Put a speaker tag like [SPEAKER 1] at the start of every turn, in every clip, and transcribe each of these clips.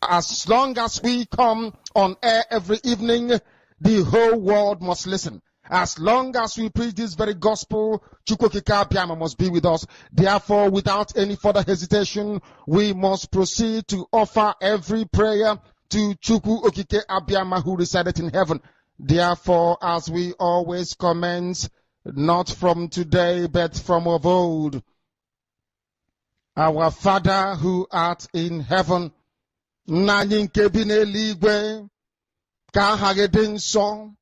[SPEAKER 1] As long as we come on air every evening, the whole world must listen. As long as we preach this very gospel, Chukwokika Abiyama must be with us. Therefore, without any further hesitation, we must proceed to offer every prayer to Chukwu Okike Abiyama who resided in heaven. Therefore, as we always commence, not from today, but from of old, our Father who art in heaven, Nani nke bi n'eluigwe, ka aha gị dị nsọ,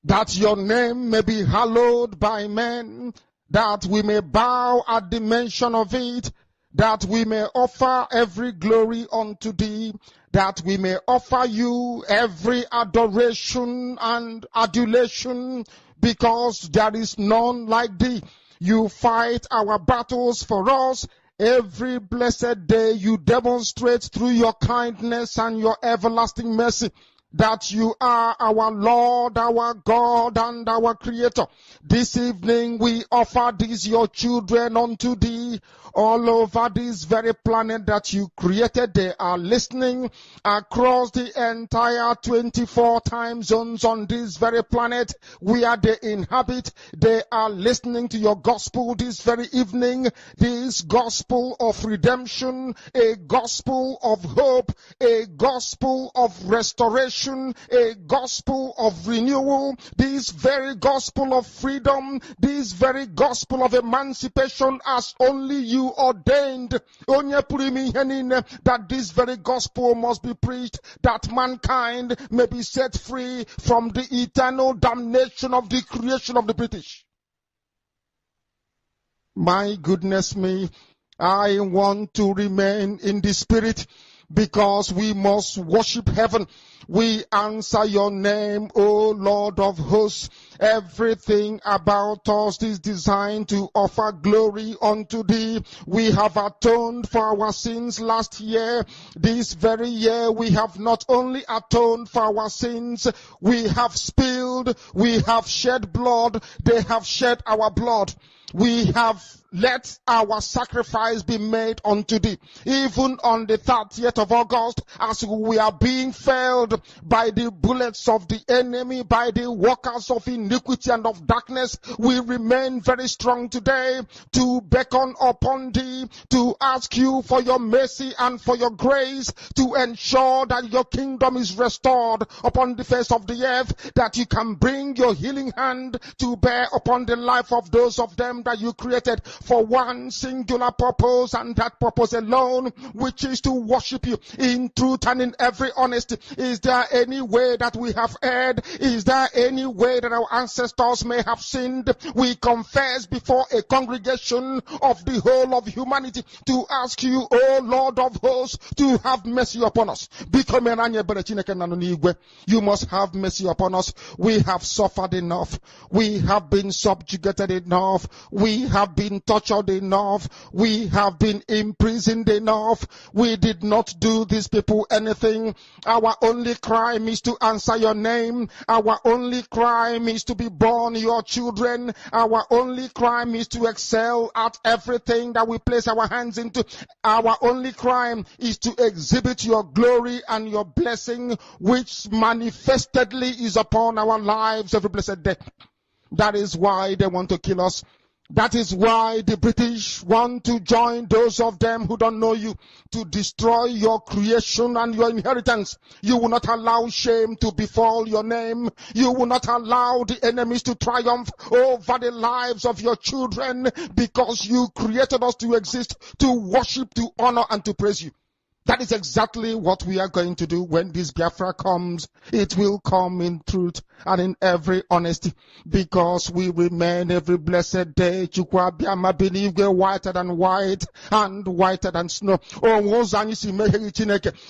[SPEAKER 1] that your name may be hallowed by men, that we may bow at the mention of it, that we may offer every glory unto thee, that we may offer you every adoration and adulation, because there is none like thee. You fight our battles for us. Every blessed day you demonstrate through your kindness and your everlasting mercy that you are our Lord, our God, and our Creator. This evening we offer these your children unto thee. All over this very planet that you created, they are listening across the entire 24 time zones on this very planet where they inhabit. They are listening to your gospel this very evening, this gospel of redemption, a gospel of hope, a gospel of restoration, a gospel of renewal, this very gospel of freedom, this very gospel of emancipation as only you ordained, that this very gospel must be preached, that mankind may be set free from the eternal damnation of the creation of the British. My goodness me, I want to remain in the spirit, because we must worship heaven. We answer your name, O Lord of hosts. Everything about us is designed to offer glory unto thee. We have atoned for our sins last year. This very year we have not only atoned for our sins, we have spilled, we have shed blood, they have shed our blood. We have let our sacrifice be made unto thee. Even on the 30th of August, as we are being felled by the bullets of the enemy, by the workers of iniquity and of darkness, we remain very strong today to beckon upon thee, to ask you for your mercy and for your grace, to ensure that your kingdom is restored upon the face of the earth, that you can bring your healing hand to bear upon the life of those of them that you created for one singular purpose, and that purpose alone, which is to worship you in truth and in every honesty. Is there any way that we have erred? Is there any way that our ancestors may have sinned? We confess before a congregation of the whole of humanity to ask you, O Lord of hosts, to have mercy upon us. You must have mercy upon us. We have suffered enough. We have been subjugated enough. We have been tortured enough. We have been imprisoned enough. We did not do these people anything. Our only crime is to answer your name. Our only crime is to be born your children. Our only crime is to excel at everything that we place our hands into. Our only crime is to exhibit your glory and your blessing, which manifestedly is upon our lives every blessed day. That is why they want to kill us. That is why the British want to join those of them who don't know you to destroy your creation and your inheritance. You will not allow shame to befall your name. You will not allow the enemies to triumph over the lives of your children, because you created us to exist, to worship, to honor, and to praise you. That is exactly what we are going to do when this Biafra comes. It will come in truth and in every honesty, because we remain every blessed day whiter than white and whiter than snow.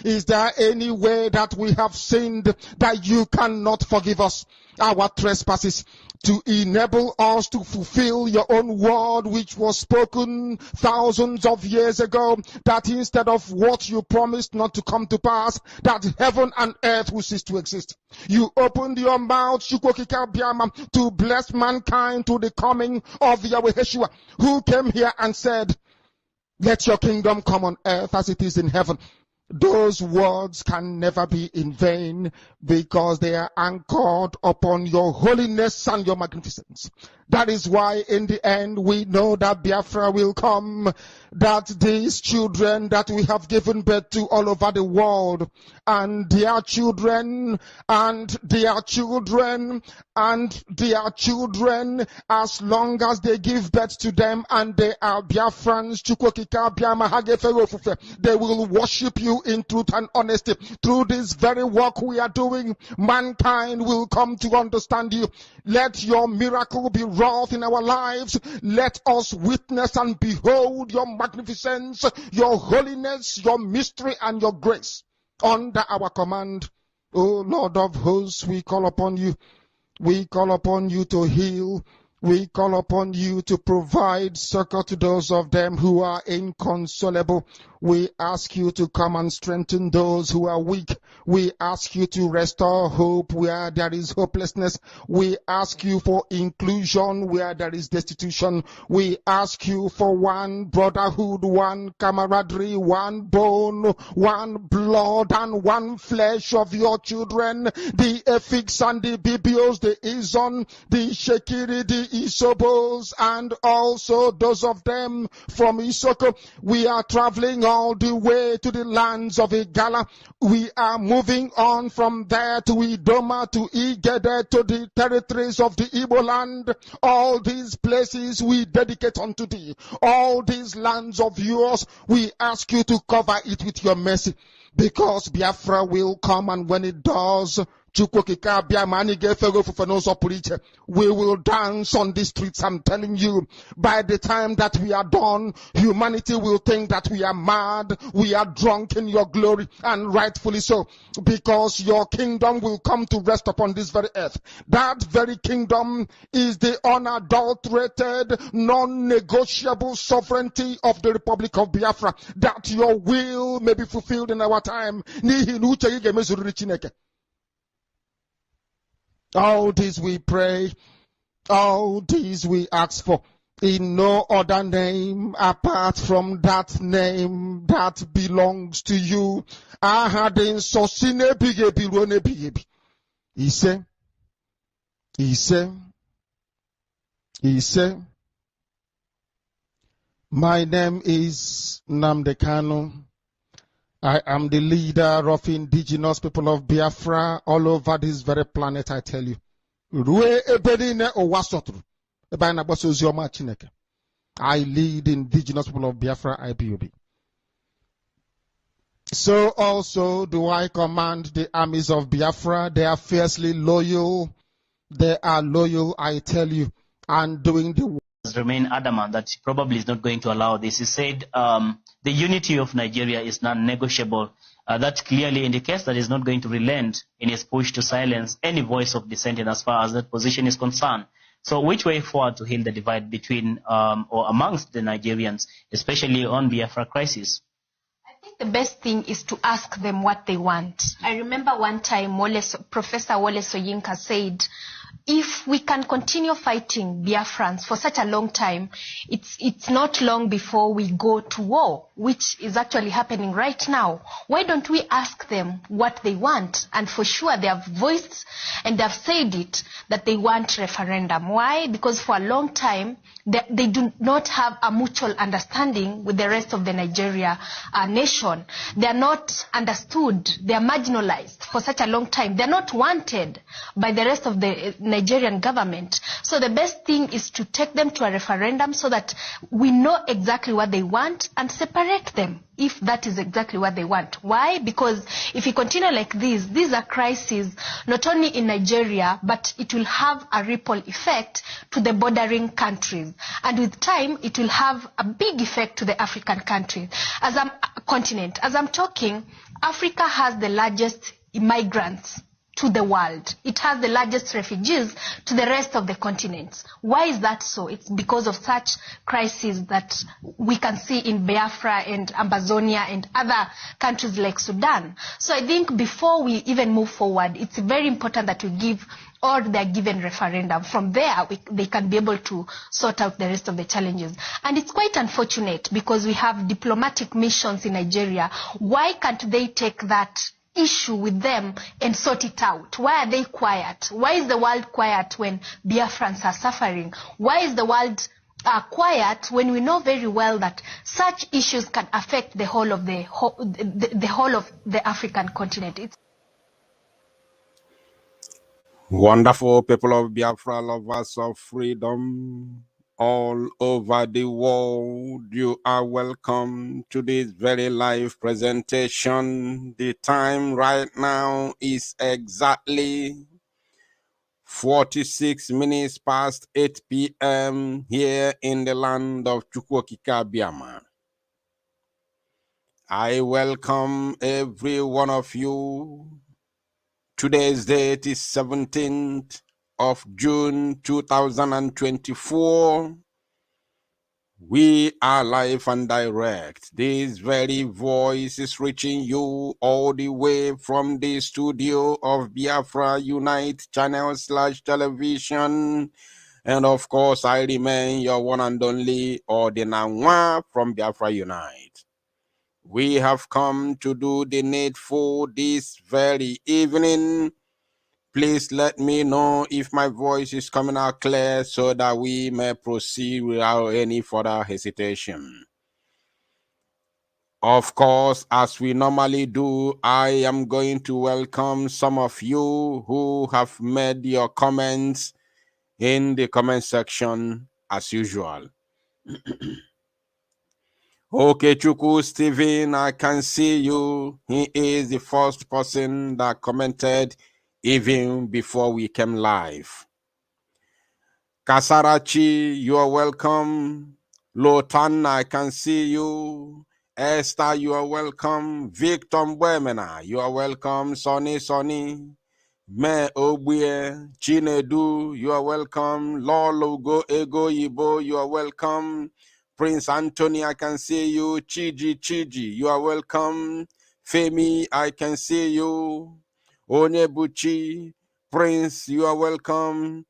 [SPEAKER 1] Is there any way that we have sinned that you cannot forgive us our trespasses, to enable us to fulfill your own word which was spoken thousands of years ago, that instead of what you promised not to come to pass, that heaven and earth will cease to exist? You opened your mouth to bless mankind to the coming of Yahweh Yeshua, who came here and said, let your kingdom come on earth as it is in heaven. those words can never be in vain, because they are anchored upon your holiness and your magnificence. That is why in the end we know that Biafra will come, that these children that we have given birth to all over the world, and their children, and their children, and their children, as long as they give birth to them and they are Biafrans, they will worship you in truth and honesty. Through this very work we are doing, mankind will come to understand you. Let your miracle be wrought in our lives. Let us witness and behold your magnificence, your holiness, your mystery, and your grace under our command. O Lord of hosts, we call upon you. We call upon you to heal. We call upon you to provide succor to those of them who are inconsolable. We ask you to come and strengthen those who are weak. We ask you to restore hope where there is hopelessness. We ask you for inclusion where there is destitution. We ask you for one brotherhood, one camaraderie, one bone, one blood, and one flesh of your children. The Efiks and the Bibios, the Izon, the Shekiri, the Isobos, and also those of them from Isoko. We are traveling all the way to the lands of Igala. We are moving on from there to Idoma, to Igede, to the territories of the Igbo land. All these places we dedicate unto thee. All these lands of yours, we ask you to cover it with your mercy, because Biafra will come, and when it does, we will dance on the streets. I'm telling you, by the time that we are done, humanity will think that we are mad, we are drunk in your glory, and rightfully so, because your kingdom will come to rest upon this very earth. That very kingdom is the unadulterated, non-negotiable sovereignty of the Republic of Biafra, that your will may be fulfilled in our time. All this we pray, all this we ask for, in no other name apart from that name that belongs to you. He said, my name is Nnamdi Kanu. I am the leader of indigenous people of Biafra all over this very planet, I tell you. I lead indigenous people of Biafra, IPOB. So also do I command the armies of Biafra. They are fiercely loyal. They are loyal, I tell you, and doing the work.
[SPEAKER 2] Remain adamant that he probably is not going to allow this. He said the unity of Nigeria is non-negotiable. That clearly indicates that he's not going to relent in his push to silence any voice of dissenting as far as that position is concerned. So which way forward to heal the divide between or amongst the Nigerians, especially on Biafra crisis?
[SPEAKER 3] I think the best thing is to ask them what they want. I remember one time Professor Wole Soyinka said, if we can continue fighting Biafrans for such a long time, it's not long before we go to war, which is actually happening right now. Why don't we ask them what they want? And for sure they have voiced and they have said it, that they want referendum. Why? Because for a long time, they do not have a mutual understanding with the rest of the Nigeria nation. They are not understood. They are marginalized for such a long time. They are not wanted by the rest of the Nigerian government. So the best thing is to take them to a referendum so that we know exactly what they want and separate them if that is exactly what they want. Why? Because if we continue like this, these are crises not only in Nigeria, but it will have a ripple effect to the bordering countries. And with time, it will have a big effect to the African countries. As I'm talking, Africa has the largest immigrants to the world. It has the largest refugees to the rest of the continents. Why is that so? It's because of such crises that we can see in Biafra and Amazonia and other countries like Sudan. So I think before we even move forward, it's very important that we give or they're given referendum. From there, they can be able to sort out the rest of the challenges. And it's quite unfortunate because we have diplomatic missions in Nigeria. Why can't they take that issue with them and sort it out? Why are they quiet? Why is the world quiet when Biafrans are suffering? Why is the world quiet when we know very well that such issues can affect the whole of the whole of the African continent?
[SPEAKER 4] Wonderful people of Biafra, lovers of freedom all over the world, you are welcome to this very live presentation. The time right now is exactly 46 minutes past 8 p.m. here in the land of Chukwokika, Biama. I welcome every one of you. Today's date is 17th of June 2024. We are live and direct. This very voice is reaching you all the way from the studio of Biafra Unite channel / television. And of course, I remain your one and only Ordinanwa from Biafra Unite. We have come to do the needful this very evening. Please let me know if my voice is coming out clear so that we may proceed without any further hesitation. Of course, as we normally do, I am going to welcome some of you who have made your comments in the comment section as usual. Okay, Chuku Steven, I can see you. He is the first person that commented even before we came live. Kasarachi, you are welcome. Lotan, I can see you. Esther, you are welcome. Victor Mbwemena, you are welcome. Sonny. Me Obie, Chinedu, you are welcome. Lolo Go Ego Yibo, you are welcome. Prince Anthony, I can see you. Chiji, you are welcome. Femi, I can see you. Onyebuchi, Prince, you are welcome.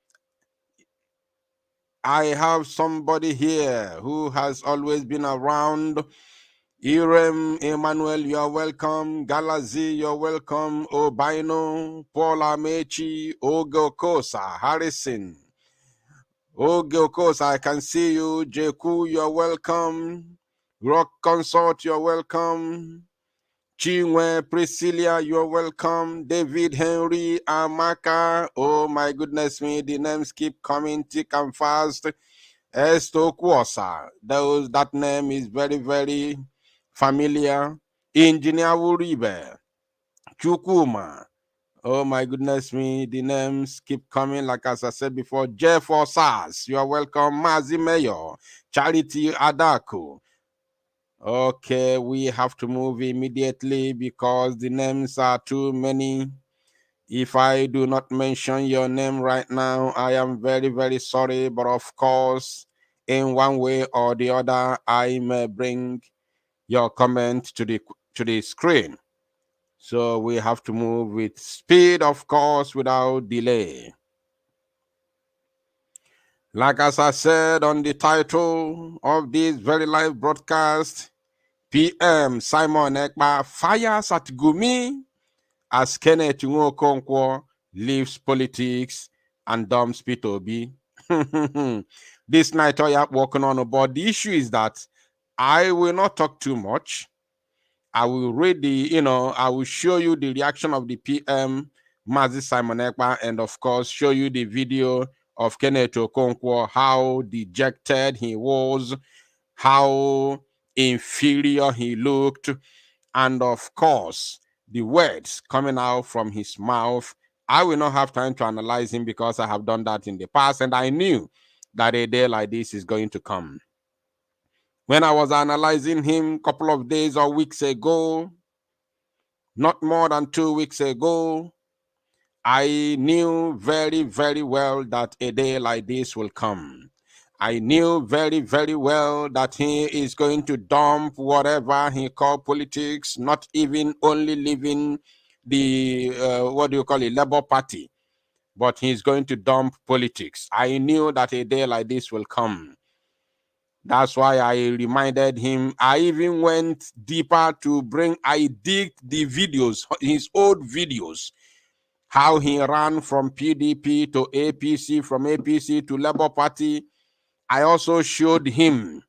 [SPEAKER 4] I have somebody here who has always been around. Irem Emmanuel, you are welcome. Galazi, you are welcome. Obino, Paula Mechi, Ogeokosa, Harrison. Ogeokosa, I can see you. Jeku, you are welcome. Rock Consort, you are welcome. Chinwe, Priscilla, you are welcome. David Henry, Amaka. Oh my goodness me, the names keep coming thick and fast. Esto Kwosa, that name is very, very familiar. Engineer Uribe, Chukuma. Oh my goodness me, the names keep coming, like as I said before. Jeff Osas, you are welcome. Mazi Mayor, Charity Adako. Okay, we have to move immediately because the names are too many. If I do not mention your name right now, I am very, very sorry. But of course, in one way or the other, I may bring your comment to the screen. So we have to move with speed, of course, without delay. Like as I said on the title of this very live broadcast, PM Simon Ekpa fires at Gumi as Kenneth Okonkwo leaves politics and dumps P2B. This night I am working on, but the issue is that I will not talk too much. I will read I will show you the reaction of the PM, Mazi Simon Ekpa, and of course show you the video of Kenneth Okonkwo, how dejected he was, how inferior he looked, and of course, the words coming out from his mouth. I will not have time to analyze him because I have done that in the past, and I knew that a day like this is going to come. When I was analyzing him a couple of days or weeks ago, not more than 2 weeks ago, I knew very, very well that a day like this will come. I knew very, very well that he is going to dump whatever he called politics, not even only leaving the, Labour Party, but he's going to dump politics. I knew that a day like this will come. That's why I reminded him. I even went deeper to I digged the videos, his old videos, how he ran from PDP to APC, from APC to Labour Party. I also showed him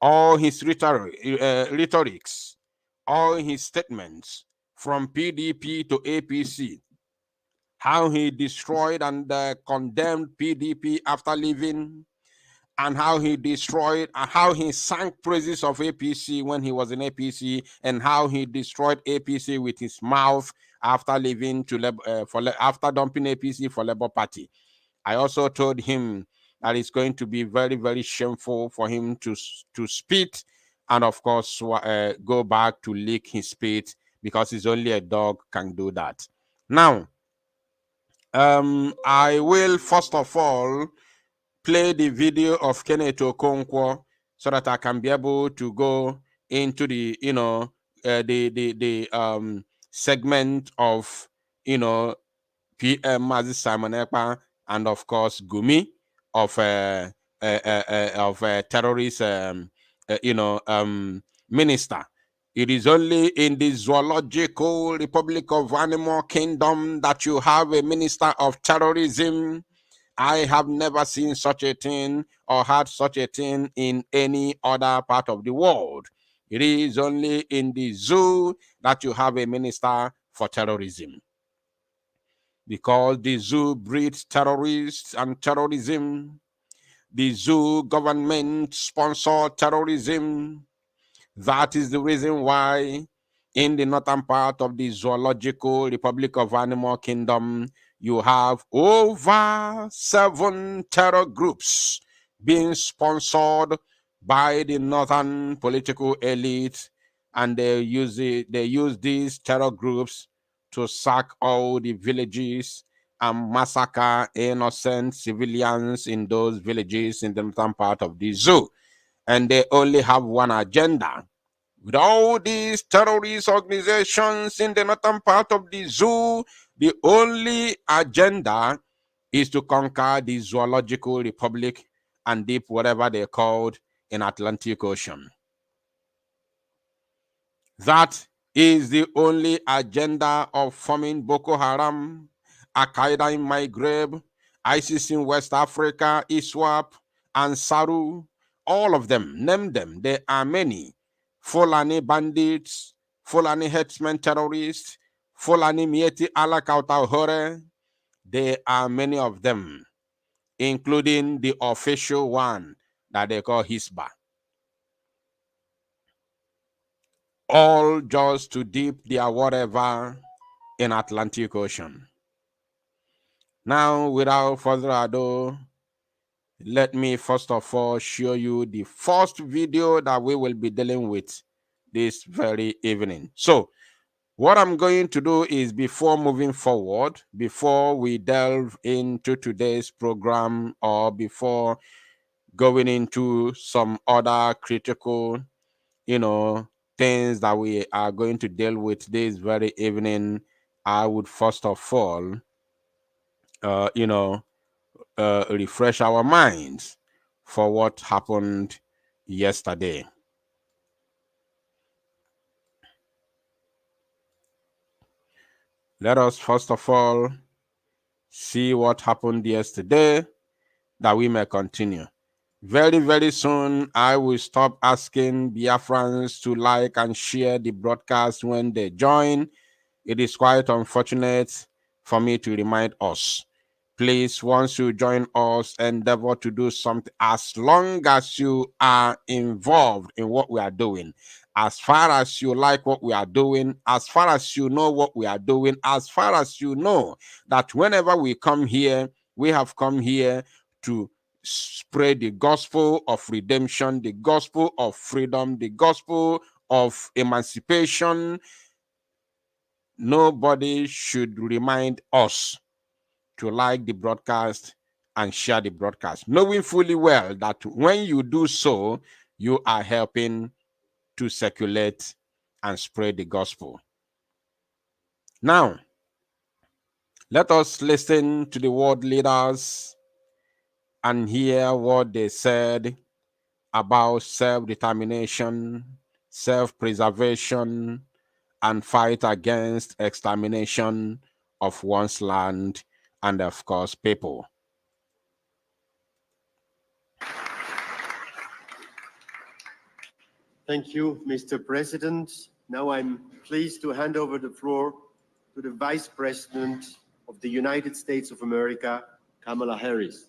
[SPEAKER 4] all his rhetorics, all his statements from PDP to APC, how he destroyed and condemned PDP after leaving, and how he destroyed, how he sang praises of APC when he was in APC, and how he destroyed APC with his mouth after leaving after dumping APC for Labour Party. I also told him that it's going to be very, very shameful for him to spit, and of course go back to lick his spit, because it's only a dog can do that. Now, I will first of all play the video of Kenneth Okonkwo so that I can be able to go into the segment of PM Mazi Simon Ekpa, and of course Gumi of terrorist minister. It is only in the zoological Republic of Animal Kingdom that you have a minister of terrorism. I have never seen such a thing or had such a thing in any other part of the world. It is only in the zoo that you have a minister for terrorism, because the zoo breeds terrorists and terrorism. The zoo government sponsor terrorism. That is the reason why in the northern part of the zoological Republic of Animal Kingdom, you have over 7 terror groups being sponsored by the northern political elite, and they use these terror groups to sack all the villages and massacre innocent civilians in those villages in the northern part of the zoo. And they only have one agenda. With all these terrorist organizations in the northern part of the zoo, the only agenda is to conquer the zoological republic and deep whatever they're called in Atlantic Ocean. That is the only agenda of forming Boko Haram, Al-Qaeda in Maghreb, ISIS in West Africa, ISWAP, Ansaru, all of them, name them, there are many. Fulani bandits, Fulani headsmen terrorists, Fulani Mieti ala Kautahore, there are many of them, including the official one that they call Hisba. All just to dip their whatever in Atlantic Ocean. Now, without further ado, let me first of all show you the first video that we will be dealing with this very evening. So, what I'm going to do is, before moving forward, before we delve into today's program, or before going into some other critical, things that we are going to deal with this very evening, I would first of all, refresh our minds for what happened yesterday. Let us first of all see what happened yesterday, that we may continue. Very, very soon, I will stop asking Biafrans to like and share the broadcast when they join. It is quite unfortunate for me to remind us. Please, once you join us, endeavor to do something, as long as you are involved in what we are doing, as far as you like what we are doing, as far as you know what we are doing, as far as you know that whenever we come here, we have come here to spread the gospel of redemption, the gospel of freedom, the gospel of emancipation. Nobody should remind us to like the broadcast and share the broadcast, knowing fully well that when you do so, you are helping to circulate and spread the gospel. Now, Let us listen to the world leaders and hear what they said about self-determination, self-preservation, and fight against extermination of one's land and, of course, people.
[SPEAKER 5] Thank you, Mr. President. Now I'm pleased to hand over the floor to the Vice President of the United States of America, Kamala Harris.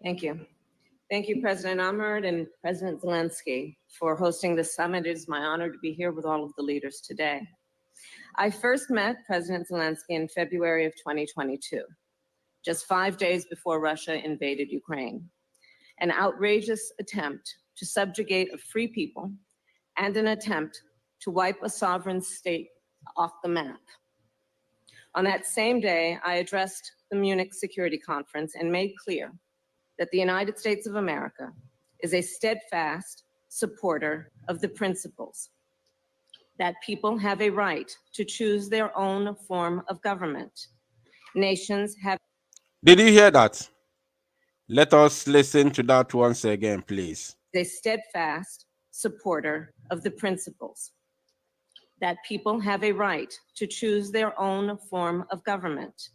[SPEAKER 6] Thank you. Thank you, President Ahmed and President Zelensky, for hosting this summit. It is my honor to be here with all of the leaders today. I first met President Zelensky in February of 2022, just 5 days before Russia invaded Ukraine. An outrageous attempt to subjugate a free people and an attempt to wipe a sovereign state off the map. On that same day, I addressed the Munich Security Conference and made clear that the United States of America is a steadfast supporter of the principles that people have a right to choose their own form of government. Nations have...
[SPEAKER 4] Did you hear that? Let us listen to that once again, please.
[SPEAKER 6] A steadfast supporter of the principles that people have a right to choose their own form of government.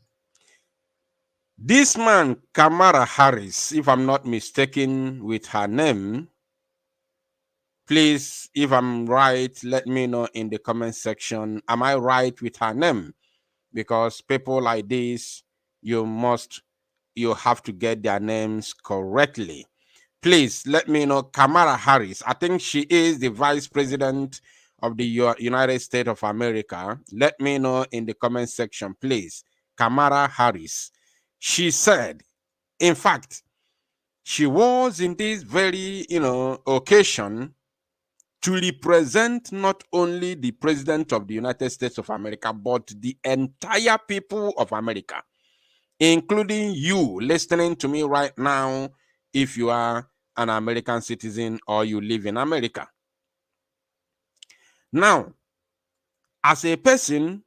[SPEAKER 4] This man, Kamala Harris, if I'm not mistaken with her name, please, if I'm right, let me know in the comment section. Am I right with her name? Because people like this, you have to get their names correctly. Please let me know. Kamala Harris, I think she is the Vice President of the United States of America. Let me know in the comment section, please. Kamala Harris. She said, in fact, she was in this very, occasion to represent not only the President of the United States of America, but the entire people of America, including you listening to me right now, if you are an American citizen or you live in America. Now, as a person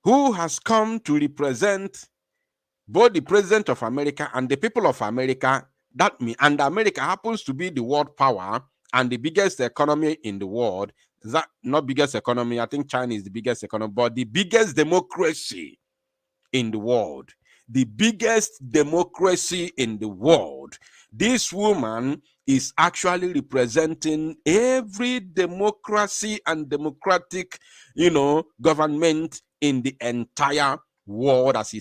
[SPEAKER 4] who has come to represent both the President of America and the people of America, and America happens to be the world power and the biggest economy in the world, that not biggest economy, I think China is the biggest economy, but the biggest democracy in the world. The biggest democracy in the world. This woman is actually representing every democracy and democratic, government in the entire world as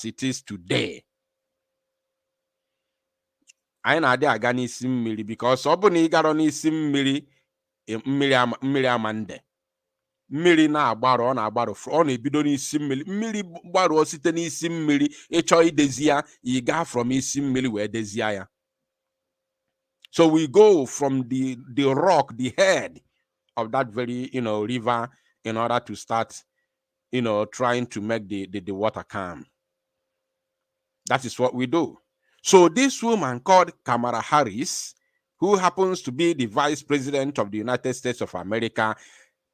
[SPEAKER 4] it is today. I na-adị aga n'isi mmiri because ọ bụ na ị gara n'isi mmiri amande. Mmiri na-agbarụ, ọ na-agbarụ, ọ na-ebido n'isi mmiri. Mmiri gbaruo site n'isi mmiri, ịchọ idezi ya, you go from isi mmiri wee dezie ya. So we go from the rock, the head of that very, river in order to start, trying to make the water calm. That is what we do. So this woman called Kamala Harris, who happens to be the Vice President of the United States of America,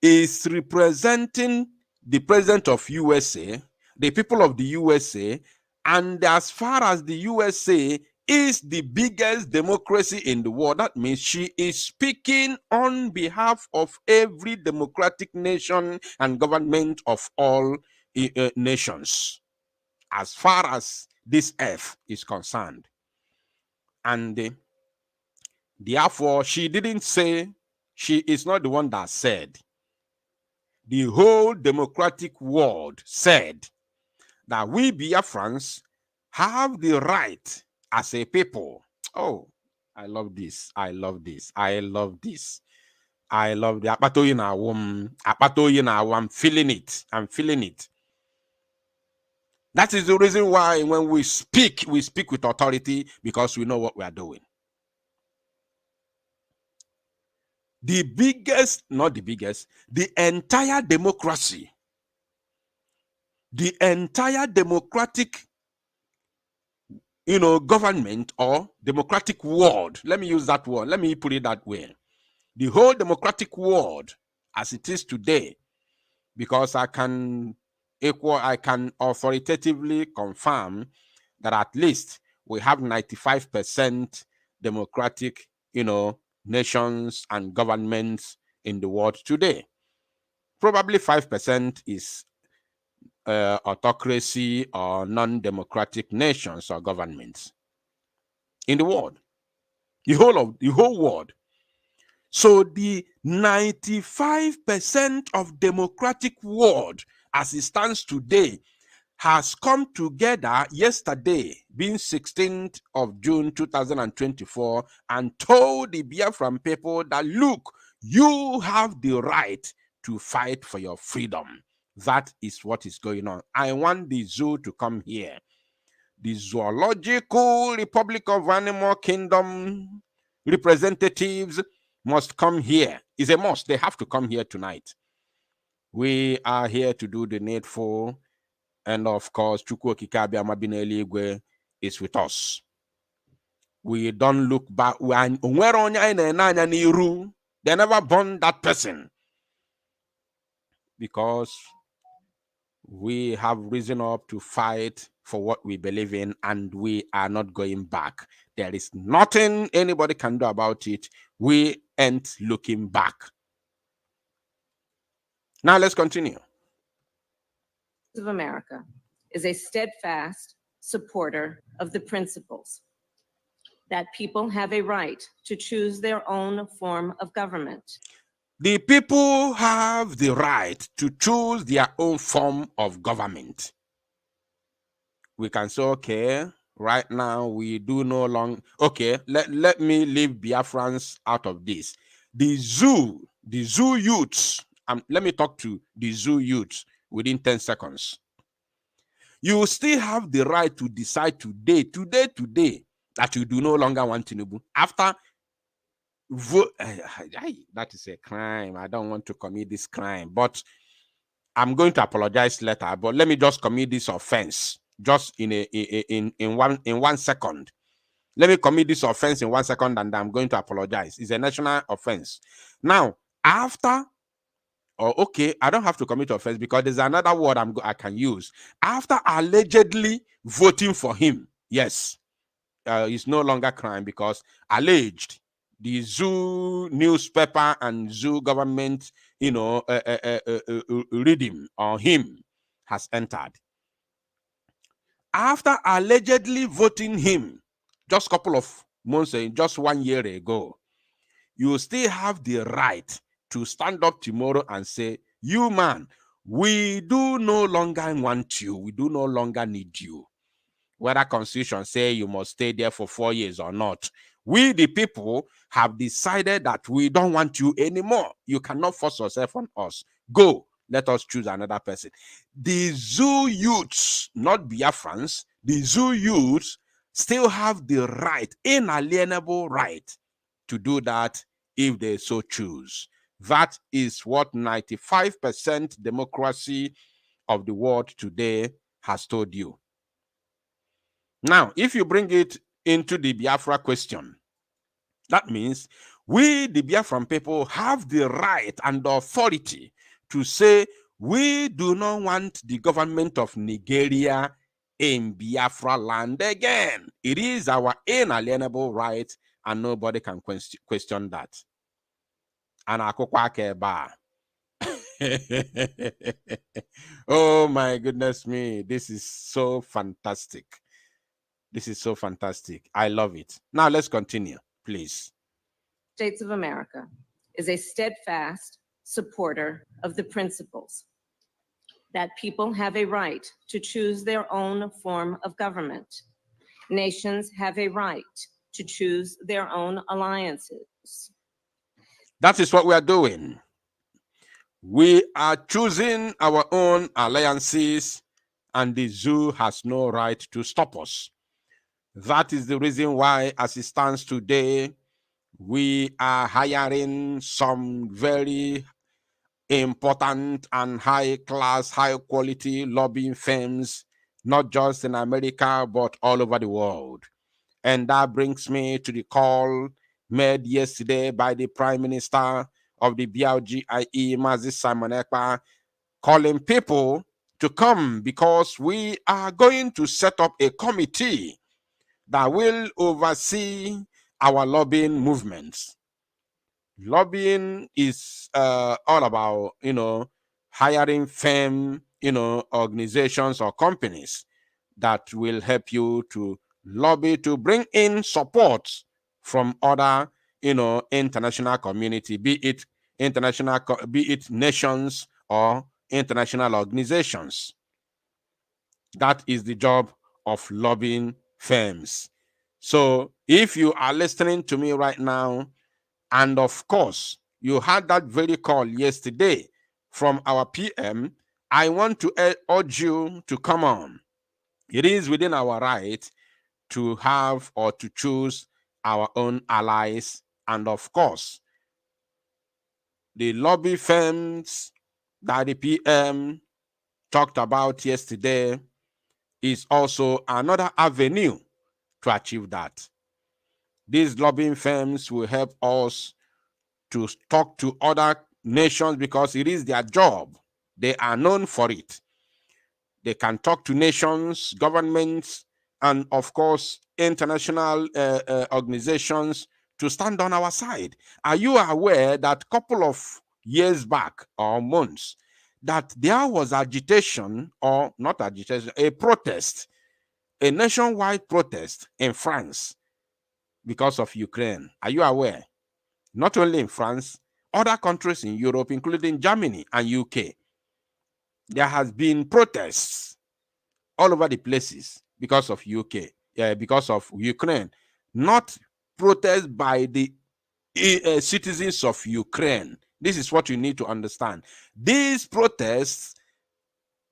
[SPEAKER 4] is representing the President of USA, the people of the USA, and as far as the USA is the biggest democracy in the world, that means she is speaking on behalf of every democratic nation and government of all nations, as far as this earth is concerned. And therefore, she didn't say, she is not the one that said. The whole democratic world said that we Biafrans have the right as a people. Oh, I love this. I love this. I love this. I love the apatoyi na I'm feeling it. I'm feeling it. That is the reason why when we speak with authority, because we know what we are doing. The biggest, not the biggest, the entire democracy, the entire democratic, government or democratic world. Let me use that word. Let me put it that way. The whole democratic world as it is today, because I can, I can authoritatively confirm that at least we have 95% democratic, nations and governments in the world today. Probably 5% is autocracy or non-democratic nations or governments in the world, the whole world. So the 95% of democratic world as it stands today has come together yesterday, being 16th of June 2024, and told the Biafran people that, look, you have the right to fight for your freedom. That is what is going on. I want the zoo to come here. The Zoological Republic of Animal Kingdom representatives must come here. It's a must. They have to come here tonight. We are here to do the needful. And of course, Chukwu Okike Abiama bi n'eluigwe is with us. We don't look back. They never born that person. Because we have risen up to fight for what we believe in, and we are not going back. There is nothing anybody can do about it. We ain't looking back. Now let's continue.
[SPEAKER 6] Of America is a steadfast supporter of the principles that people have a right to choose their own form of government.
[SPEAKER 4] The people have the right to choose their own form of government. We can say, okay, right now we do no longer, okay, let me leave Biafrans out of this. The zoo youths, let me talk to the zoo youths within 10 seconds. You still have the right to decide today, that you do no longer want Tinubu. After vote, that is a crime. I don't want to commit this crime, but I'm going to apologize later. But let me just commit this offense just in 1 second. Let me commit this offense in 1 second, and I'm going to apologize. It's a national offense. Now, after, okay, I don't have to commit offense because there's another word I can use. After allegedly voting for him, yes, it's no longer crime because alleged. The zoo newspaper and zoo government, reading on him has entered. After allegedly voting him just a couple of months, just 1 year ago, you still have the right to stand up tomorrow and say, you man, we do no longer want you. We do no longer need you. Whether Constitution say you must stay there for 4 years or not. We, the people, have decided that we don't want you anymore. You cannot force yourself on us. Go. Let us choose another person. The zoo youths, not Biafrans, the zoo youths still have the right, inalienable right, to do that if they so choose. That is what 95% democracy of the world today has told you. Now, if you bring it into the Biafra question, that means we, the Biafran people, have the right and authority to say we do not want the government of Nigeria in Biafra land again. It is our inalienable right, and nobody can question that. And oh my goodness me, this is so fantastic. This is so fantastic. I love it. Now let's continue, please.
[SPEAKER 6] States of America is a steadfast supporter of the principles that people have a right to choose their own form of government. Nations have a right to choose their own alliances.
[SPEAKER 4] That is what we are doing. We are choosing our own alliances, and the zoo has no right to stop us. That is the reason why, as it stands today, we are hiring some very important and high-class, high-quality lobbying firms, not just in America, but all over the world. And that brings me to the call made yesterday by the Prime Minister of the BLGIE, Mazi Simon Ekpa, calling people to come, because we are going to set up a committee that will oversee our lobbying movements. Lobbying is all about, hiring firm, organizations or companies that will help you to lobby to bring in support from other, international community, be it be it nations or international organizations. That is the job of lobbying firms. So if you are listening to me right now, and of course, you had that very call yesterday from our PM, I want to urge you to come on. It is within our right to have or to choose our own allies. And of course, the lobby firms that the PM talked about yesterday is also another avenue to achieve that. These lobbying firms will help us to talk to other nations because it is their job. They are known for it. They can talk to nations, governments, and of course, international organizations to stand on our side. Are you aware that a couple of years back or months, that there was agitation, or not agitation, a protest, a nationwide protest in France because of Ukraine? Are you aware? Not only in France, other countries in Europe, including Germany and UK, there has been protests all over the places because of because of Ukraine. Not protests by the citizens of Ukraine. This is what you need to understand. These protests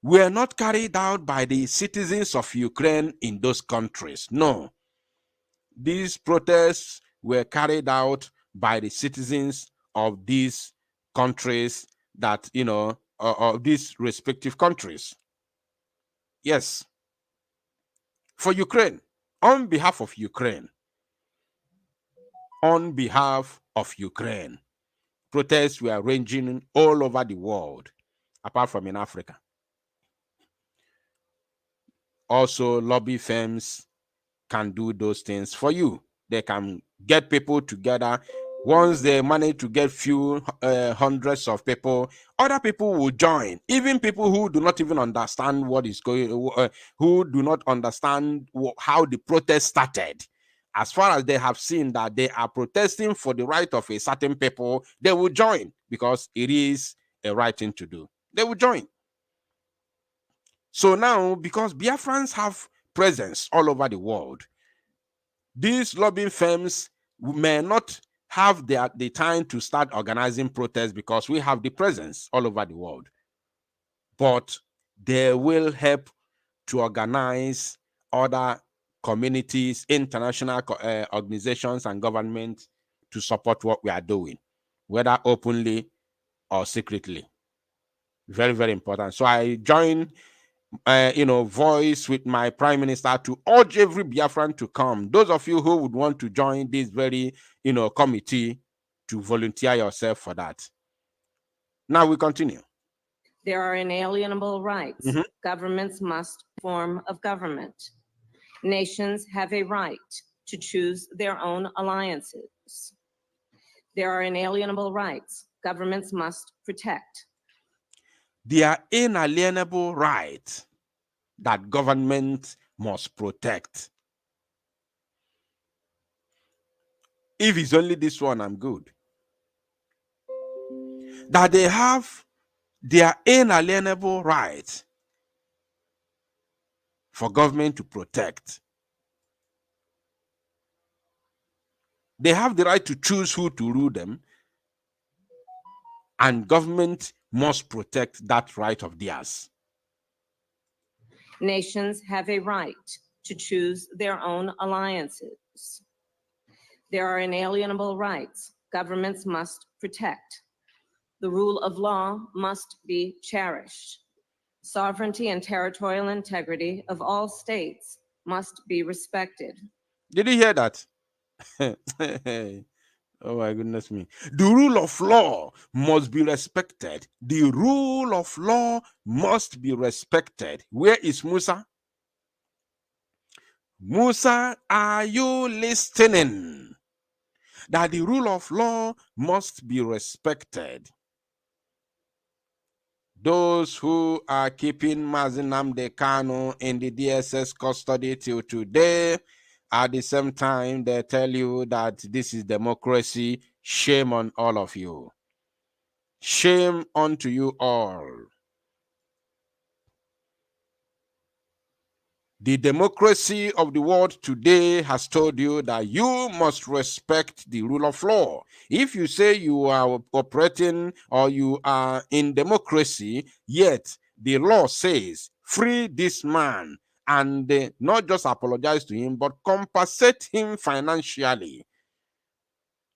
[SPEAKER 4] were not carried out by the citizens of Ukraine in those countries. No. These protests were carried out by the citizens of these countries that, of these respective countries. Yes. For Ukraine, on behalf of Ukraine, protests were ranging all over the world, apart from in Africa. Also, lobby firms can do those things for you. They can get people together. Once they manage to get few hundreds of people, other people will join. Even people who do not even understand what is going, who do not understand how the protest started. As far as they have seen that they are protesting for the right of a certain people, they will join because it is a right thing to do. They will join. So now, because Biafrans have presence all over the world, these lobbying firms may not have the time to start organizing protests because we have the presence all over the world. But they will help to organize other communities, international organizations, and governments to support what we are doing, whether openly or secretly. Very, very important. So I join voice with my Prime Minister to urge every Biafran to come. Those of you who would want to join this very, committee, to volunteer yourself for that. Now we continue.
[SPEAKER 6] There are inalienable rights.
[SPEAKER 4] Mhm.
[SPEAKER 6] Governments must form of government. Nations have a right to choose their own alliances. There are inalienable rights. Governments must protect.
[SPEAKER 4] There are inalienable rights that government must protect. If it's only this one, I'm good. That they have their inalienable rights for government to protect. They have the right to choose who to rule them, and government must protect that right of theirs.
[SPEAKER 6] Nations have a right to choose their own alliances. There are inalienable rights. Governments must protect. The rule of law must be cherished. Sovereignty and territorial integrity of all states must be respected.
[SPEAKER 4] Did you hear that? Oh my goodness me. The rule of law must be respected. The rule of law must be respected. Where is Musa? Musa, are you listening? That the rule of law must be respected. Those who are keeping Mazi Nnamdi Kanu in the DSS custody till today, at the same time, they tell you that this is democracy. Shame on all of you. Shame unto you all. The democracy of the world today has told you that you must respect the rule of law. If you say you are operating or you are in democracy, yet the law says, free this man, and not just apologize to him, but compensate him financially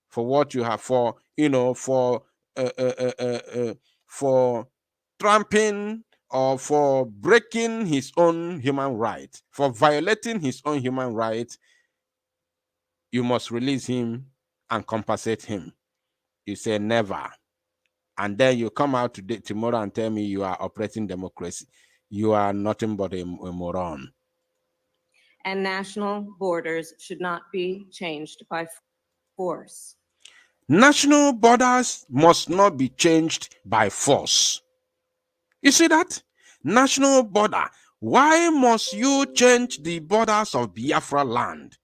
[SPEAKER 4] for what you have, for tramping or for breaking his own human right, for violating his own human right. You must release him and compensate him. You say never. And then you come out today, tomorrow, and tell me you are operating democracy. You are nothing but a moron.
[SPEAKER 6] And national borders should not be changed by force.
[SPEAKER 4] National borders must not be changed by force. You see that? National border. Why must you change the borders of Biafra land?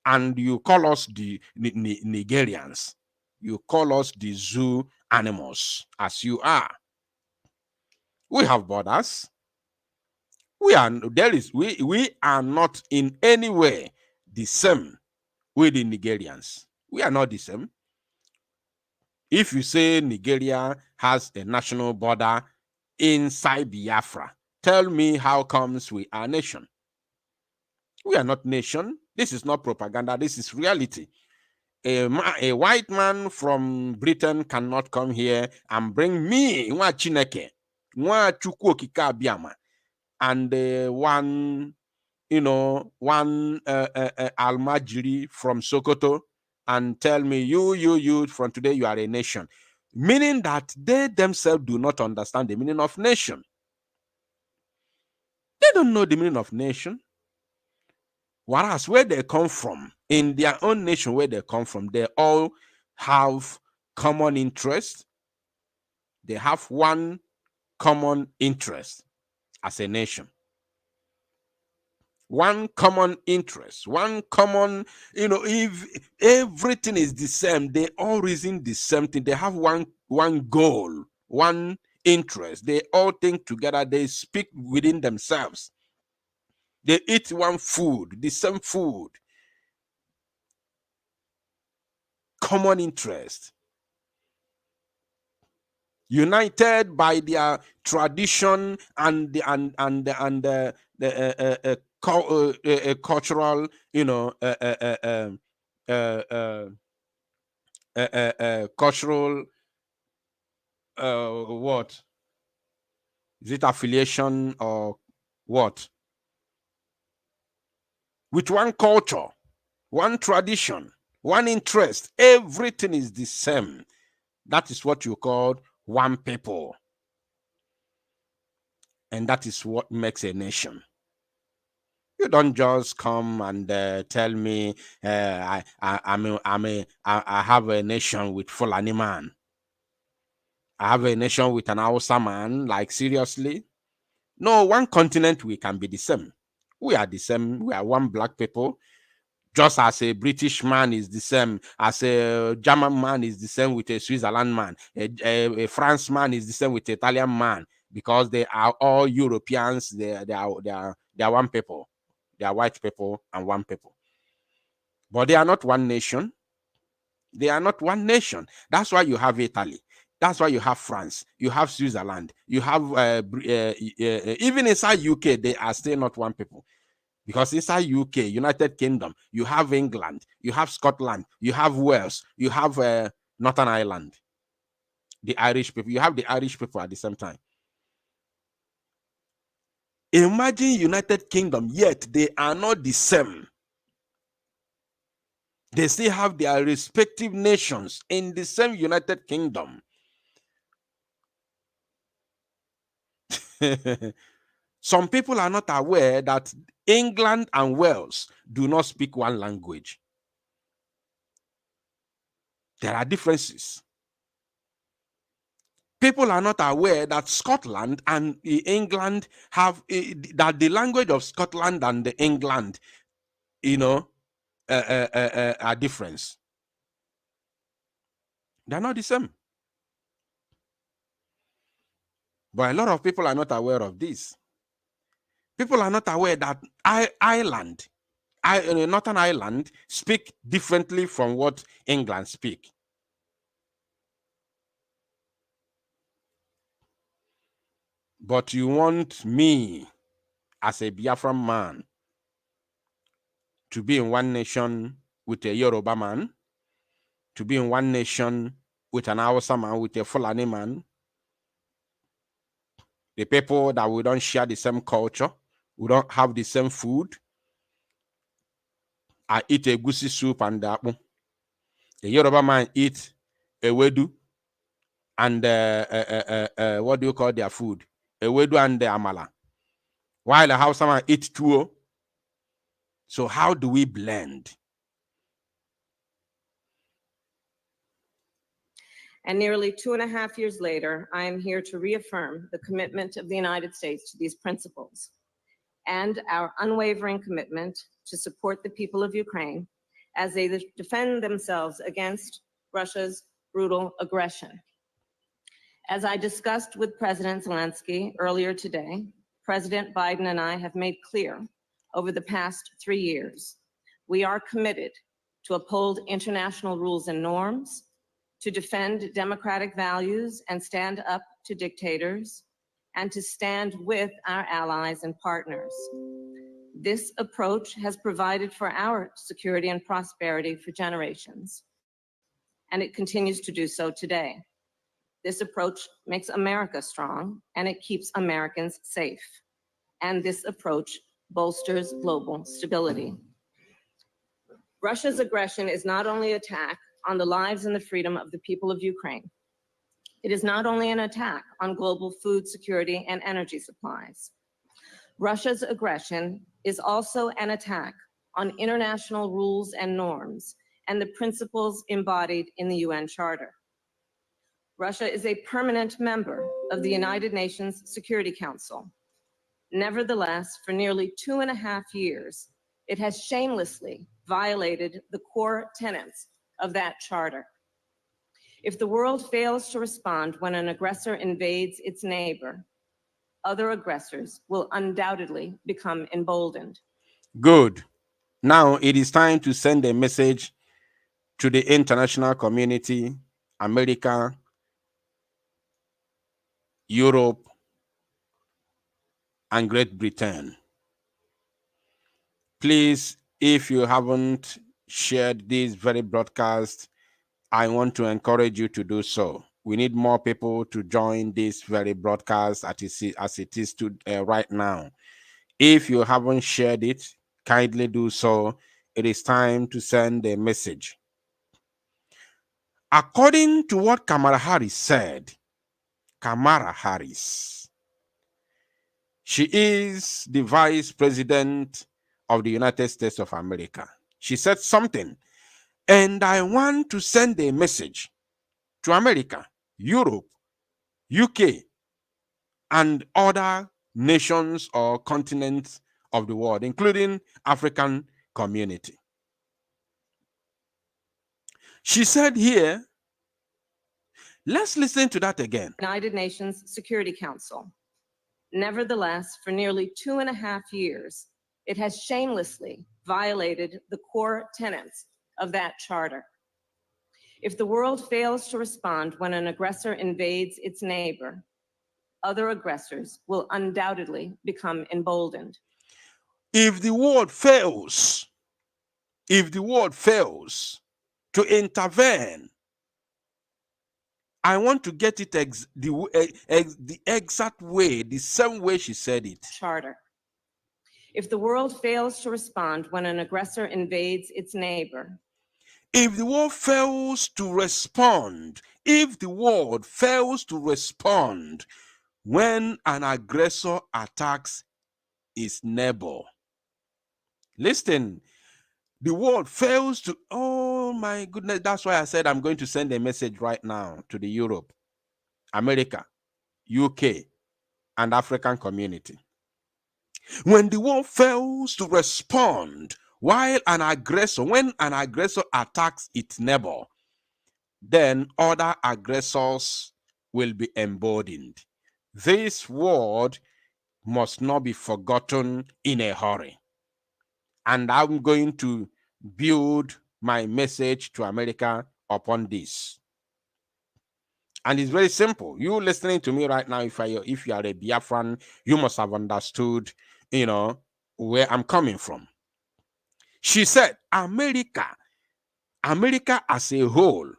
[SPEAKER 4] And you call us the Nigerians. You call us the zoo animals, as you are. We have borders. We are not in any way the same with the Nigerians. We are not the same. If you say Nigeria has a national border inside Biafra, tell me how comes we are nation. We are not nation. This is not propaganda. This is reality. A white man from Britain cannot come here and bring me Nwa Chineke, Nwa Chukwu Okike Abiama, and one Almajiri from Sokoto, and tell me you from today you are a nation. Meaning that they themselves do not understand the meaning of nation. They don't know the meaning of nation. Whereas where they come from, in their own nation where they come from, they all have common interest. They have one common interest as a nation. One common interest, one common, if everything is the same, they all reason the same thing. They have one goal, one interest. They all think together. They speak within themselves. They eat one food, the same food. Common interest. United by their tradition and the cultural, cultural, what is it, affiliation or what? With one culture, one tradition, one interest, everything is the same. That is what you call one people. And that is what makes a nation. You don't just come and tell me I have a nation with Fulani man. I have a nation with an Hausa man. Like, seriously? No, one continent we can be the same. We are the same. We are one black people. Just as a British man is the same, as a German man is the same with a Switzerland man, a French man is the same with an Italian man, because they are all Europeans. They are one people. They are white people and one people. But they are not one nation. They are not one nation. That's why you have Italy. That's why you have France. You have Switzerland. You have even inside UK, they are still not one people. Because inside UK, United Kingdom, you have England, you have Scotland, you have Wales, you have Northern Ireland, the Irish people. You have the Irish people at the same time. Imagine United Kingdom, yet they are not the same. They still have their respective nations in the same United Kingdom. Some people are not aware that England and Wales do not speak one language. There are differences. People are not aware that Scotland and England have that the language of Scotland and the England, are different. They're not the same. But a lot of people are not aware of this. People are not aware that Northern Ireland speak differently from what England speak. But you want me, as a Biafran man, to be in one nation with a Yoruba man, to be in one nation with an Hausa man, with a Fulani man, the people that we don't share the same culture, we don't have the same food. I eat a goosey soup and apple. The Yoruba man eat a wedu and what do you call their food? A wedu and the amala. While the Hausa man eat tuwo. So how do we blend?
[SPEAKER 6] And nearly 2.5 years later, I am here to reaffirm the commitment of the United States to these principles and our unwavering commitment to support the people of Ukraine as they defend themselves against Russia's brutal aggression. As I discussed with President Zelensky earlier today, President Biden and I have made clear over the past 3 years, we are committed to uphold international rules and norms, to defend democratic values and stand up to dictators, and to stand with our allies and partners. This approach has provided for our security and prosperity for generations, and it continues to do so today. This approach makes America strong, and it keeps Americans safe. And this approach bolsters global stability. Russia's aggression is not only an attack on the lives and the freedom of the people of Ukraine. It is not only an attack on global food security and energy supplies. Russia's aggression is also an attack on international rules and norms and the principles embodied in the UN Charter. Russia is a permanent member of the United Nations Security Council. Nevertheless, for nearly 2.5 years, it has shamelessly violated the core tenets of that charter. If the world fails to respond when an aggressor invades its neighbor, other aggressors will undoubtedly become emboldened.
[SPEAKER 4] Good. Now it is time to send a message to the international community, America, Europe, and Great Britain. Please, if you haven't shared this very broadcast, I want to encourage you to do so. We need more people to join this very broadcast as it is right now. If you haven't shared it, kindly do so. It is time to send a message. According to what Kamala Harris said, Kamala Harris, she is the Vice President of the United States of America. She said something, and I want to send a message to America, Europe, UK, and other nations or continents of the world, including African community. She said here, let's listen to that again.
[SPEAKER 6] United Nations Security Council. Nevertheless, for nearly 2.5 years, it has shamelessly violated the core tenets of that charter. If the world fails to respond when an aggressor invades its neighbor, other aggressors will undoubtedly become emboldened.
[SPEAKER 4] If the world fails to intervene, I want to get it the exact way, the same way she said it.
[SPEAKER 6] Charter. If the world fails to respond when an aggressor invades its neighbor,
[SPEAKER 4] If the world fails to respond, if the world fails to respond when an aggressor attacks its neighbor, listen, the world fails to, oh my goodness, that's why I said I'm going to send a message right now to the Europe, America, UK, and African community. When the world fails to respond when an aggressor attacks its neighbor, then other aggressors will be emboldened. This word must not be forgotten in a hurry. And I'm going to build my message to America upon this. And it's very simple. You listening to me right now, if you are a Biafran, you must have understood, where I'm coming from. She said, America as a whole,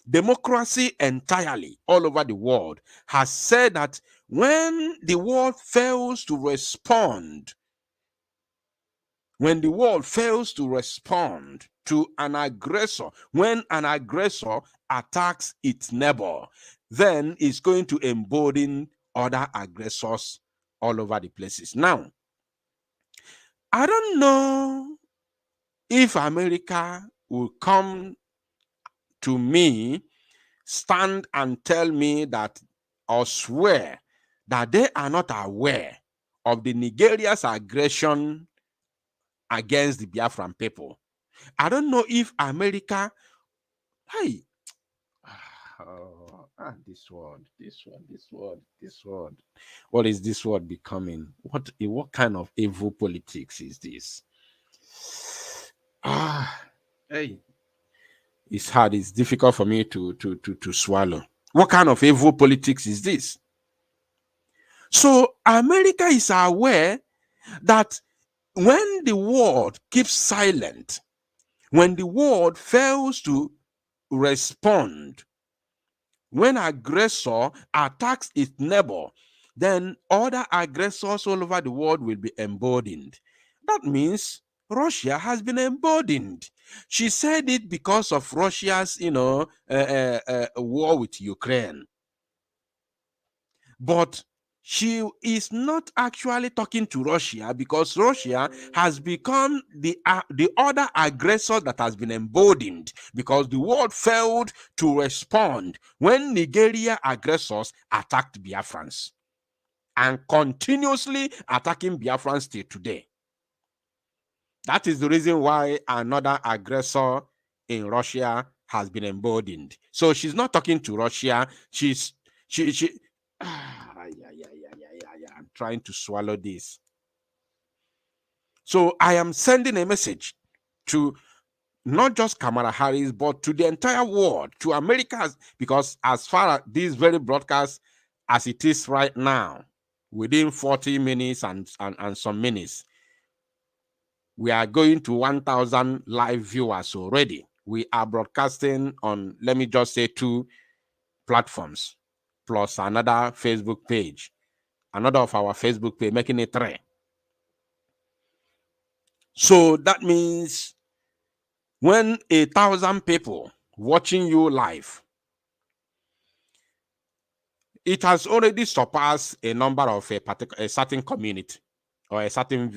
[SPEAKER 4] democracy entirely all over the world, has said that when the world fails to respond, to an aggressor, when an aggressor attacks its neighbor, then it's going to embolden other aggressors all over the places. Now, I don't know if America will come to me, stand and tell me that, or swear that they are not aware of the Nigeria's aggression against the Biafran people. I don't know if America, this word. What is this word becoming? What kind of evil politics is this? It's hard. It's difficult for me to swallow. What kind of evil politics is this? So America is aware that when the world keeps silent, when the world fails to respond, when aggressor attacks its neighbor, then other aggressors all over the world will be emboldened. That means Russia has been emboldened. She said it because of Russia's, war with Ukraine. But she is not actually talking to Russia, because Russia has become the other aggressor that has been emboldened, because the world failed to respond when Nigeria aggressors attacked Biafrans and continuously attacking Biafrans till today. That is the reason why another aggressor in Russia has been emboldened. So she's not talking to Russia. I'm trying to swallow this. So I am sending a message to not just Kamala Harris, but to the entire world, to America, because as far as this very broadcast as it is right now, within 40 minutes and some minutes, we are going to 1,000 live viewers already. We are broadcasting on, let me just say, 2 platforms, plus another Facebook page, another of our Facebook page, making it 3. So that means when 1,000 people watching you live, it has already surpassed a number of a certain community or a certain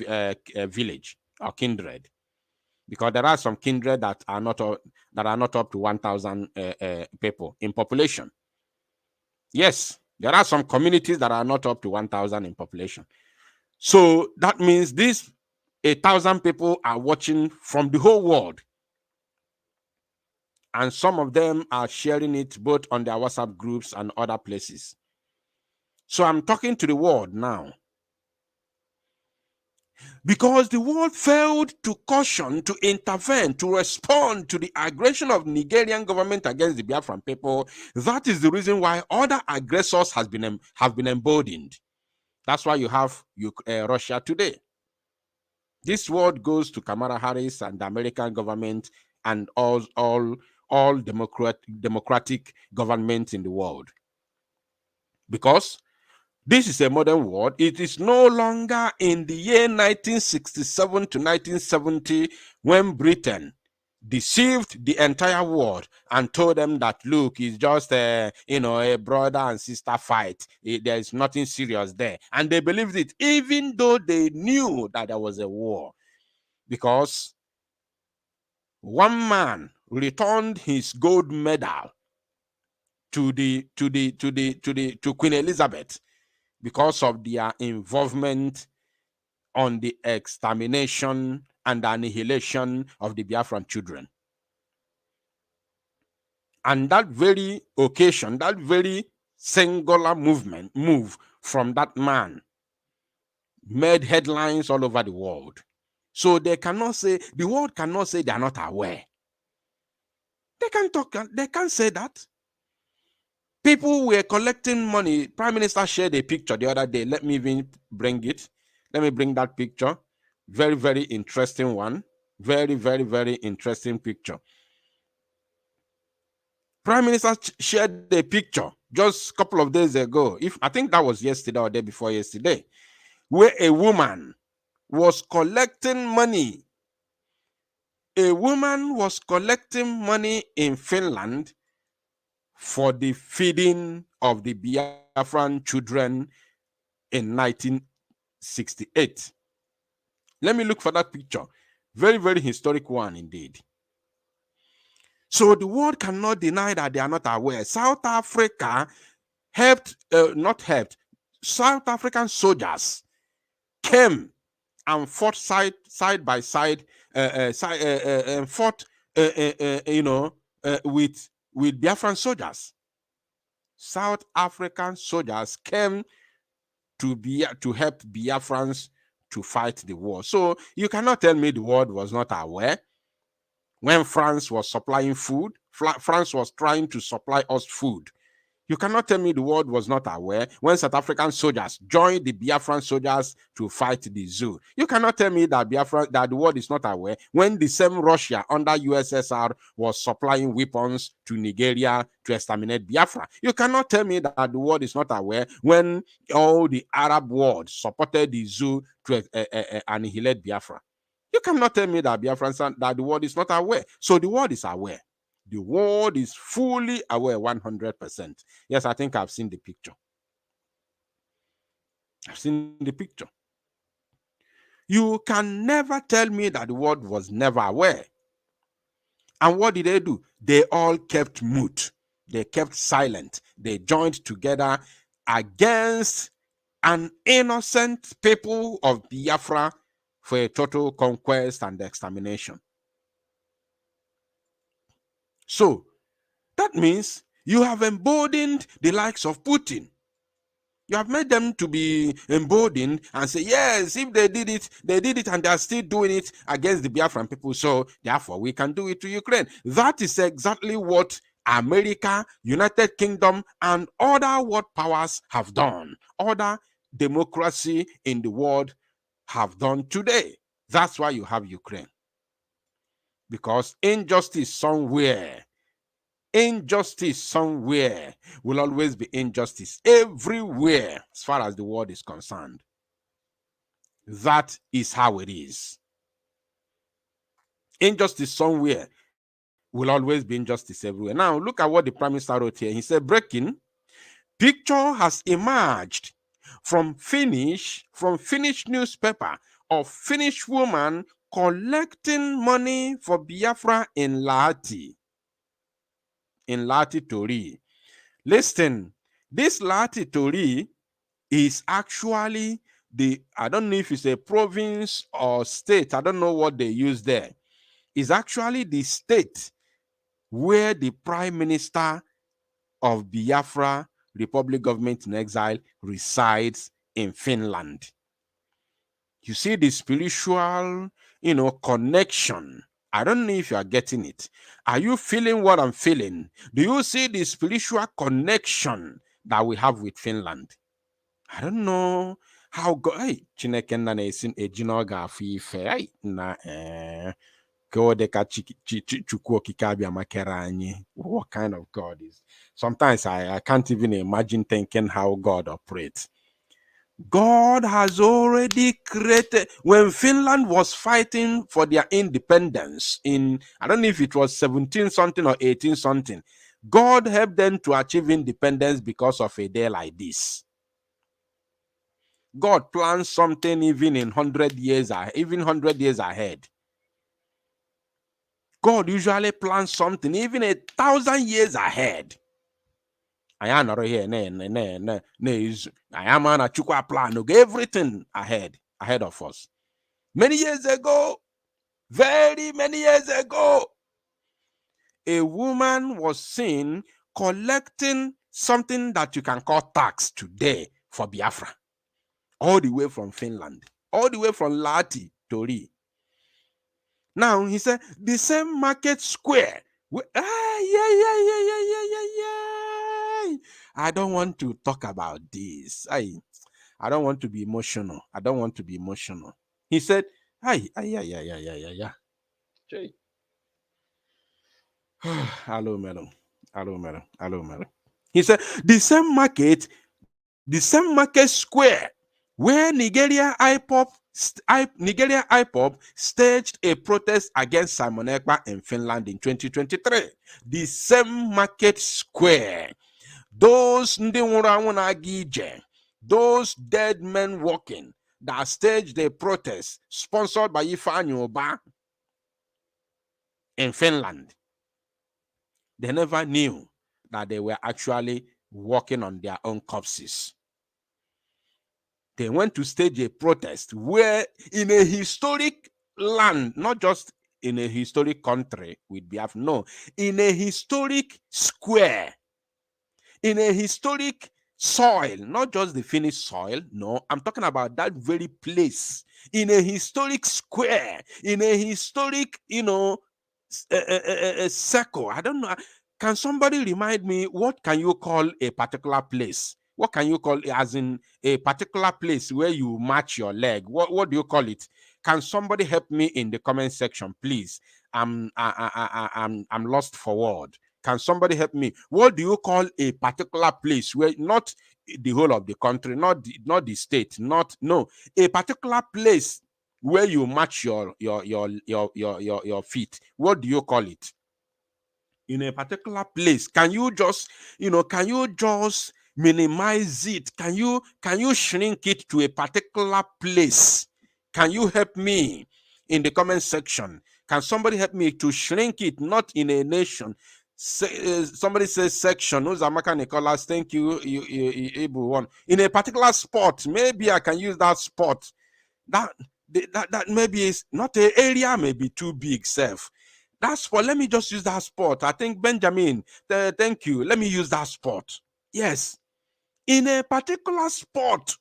[SPEAKER 4] village or kindred, because there are some kindred that are not up to 1,000 people in population. Yes, there are some communities that are not up to 1,000 in population. So that means these 1,000 people are watching from the whole world, and some of them are sharing it both on their WhatsApp groups and other places. So I'm talking to the world now, because the world failed to caution, to intervene, to respond to the aggression of the Nigerian government against the Biafran people. That is the reason why other aggressors have been emboldened. That's why you have Russia today. This word goes to Kamala Harris and the American government and all democratic governments in the world. Because this is a modern world. It is no longer in the year 1967 to 1970 when Britain deceived the entire world and told them that, look, it's just a brother and sister fight. There is nothing serious there. And they believed it, even though they knew that there was a war. Because one man returned his gold medal to Queen Elizabeth because of their involvement on the extermination and annihilation of the Biafran children. And that very occasion, that very singular move from that man made headlines all over the world. So they cannot say, the world cannot say they are not aware. They can't say that. People were collecting money. Prime Minister shared a picture the other day. Let me even bring it. Let me bring that picture. Very, very interesting one. Very, very, very interesting picture. Prime Minister shared a picture just a couple of days ago. I think that was yesterday or day before yesterday, where a woman was collecting money. A woman was collecting money in Finland for the feeding of the Biafran children in 1968. Let me look for that picture. Very, very historic one indeed. So the world cannot deny that they are not aware. South Africa South African soldiers came and fought side by side, and fought, with Biafran soldiers. South African soldiers came to help Biafrans to fight the war. So you cannot tell me the world was not aware. When France was supplying food, France was trying to supply us food. You cannot tell me the world was not aware when South African soldiers joined the Biafran soldiers to fight the zoo. You cannot tell me that the world is not aware when the same Russia under USSR was supplying weapons to Nigeria to exterminate Biafra. You cannot tell me that the world is not aware when all the Arab world supported the zoo to annihilate Biafra. You cannot tell me that that the world is not aware. So the world is aware. The world is fully aware, 100%. Yes, I think I've seen the picture. I've seen the picture. You can never tell me that the world was never aware. And what did they do? They all kept mute. They kept silent. They joined together against an innocent people of Biafra for a total conquest and extermination. So, that means you have emboldened the likes of Putin. You have made them to be emboldened and say, yes, if they did it and they are still doing it against the Biafran people, so therefore we can do it to Ukraine. That is exactly what America, United Kingdom, and other world powers have done. Other democracy in the world have done today. That's why you have Ukraine. Because injustice somewhere will always be injustice everywhere as far as the world is concerned. That is how it is. Injustice somewhere will always be injustice everywhere. Now, look at what the Prime Minister wrote here. He said, breaking, picture has emerged from Finnish newspaper of Finnish woman collecting money for Biafra in Lahti Tori. Listen, this Lahti Tori is actually I don't know if it's a province or state, I don't know what they use there. It's actually the state where the Prime Minister of Biafra Republic Government in Exile resides in Finland. You see the spiritual, connection. I don't know if you are getting it. Are you feeling what I'm feeling? Do you see the spiritual connection that we have with Finland? I don't know how God. Hey, Chineke na na-esi ejino ga-afụ ife. Na God chukwu okike abịa makere anyị. What kind of God is? Sometimes I can't even imagine thinking how God operates. God has already created. When Finland was fighting for their independence in, I don't know if it was 17 something or 18 something, God helped them to achieve independence because of a day like this. God plans something even in 100 years, even 100 years ahead. God usually plans something even 1,000 years ahead. I am not here. I am on a chukwa plan. Everything ahead of us. Many years ago, very many years ago, a woman was seen collecting something that you can call tax today for Biafra, all the way from Finland, all the way from Lati, Tori. Now he said the same market square. I don't want to talk about this. I don't want to be emotional. I don't want to be emotional. He said, Hello, madam. Hello, madam. Hello, madam. He said, the same market square where Nigeria IPOP staged a protest against Simon Ekpa in Finland in 2023. The same market square, those those dead men walking that staged a protest sponsored by Ifeanyi Uba in Finland, they never knew that they were actually walking on their own corpses. They went to stage a protest where in a historic land, not just in a historic country with Biafra, no, in a historic square, in a historic soil, not just the finished soil, no, I'm talking about that very place, in a historic square, in a historic, a circle. I don't know. Can somebody remind me, what can you call a particular place? What can you call, as in a particular place where you match your leg? What do you call it? Can somebody help me in the comment section, please? I'm lost for word. Can somebody help me? What do you call a particular place where, not the whole of the country, not the state, no, a particular place where you match your feet? What do you call it? In a particular place, can you just minimize it? Can you shrink it to a particular place? Can you help me in the comment section? Can somebody help me to shrink it, not in a nation? Somebody says section. Uzamaka Nicholas, thank you. You able one in a particular spot. Maybe I can use that spot. That maybe is not an area, maybe too big, self. That spot, let me just use that spot. I think Benjamin, thank you. Let me use that spot. Yes. In a particular spot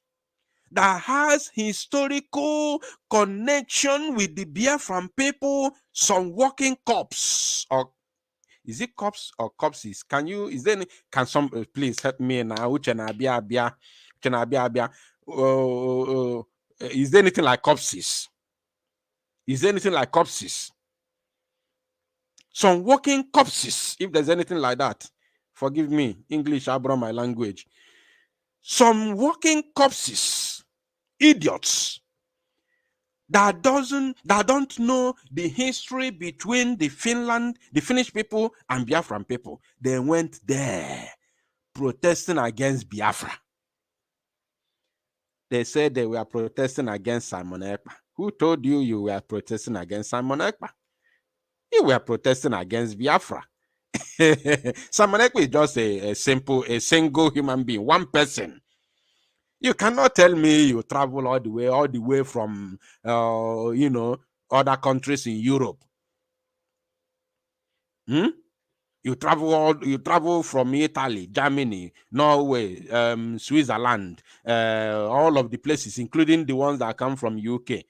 [SPEAKER 4] that has historical connection with the Biafran people, some walking corpse, or is it corpse or corpses? Can some please help me now? Is there anything like corpses? Is there anything like corpses? Some walking corpses, if there's anything like that. Forgive me, English, I brought my language. Some walking corpses, idiots, that don't know the history between the Finnish people and Biafran people. They went there protesting against Biafra. They said they were protesting against Simon Ekpa. Who told you were protesting against Simon Ekpa? You were protesting against Biafra. Simon Ekpa is just a single human being, one person. You cannot tell me you travel all the way from other countries in Europe. You travel from Italy, Germany, Norway, Switzerland, all of the places, including the ones that come from UK,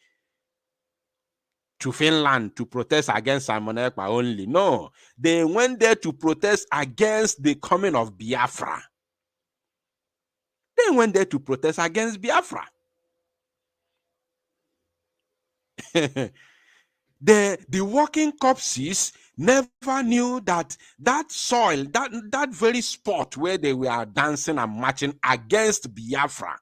[SPEAKER 4] to Finland to protest against Simon Ekpa only. No, they went there to protest against the coming of Biafra. They went there to protest against Biafra. The walking corpses never knew that soil, that very spot where they were dancing and marching against Biafra,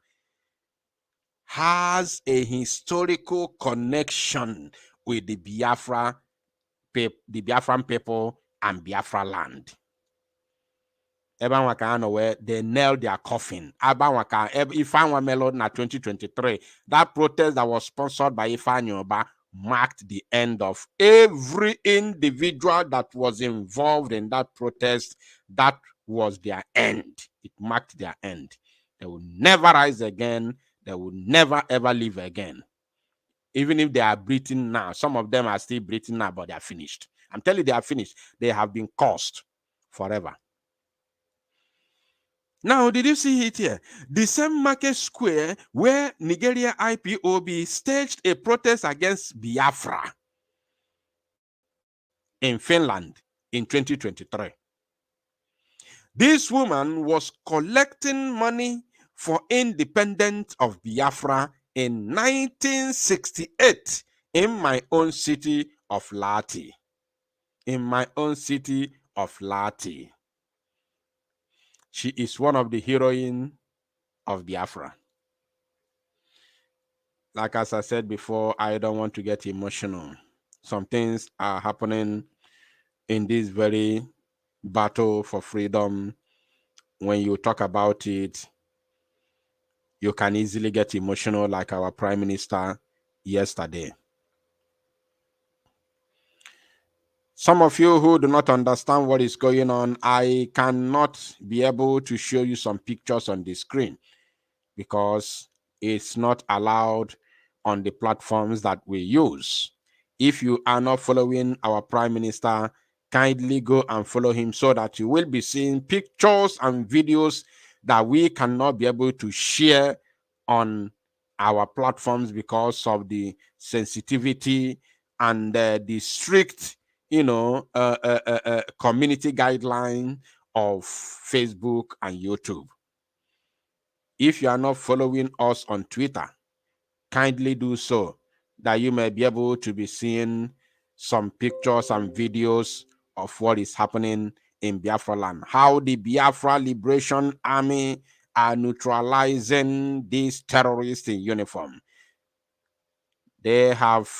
[SPEAKER 4] has a historical connection with the Biafran people and Biafra land. Where they nailed their coffin. Ifan Melody na 2023. That protest that was sponsored by Ifan Yoba marked the end of every individual that was involved in that protest. That was their end. It marked their end. They will never rise again. They will never ever live again. Even if they are breathing now, some of them are still breathing now, but they are finished. I'm telling you, they are finished. They have been cursed forever. Now, did you see it here? The same market square where Nigeria IPOB staged a protest against Biafra in Finland in 2023. This woman was collecting money for independence of Biafra in 1968 in my own city of Lati. In my own city of Lati. She is one of the heroines of Biafra. Like as I said before, I don't want to get emotional. Some things are happening in this very battle for freedom. When you talk about it, you can easily get emotional like our Prime Minister yesterday. Some of you who do not understand what is going on, I cannot be able to show you some pictures on the screen because it's not allowed on the platforms that we use. If you are not following our Prime Minister, kindly go and follow him so that you will be seeing pictures and videos that we cannot be able to share on our platforms because of the sensitivity and the strict, community guideline of Facebook and YouTube. If you are not following us on Twitter, kindly do so, that you may be able to be seeing some pictures and videos of what is happening in Biafra land. How the Biafra Liberation Army are neutralizing these terrorists in uniform. They have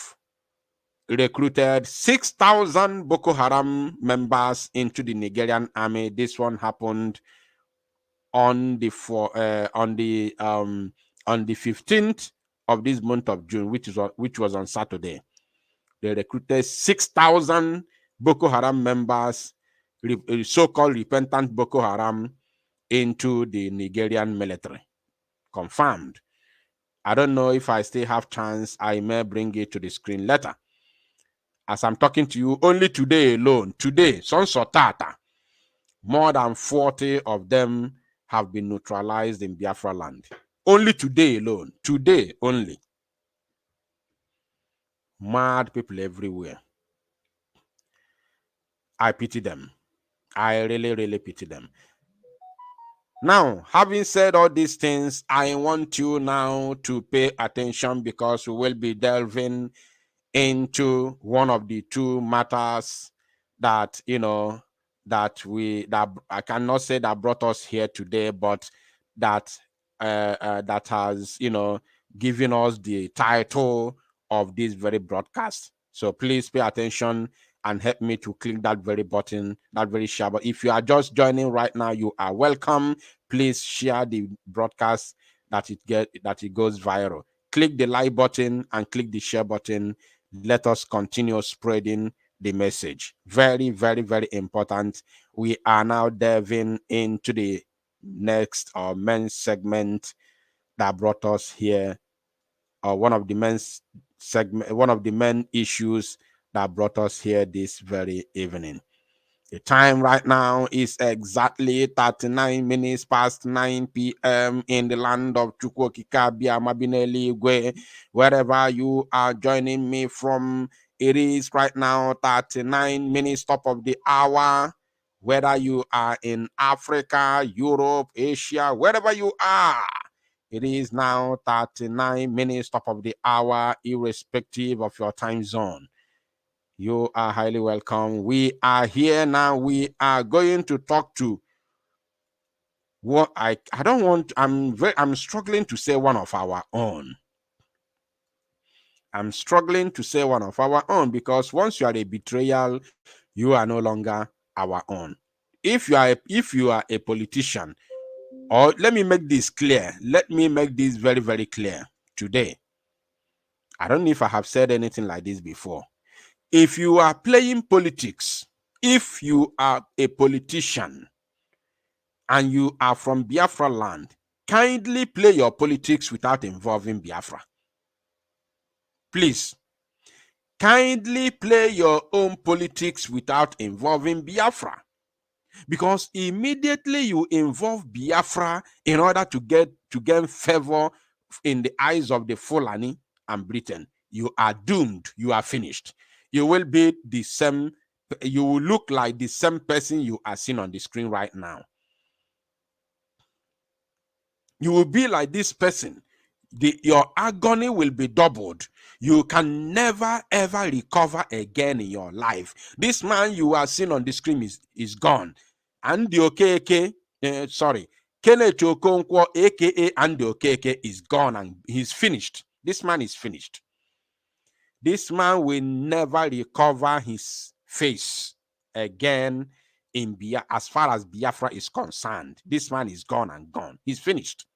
[SPEAKER 4] recruited 6,000 Boko Haram members into the Nigerian army. This one happened on the 15th of this month of June, which was on Saturday. They recruited 6,000 Boko Haram members, so-called repentant Boko Haram, into the Nigerian military. Confirmed. I don't know if I still have chance. I may bring it to the screen later. As I'm talking to you, only today alone, more than 40 of them have been neutralized in Biafra land. Only today alone. Today only. Mad people everywhere. I pity them. I really, really pity them. Now, having said all these things, I want you now to pay attention because we will be delving into one of the two matters that, that I cannot say that brought us here today, but that that has, given us the title of this very broadcast. So please pay attention and help me to click that very button, that very share. But if you are just joining right now, you are welcome. Please share the broadcast that it goes viral. Click the like button and click the share button. Let us continue spreading the message. Very, very, very important. We are now delving into the next main segment that brought us here. One of the main issues that brought us here this very evening. The time right now is exactly 39 minutes past 9 p.m. in the land of Chukwokika, Mabineli, wherever you are joining me from. It is right now 39 minutes top of the hour. Whether you are in Africa, Europe, Asia, wherever you are, it is now 39 minutes top of the hour, irrespective of your time zone. You are highly welcome. We are here now. We are going to talk to what I'm struggling to say one of our own. I'm struggling to say one of our own, because once you are a betrayal, you are no longer our own. If you are a politician, or let me make this clear. Let me make this very, very clear today. I don't know if I have said anything like this before. If you are playing politics, if you are a politician and you are from Biafra land, kindly play your politics without involving Biafra. Please, kindly play your own politics without involving Biafra. Because immediately you involve Biafra in order to gain favor in the eyes of the Fulani and Britain, you are doomed. You are finished. You will be the same. You will look like the same person you are seeing on the screen right now. You will be like this person. Your agony will be doubled. You can never ever recover again in your life. This man you are seeing on the screen is gone. Andy Okeke, Kenneth Okonkwo, aka Andy Okeke, is gone and he's finished. This man is finished. This man will never recover his face again in as far as Biafra is concerned. This man is gone and gone. He's finished.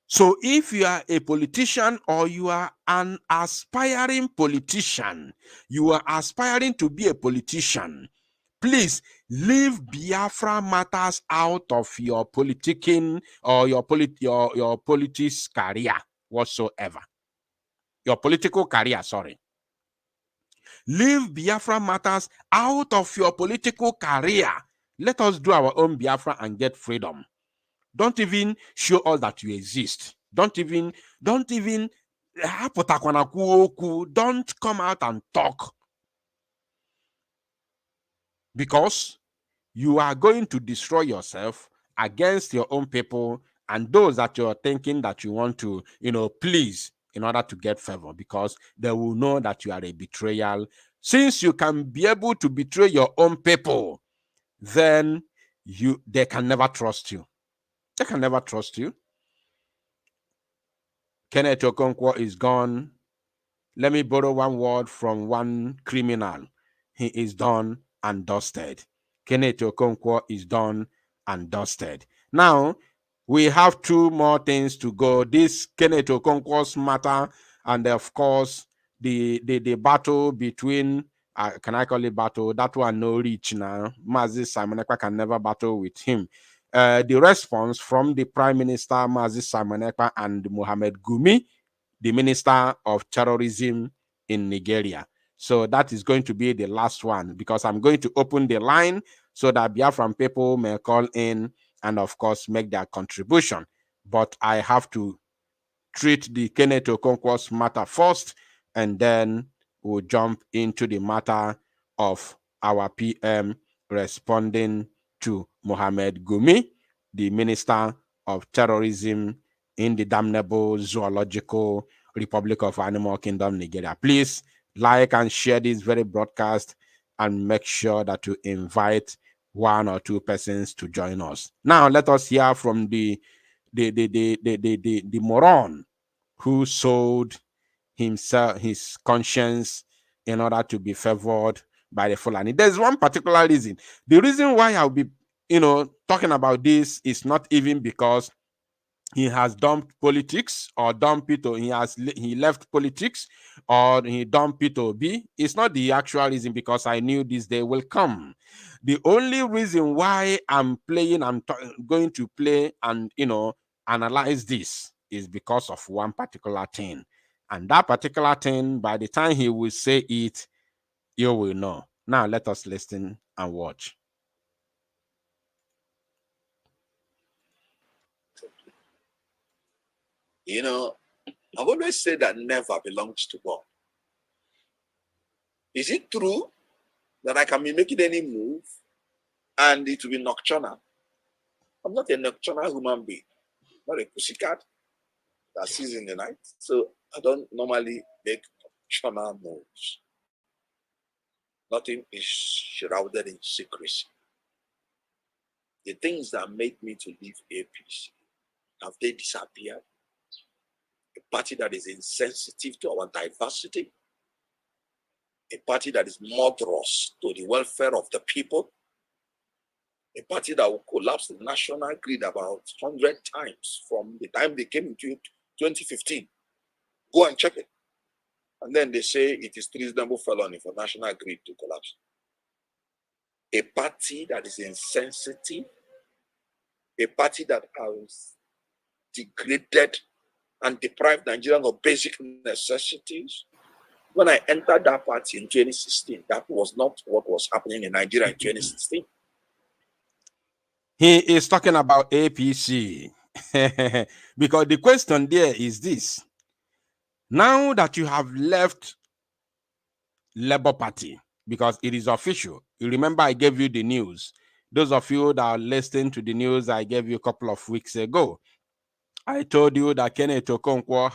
[SPEAKER 4] So if you are a politician or you are an aspiring politician, you are aspiring to be a politician, please leave Biafra matters out of your politicking or your politics career whatsoever. Your political career, sorry. Leave Biafra matters out of your political career. Let us do our own Biafra and get freedom. Don't even show us that you exist. Don't even don't come out and talk. Because you are going to destroy yourself against your own people and those that you're thinking that you want to, please in order to get favor, because they will know that you are a betrayal. Since you can be able to betray your own people, then they can never trust you. They can never trust you. Kenneth Okonkwo is gone. Let me borrow one word from one criminal. He is done and dusted. Kenneth Okonkwo is done and dusted. Now, we have two more things to go. This Kenneth Okonkwo's matter, and of course, the battle between, can I call it battle? That one no reach now. Mazi Simon Ekpa can never battle with him. The response from the Prime Minister, Mazi Simon Ekpa, and Mohammed Gumi, the Minister of Terrorism in Nigeria. So that is going to be the last one, because I'm going to open the line so that Biafran people may call in and, of course, make their contribution. But I have to treat the Kenneth Okonkwo's matter first, and then we'll jump into the matter of our PM responding to Mohammed Gumi, the Minister of Terrorism in the damnable zoological Republic of Animal Kingdom, Nigeria. Please like and share this very broadcast and make sure that you invite one or two persons to join us. Now, let us hear from the moron who sold himself, his conscience, in order to be favored by the Fulani. There's one particular reason. The reason why I'll be, talking about this is not even because he has dumped politics or dumped it, or he left politics or he dumped it or B. It's not the actual reason, because I knew this day will come. The only reason why I'm going to play and analyze this is because of one particular thing. And that particular thing, by the time he will say it, you will know. Now let us listen and watch.
[SPEAKER 7] I've always said that never belongs to God. Is it true that I can be making any move and it will be nocturnal? I'm not a nocturnal human being, not a pussycat that sees in the night. So I don't normally make nocturnal moves. Nothing is shrouded in secrecy. The things that made me to leave APC, have they disappeared? The party that is insensitive to our diversity, a party that is murderous to the welfare of the people, a party that will collapse the national grid about 100 times from the time they came into 2015. Go and check it. And then they say it is treasonable felony for national grid to collapse. A party that is insensitive, a party that has degraded and deprived Nigerians of basic necessities. When I entered that party in 2016, that was not what was happening in Nigeria in 2016.
[SPEAKER 4] He is talking about APC. Because the question there is this. Now that you have left Labour Party, because it is official, you remember I gave you the news. Those of you that are listening to the news I gave you a couple of weeks ago, I told you that Kenneth Okonkwo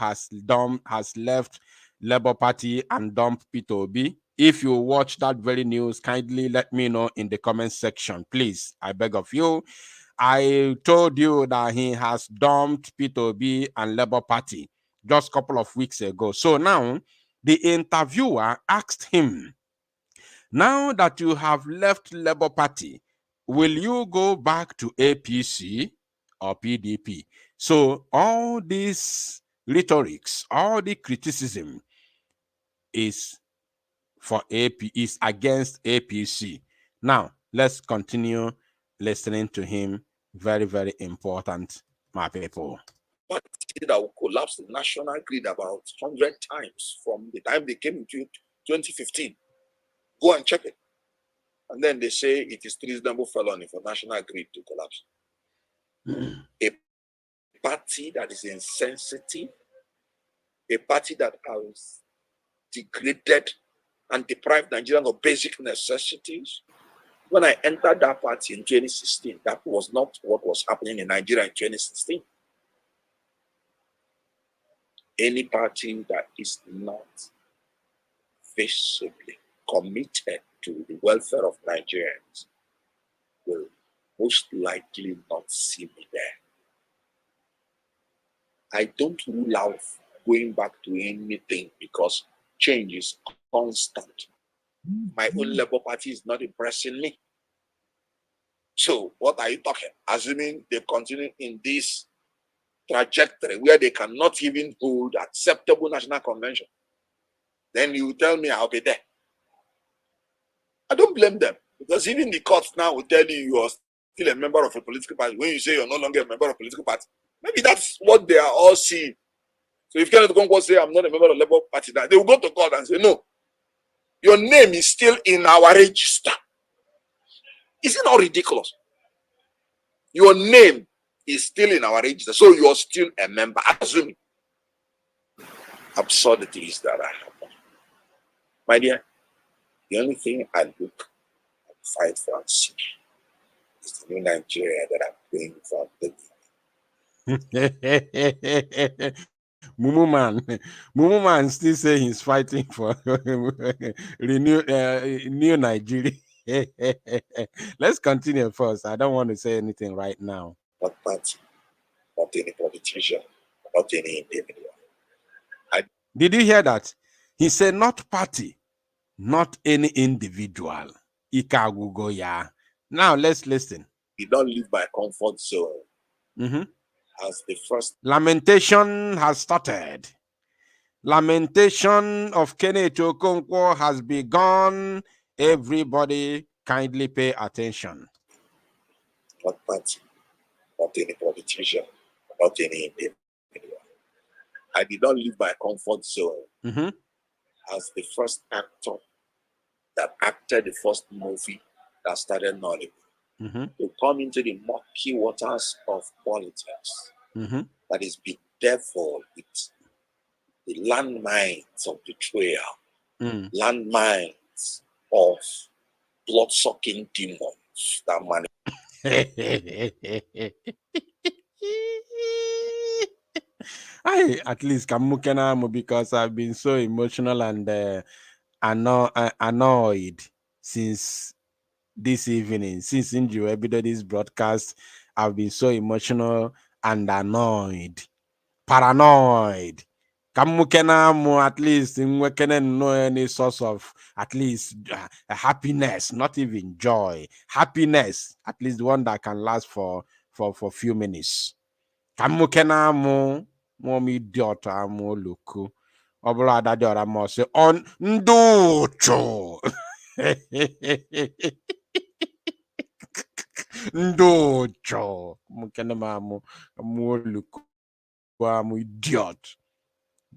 [SPEAKER 4] has left Labour Party and dumped Peter Obi. If you watch that very news, kindly let me know in the comment section, please. I beg of you. I told you that he has dumped Peter Obi and Labour Party just a couple of weeks ago. So now, the interviewer asked him, now that you have left Labour Party, will you go back to APC or PDP? So all these rhetorics, all the criticism is for is against APC. Now, let's continue listening to him. Very, very important, my people.
[SPEAKER 7] Party that will collapse the national grid about 100 times from the time they came into 2015. Go and check it. And then they say it is treasonable felony for national grid to collapse. A party that is insensitive, a party that has degraded and deprived Nigerians of basic necessities. When I entered that party in 2016, that was not what was happening in Nigeria in 2016. Any party that is not visibly committed to the welfare of Nigerians will most likely not see me there. I don't rule out going back to anything because change is constant. My own Labour Party is not impressing me. So what are you talking? Assuming they continue in this trajectory where they cannot even hold acceptable national convention, then you tell me I'll be there. I don't blame them, because even the courts now will tell you are still a member of a political party when you say you're no longer a member of a political party. Maybe that's what they are all seeing. So if Kenneth Okonkwo say I'm not a member of the Labour Party, they will go to court and say, no, your name is still in our register. Is it not ridiculous? Your name is still in our register, so you're still a member. Assuming absurdities that are happening. My dear, the only thing I look and fight for and seek is the new Nigeria that I'm praying for.
[SPEAKER 4] Mumu man still say he's fighting for new Nigeria. Let's continue first. I don't want to say anything right now.
[SPEAKER 7] Not party, not any politician, not any individual.
[SPEAKER 4] Did you hear that? He said not party, not any individual. Ikagugo ya. Now let's listen.
[SPEAKER 7] We don't live by comfort zone. As the first
[SPEAKER 4] lamentation has started. Lamentation of Kenneth Okonkwo has begun. Everybody kindly pay attention.
[SPEAKER 7] Not party, not any politician, not any individual. I did not live by comfort zone. As the first actor that acted the first movie that started Nollywood. To come into the murky waters of politics that is bedeviled with the landmines of betrayal, landmines of blood-sucking demons that
[SPEAKER 4] at least Kamukena, because I've been so emotional and annoyed since this evening, since Inju everybody's broadcast. I've been so emotional and annoyed, paranoid, Kamukena at least in no any source of at least happiness, not even joy, happiness, at least one that can last for few minutes. Kamukena mo idiot mo luku. Obula daddy or mo say on ndocho. Ndocho. Mukena mo luku mo idiot.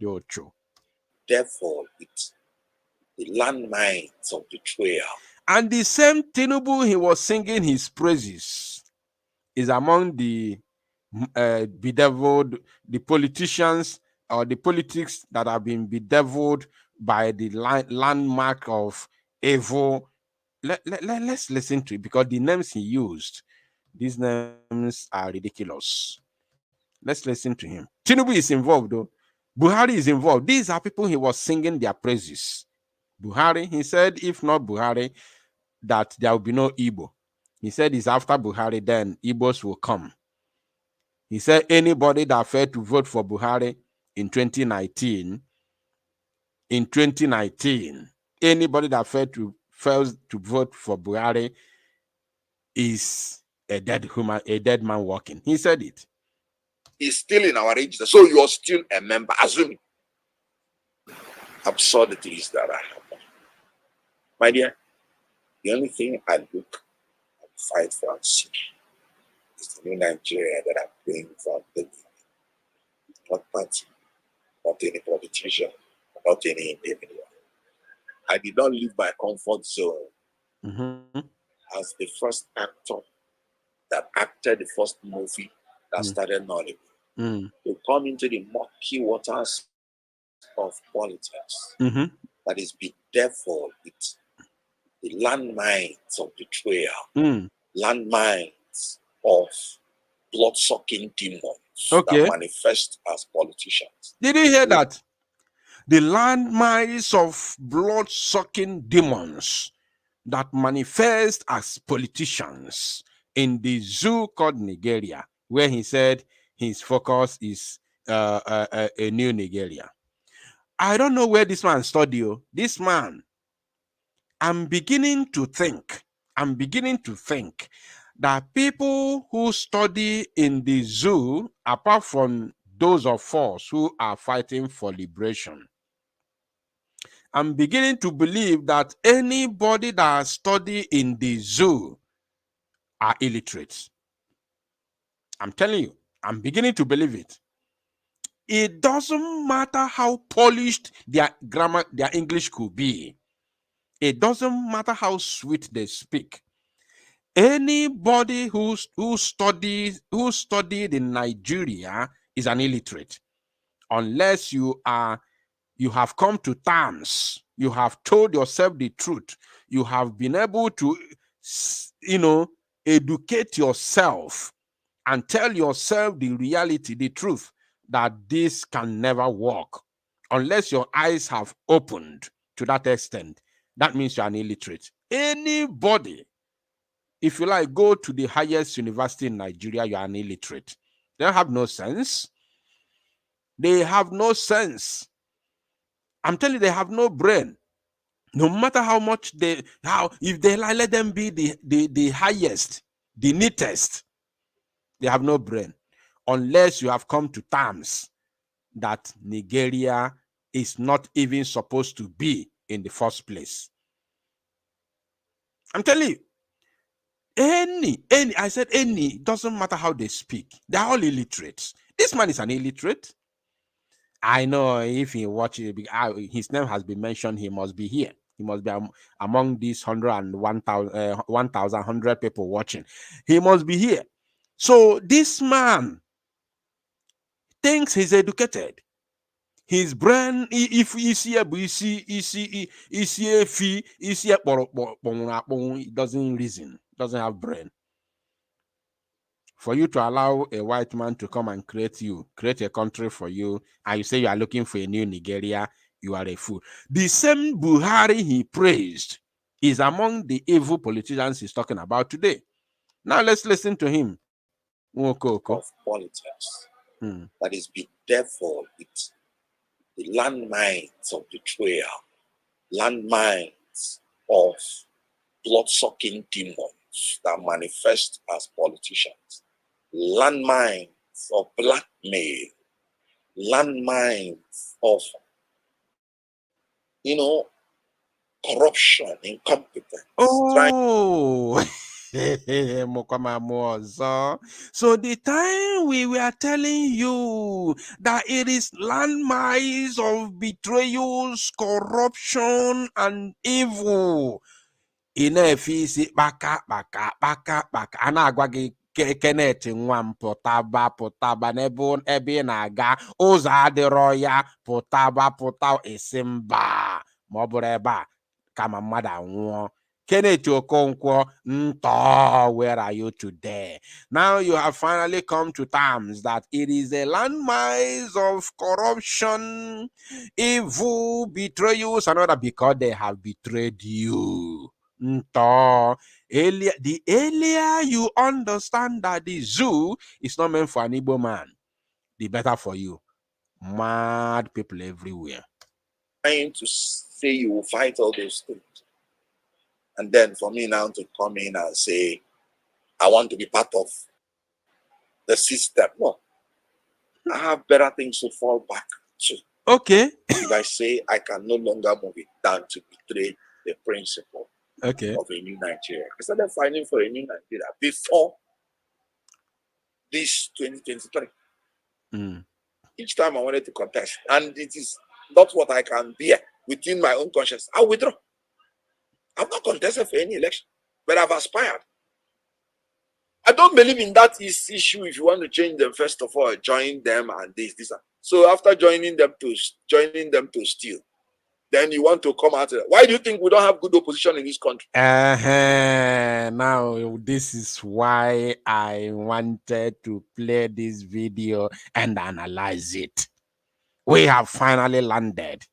[SPEAKER 4] Docho.
[SPEAKER 7] Therefore, it's the landmines of betrayal.
[SPEAKER 4] And the same Tinubu he was singing his praises is among the bedeviled, the politicians or the politics that have been bedeviled by the landmark of evil. Let's listen to it, because the names he used, these names are ridiculous. Let's listen to him. Tinubu is involved, though. Buhari is involved. These are people he was singing their praises. Buhari, he said, if not Buhari, that there will be no Igbo. He said it's after Buhari, then Igbos will come. He said anybody that failed to vote for Buhari in 2019, anybody that failed to vote for Buhari is a dead man walking. He said it.
[SPEAKER 7] He's still in our register, so you're still a member, assuming absurdities that are happening. My dear, the only thing I look and fight for and seek is the new Nigeria that I'm praying for, not party, not any politician, not any individual. I did not leave my comfort zone as the first actor that acted the first movie that started Nollywood. To come into the murky waters of politics that is bedeviled with the landmines of betrayal, landmines of blood-sucking demons that manifest as politicians.
[SPEAKER 4] Did you hear that? The landmines of blood-sucking demons that manifest as politicians in the zoo called Nigeria, where he said his focus is a new Nigeria. I don't know where this man studied. This man, I'm beginning to think that people who study in the zoo, apart from those of us who are fighting for liberation, I'm beginning to believe that anybody that study in the zoo are illiterate. I'm telling you, I'm beginning to believe it. It doesn't matter how polished their grammar, their English could be. It doesn't matter how sweet they speak. Anybody who studied in Nigeria is an illiterate, unless you have come to terms, you have told yourself the truth, you have been able to, educate yourself and tell yourself the reality, the truth, that this can never work. Unless your eyes have opened to that extent, that means you're an illiterate. Anybody, if you like, go to the highest university in Nigeria, you're an illiterate. They have no sense. They have no sense. I'm telling you, they have no brain. No matter how much if they let them be the highest, the neatest, they have no brain. Unless you have come to terms that Nigeria is not even supposed to be in the first place. I'm telling you, I said any, doesn't matter how they speak. They're all illiterates. This man is an illiterate. I know if he watches, his name has been mentioned, he must be here. He must be among these 1,100 people watching. He must be here. So this man thinks he's educated. His brain, if he doesn't reason, doesn't have brain. For you to allow a white man to come and create a country for you, and you say you are looking for a new Nigeria, you are a fool. The same Buhari he praised is among the evil politicians he's talking about today. Now let's listen to him.
[SPEAKER 7] Of politics that is bedeviled with the landmines of betrayal, landmines of blood-sucking demons that manifest as politicians, landmines of blackmail, landmines of, corruption, incompetence.
[SPEAKER 4] Oh, so the time we were telling you that it is landmines of betrayals, corruption, and evil. Inefisi baka ana-agwa gị Kenneth nwa m pụtaba n'ebe ị na-aga ụzọ adịrọ ya pụta esi mba ma ọ bụrụ ebe a kama mmadụ anwụọ. Kenneth Okonkwo, where are you today? Now you have finally come to terms that it is a landmines of corruption, evil, betrayals, and other because they have betrayed you. The earlier you understand that the zoo is not meant for an Igbo man, the better for you. Mad people everywhere.
[SPEAKER 7] Trying to say you will fight all those things. And then for me now to come in and say, I want to be part of the system. No. I have better things to fall back to.
[SPEAKER 4] Okay.
[SPEAKER 7] If I say I can no longer move it down to betray the principle of a new Nigeria. I started fighting for a new Nigeria before this 2023. Each time I wanted to contest, and it is not what I can bear within my own conscience, I'll withdraw. I've not contested for any election, but I've aspired. I don't believe in that issue. If you want to change them, first of all, join them and this. So after joining them to steal, then you want to come out. Why do you think we don't have good opposition in this country?
[SPEAKER 4] Now, this is why I wanted to play this video and analyze it. We have finally landed.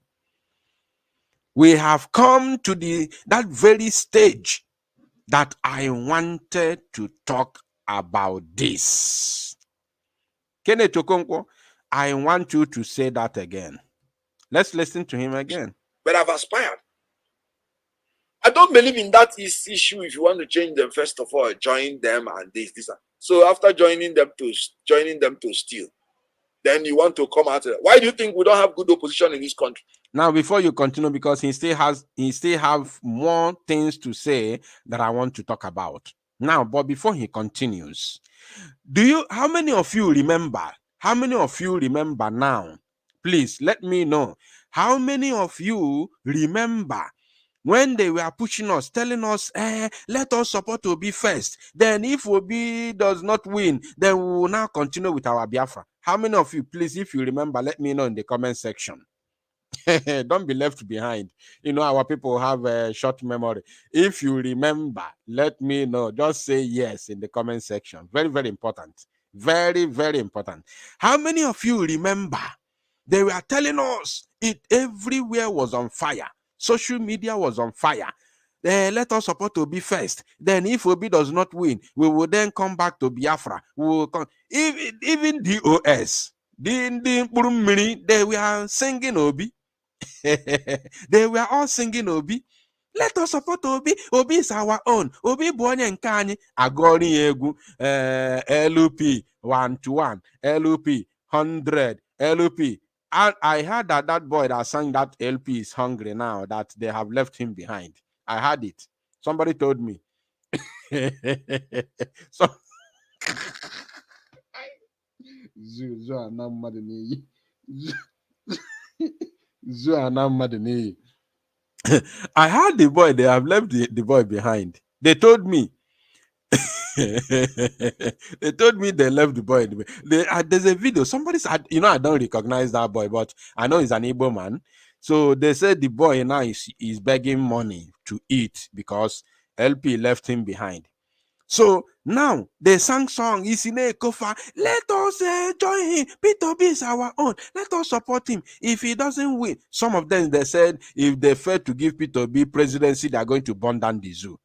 [SPEAKER 4] We have come to that very stage that I wanted to talk about this. Kenneth Okonkwo, I want you to say that again. Let's listen to him again.
[SPEAKER 7] But I've aspired. I don't believe in that issue. If you want to change them, first of all, join them and this. So after joining them to steal, then you want to come out. Why do you think we don't have good opposition in this country?
[SPEAKER 4] Now, before you continue, because he still have more things to say that I want to talk about. Now, but before he continues, how many of you remember? How many of you remember now? Please let me know. How many of you remember when they were pushing us, telling us, let us support Obi first. Then if Obi does not win, then we will now continue with our Biafra. How many of you, please, if you remember, let me know in the comment section. Don't be left behind. Our people have a short memory. If you remember, let me know. Just say yes in the comment section. Very, very important. Very, very important. How many of you remember? They were telling us it everywhere was on fire. Social media was on fire. Let us support Obi first. Then if Obi does not win, we will then come back to Biafra. We will come. Even DOS, they were singing Obi. They were all singing Obi. Let us support Obi. Obi is our own. Obi Bonye Nkani Agori Egu LUP 1-1, LUP 100, LUP. And I heard that boy that sang that LP is hungry now, that they have left him behind. I heard it. Somebody told me. I heard the boy, they have left the boy behind. They told me. They told me they left the boy. There's a video. Somebody said, I don't recognize that boy, but I know he's an Igbo man. So they said the boy now is begging money to eat because LP left him behind. So now they sang song, Isine Kofa, let us join him. Peter B is our own. Let us support him. If he doesn't win, some of them, they said if they fail to give Peter B presidency, they are going to burn down the zoo.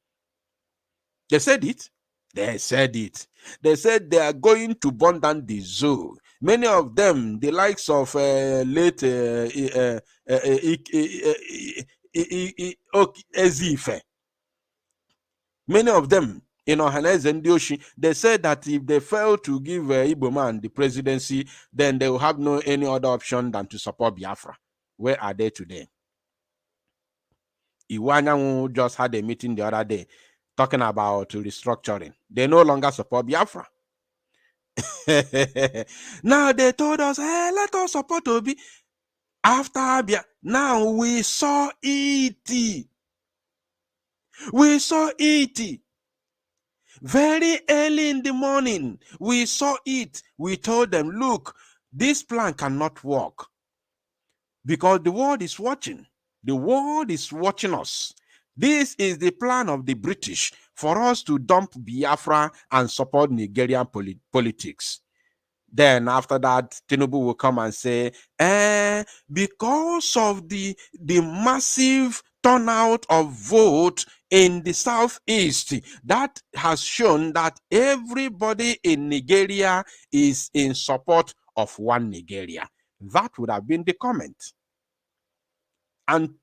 [SPEAKER 4] They said it. They said it. They said they are going to burn down the zoo Many of them, the likes of late Ezife, many of them, Hanez and Dioshi, they said that if they fail to give Igbo man the presidency, then they will have no any other option than to support Biafra. Where are they today? Iwanyanwu just had a meeting the other day talking about restructuring. They no longer support Biafra. Now they told us, hey, let us support Obi. After Abia, now we saw it. We saw it. Very early in the morning, we saw it. We told them, look, this plan cannot work because the world is watching. The world is watching us. This is the plan of the British for us to dump Biafra and support Nigerian politics. Then after that, Tinubu will come and say, because of the massive turnout of vote in the southeast, that has shown that everybody in Nigeria is in support of one Nigeria. That would have been the comment. And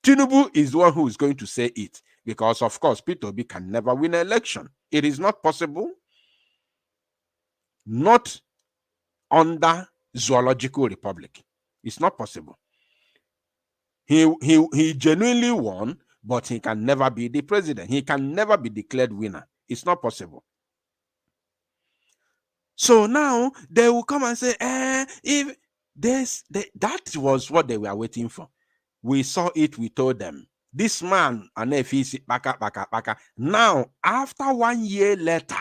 [SPEAKER 4] Tinubu is the one who is going to say it, because of course, Peter Obi can never win an election. It is not possible. Not under zoological republic. It's not possible. He genuinely won, but he can never be the president. He can never be declared winner. It's not possible. So now they will come and say, if that was what they were waiting for. We saw it, we told them. This man, and if he's baka. Now, after 1 year later,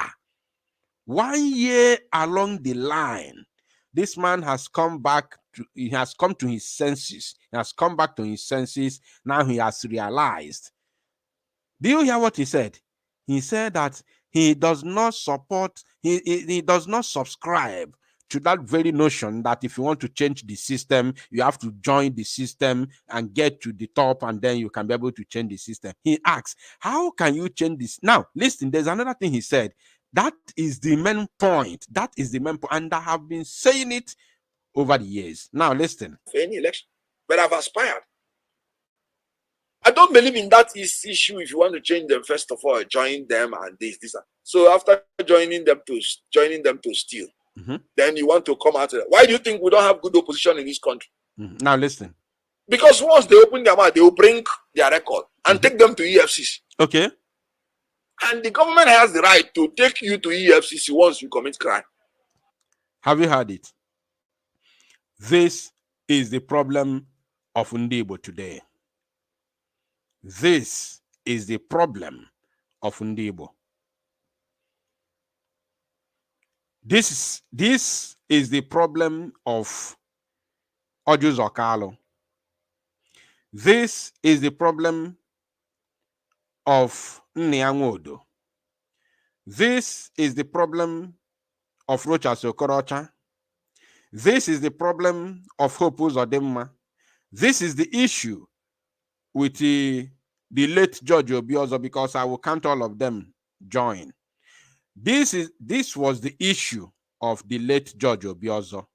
[SPEAKER 4] 1 year along the line, this man has come back he has come to his senses. He has come back to his senses. Now he has realized. Do you hear what he said? He said that he does not support, he does not subscribe to that very notion that if you want to change the system, you have to join the system and get to the top, and then you can be able to change the system. He asks, how can you change this? Now, listen, there's another thing he said. That is the main point. That is the main point. And I have been saying it over the years. Now, listen.
[SPEAKER 7] For any election, but I've aspired. I don't believe in that issue. If you want to change them, first of all, join them and this. So after joining them to steal, then you want to come out. Why do you think we don't have good opposition in this country?
[SPEAKER 4] Now, listen.
[SPEAKER 7] Because once they open their mouth, they will bring their record and take them to EFCC.
[SPEAKER 4] Okay.
[SPEAKER 7] And the government has the right to take you to EFCC once you commit crime.
[SPEAKER 4] Have you heard it? This is the problem of Ndibo today. This is the problem of Ndibo. This is the problem of Ojus Okalo. This is the problem of Nyangodo. This is the problem of Rocha Sokorocha. This is the problem of Hope Uzodimma. This is the issue with the late George Obiozo, because I will count all of them join. This was the issue of the late George Obiozo.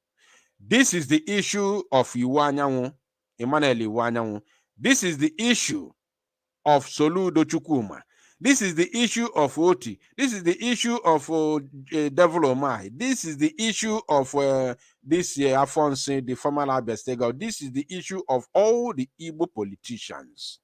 [SPEAKER 4] This is the issue of Iwanyanwu, Emmanuel Iwanyanwu. This is the issue of Soludo Chukwuma. This is the issue of Oti. This is the issue of Devil Omai. This is the issue of this Afonso, the former Abestego. This is the issue of all the Igbo politicians.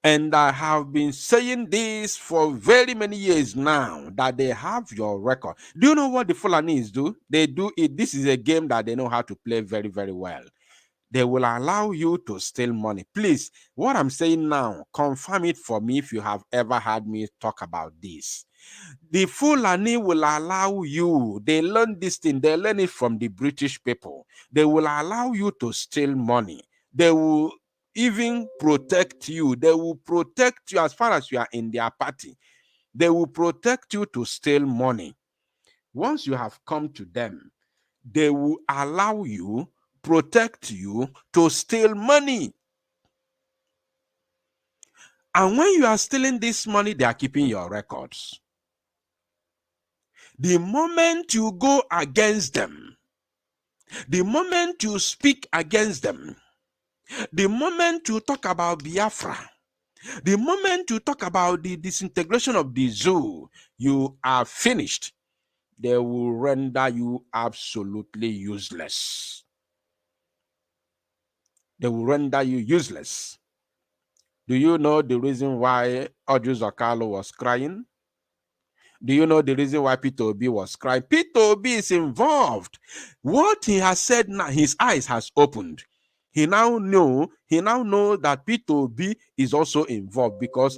[SPEAKER 4] And I have been saying this for very many years now, that they have your record. Do you know what the Fulanis do? They do it. This is a game that they know how to play very, very well. They will allow you to steal money. Please, what I'm saying now, confirm it for me if you have ever heard me talk about this. The Fulani will allow you, they learn this thing, they learn it from the British people. They will allow you to steal money. They will even protect you. They will protect you as far as you are in their party. They will protect you to steal money. Once you have come to them, they will allow you, protect you to steal money. And when you are stealing this money, they are keeping your records. The moment you go against them, the moment you speak against them, the moment you talk about Biafra, the moment you talk about the disintegration of the zoo, you are finished. They will render you absolutely useless. They will render you useless. Do you know the reason why Odjus Okalo was crying? Do you know the reason why Peter Obi was crying? Peter Obi is involved. What he has said now, his eyes has opened. He now know that Peter Obi is also involved, because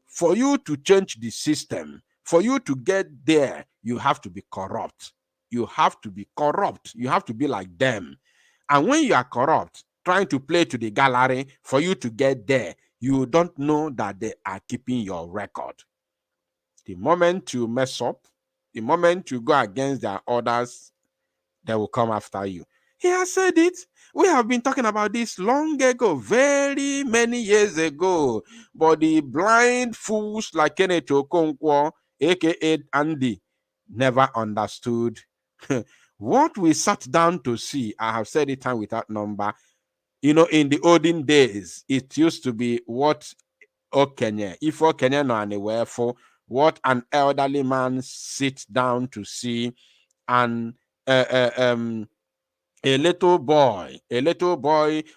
[SPEAKER 4] for you to change the system, for you to get there, you have to be corrupt. You have to be corrupt. You have to be like them. And when you are corrupt, trying to play to the gallery for you to get there, you don't know that they are keeping your record. The moment you mess up, the moment you go against their orders, they will come after you. He has said it. We have been talking about this long ago, very many years ago. But the blind fools like Kenneth Okonkwo, aka Andy, never understood what we sat down to see. I have said it time without number. You know, in the olden days, it used to be what Okenye, if Okenye no anywhere for what an elderly man sits down to see, and a little boy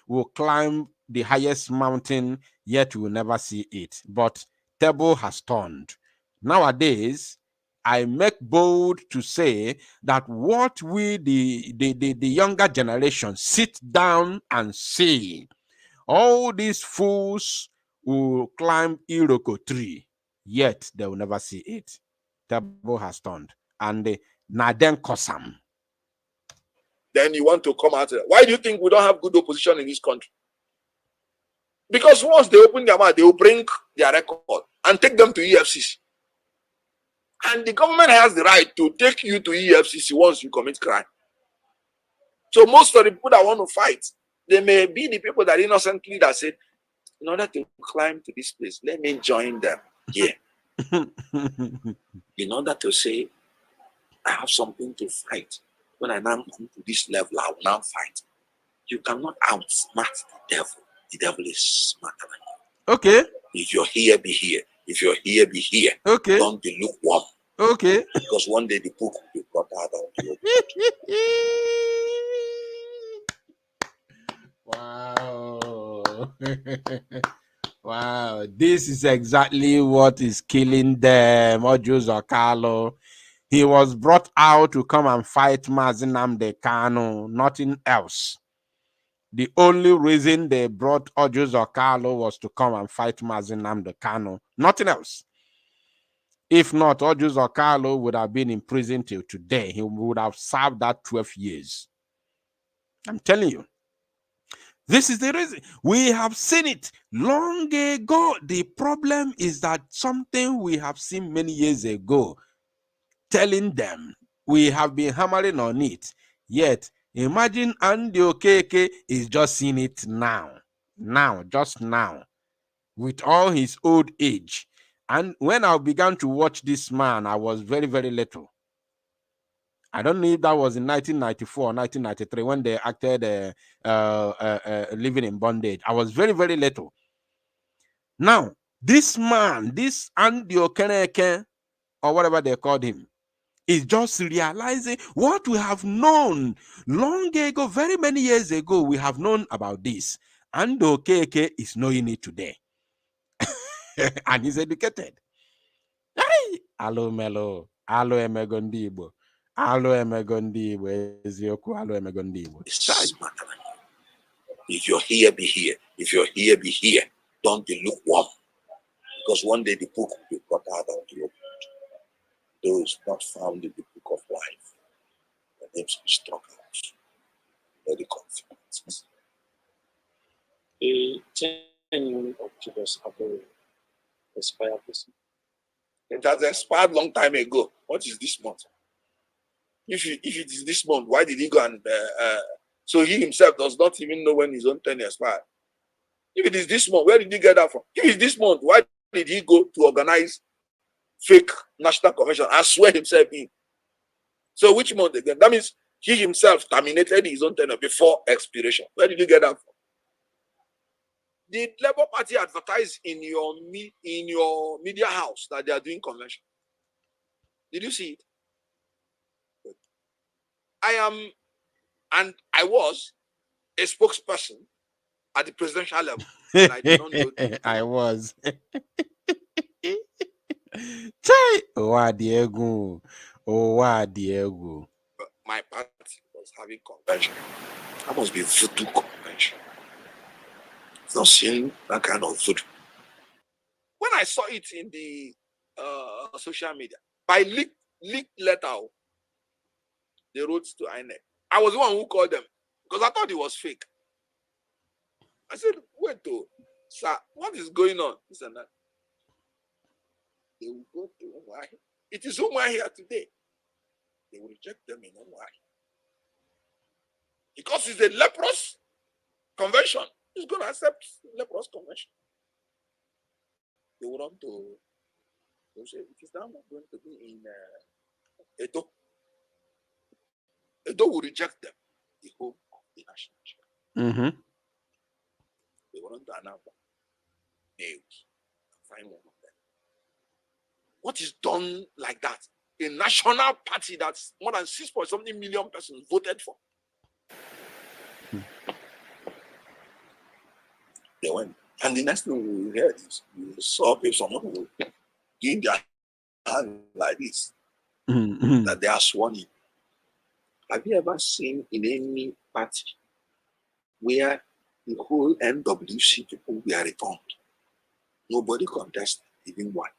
[SPEAKER 4] will climb the highest mountain, yet will never see it. But table has turned. Nowadays, I make bold to say that what we, the younger generation, sit down and see, all these fools will climb Iroko tree, yet they will never see it. Table has turned. And Naden Kosam.
[SPEAKER 7] Then you want to come out. Why do you think we don't have good opposition in this country? Because once they open their mouth, they will bring their record and take them to EFCC. And the government has the right to take you to EFCC once you commit crime. So most of the people that want to fight, they may be the people that innocently that said, in order to climb to this place, let me join them here. In order to say, I have something to fight. When I now come to this level, I will now fight. You cannot outsmart the devil. The devil is smarter than you.
[SPEAKER 4] Okay.
[SPEAKER 7] If you're here, be here. If you're here, be here.
[SPEAKER 4] Okay.
[SPEAKER 7] Don't be lukewarm.
[SPEAKER 4] Okay.
[SPEAKER 7] Because one day the book will be brought out of you.
[SPEAKER 4] Wow. Wow. This is exactly what is killing them. Odjus Okalo. He was brought out to come and fight Mazi Nnamdi Kanu, nothing else. The only reason they brought Odjus Okalo was to come and fight Mazi Nnamdi Kanu, nothing else. If not, Odjus Okalo would have been in prison till today. He would have served that 12 years. I'm telling you. This is the reason. We have seen it long ago. The problem is that something we have seen many years ago, telling them, we have been hammering on it. Yet, imagine Andy Okeke is just seeing it now. Just now. With all his old age. And when I began to watch this man, I was very, very little. I don't know if that was in 1994 or 1993 when they acted Living in Bondage. I was very, very little. Now, this man, this Andy Okeneke, or whatever they called him, is just realizing what we have known long ago, very many years ago. We have known about this. And Okeke is knowing it today. And he's educated. Hey! Alo Melo, Alo Emegondibo, Alo Emegondibo, Ezioku, Alo Emegondibo.
[SPEAKER 7] If you're here, be here. If you're here, be here. Don't be lukewarm. Because one day the book will be brought out of you. Those not found in the book of life, their names will be struck out. Very confident.
[SPEAKER 8] A 10 of Jesus have expired this month.
[SPEAKER 7] It has expired long time ago. What is this month? If it is this month, why did he go and so he himself does not even know when his own 10 expired? If it is this month, where did he get that from? If it's this month, why did he go to organize fake national convention and swear himself in? So which month again? That means he himself terminated his own tenure before expiration. Where did you get that from? The Labour Party advertised in your media house that they are doing convention. Did you see it? I am, and I was a spokesperson at the presidential level. And I did not know.
[SPEAKER 4] I was. Chai! Oh, Diego. Oh, Diego.
[SPEAKER 7] My party was having convention. That must be voodoo convention. It's not seeing that kind of voodoo. When I saw it in the social media, by leaked letter, they wrote to INEC. I was the one who called them because I thought it was fake. I said, wait, though, sir, what is going on? This and that. They will go to Umwai. It is Umwai here today. They will reject them in Umwai. Because it's a leprous convention. It's going to accept leprous convention. They will run to, they will say, it is now going to be in Edo. Edo will reject them, the home of the national church.
[SPEAKER 4] Mm-hmm.
[SPEAKER 7] They will run to Anambra, News, find one of them. What is done like that? A national party that's more than 6.something million persons voted for. They went. And the next thing we heard is we saw someone who gave their hand like this, that they are sworn in. Have you ever seen in any party where the whole NWC people were returned? Nobody contested, even one.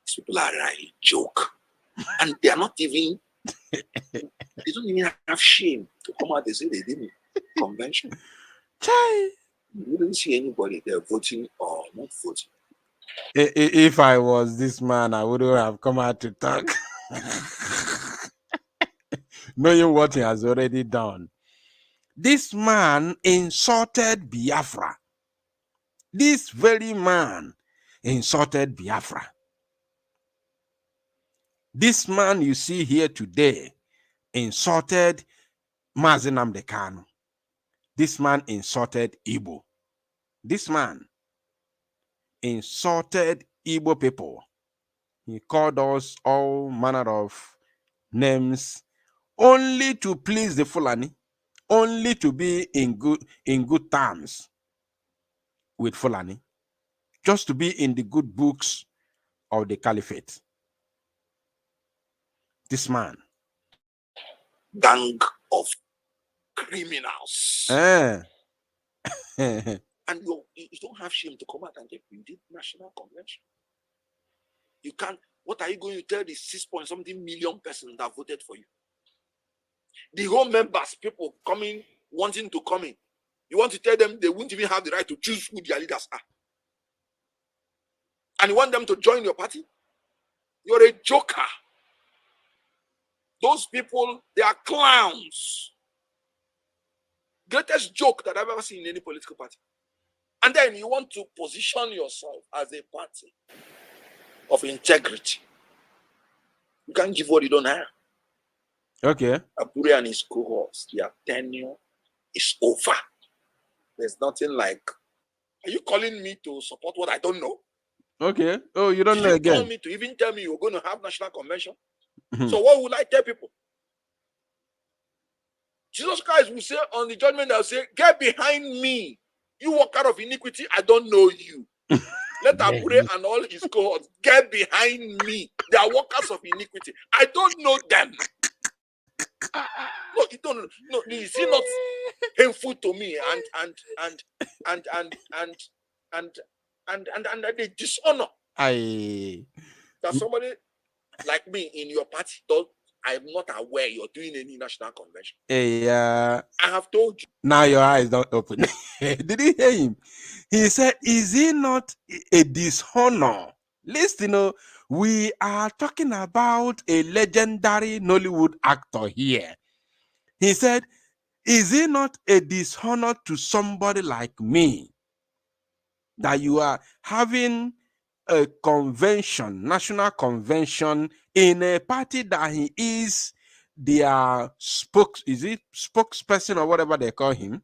[SPEAKER 7] These people are a joke. And they are not even, they don't even have shame to come out and say they didn't convention. You wouldn't see anybody there voting or not voting.
[SPEAKER 4] If I was this man, I wouldn't have come out to talk. Knowing what he has already done. This man insulted Biafra. This very man insulted Biafra. This man you see here today insulted Mazi Nnamdi Kanu. This man insulted Igbo. This man insulted Igbo people. He called us all manner of names only to please the Fulani, only to be in good terms with Fulani, just to be in the good books of the caliphate. This man.
[SPEAKER 7] Gang of criminals. And you don't have shame to come out and say you did national convention. You can't. What are you going to tell the 6.something million persons that voted for you? The whole members, people coming, wanting to come in. You want to tell them they won't even have the right to choose who their leaders are. And you want them to join your party? You're a joker. Those people, they are clowns. Greatest joke that I've ever seen in any political party. And then you want to position yourself as a party of integrity. You can't give what you don't have.
[SPEAKER 4] Okay.
[SPEAKER 7] Abure and his cohorts, their tenure is over. There's nothing like, are you calling me to support what I don't know?
[SPEAKER 4] Okay. Oh, you don't know again.
[SPEAKER 7] You call me to even tell me you're going to have national convention? So what will I tell people? Jesus Christ will say on the judgment, they'll say, get behind me. You worker of iniquity, I don't know you. Let Abure and all his cohorts get behind me. They are workers of iniquity. I don't know them. No, you don't. No, is he not painful to me? And the dishonor that somebody like me in your party don't. I'm not aware you're doing any national convention. I have told you.
[SPEAKER 4] Now your eyes don't open. Did you hear him? He said, is it not a dishonor? Listen, we are talking about a legendary Nollywood actor here. He said, is it not a dishonor to somebody like me that you are having a convention, national convention, in a party that he is their spokesperson or whatever they call him,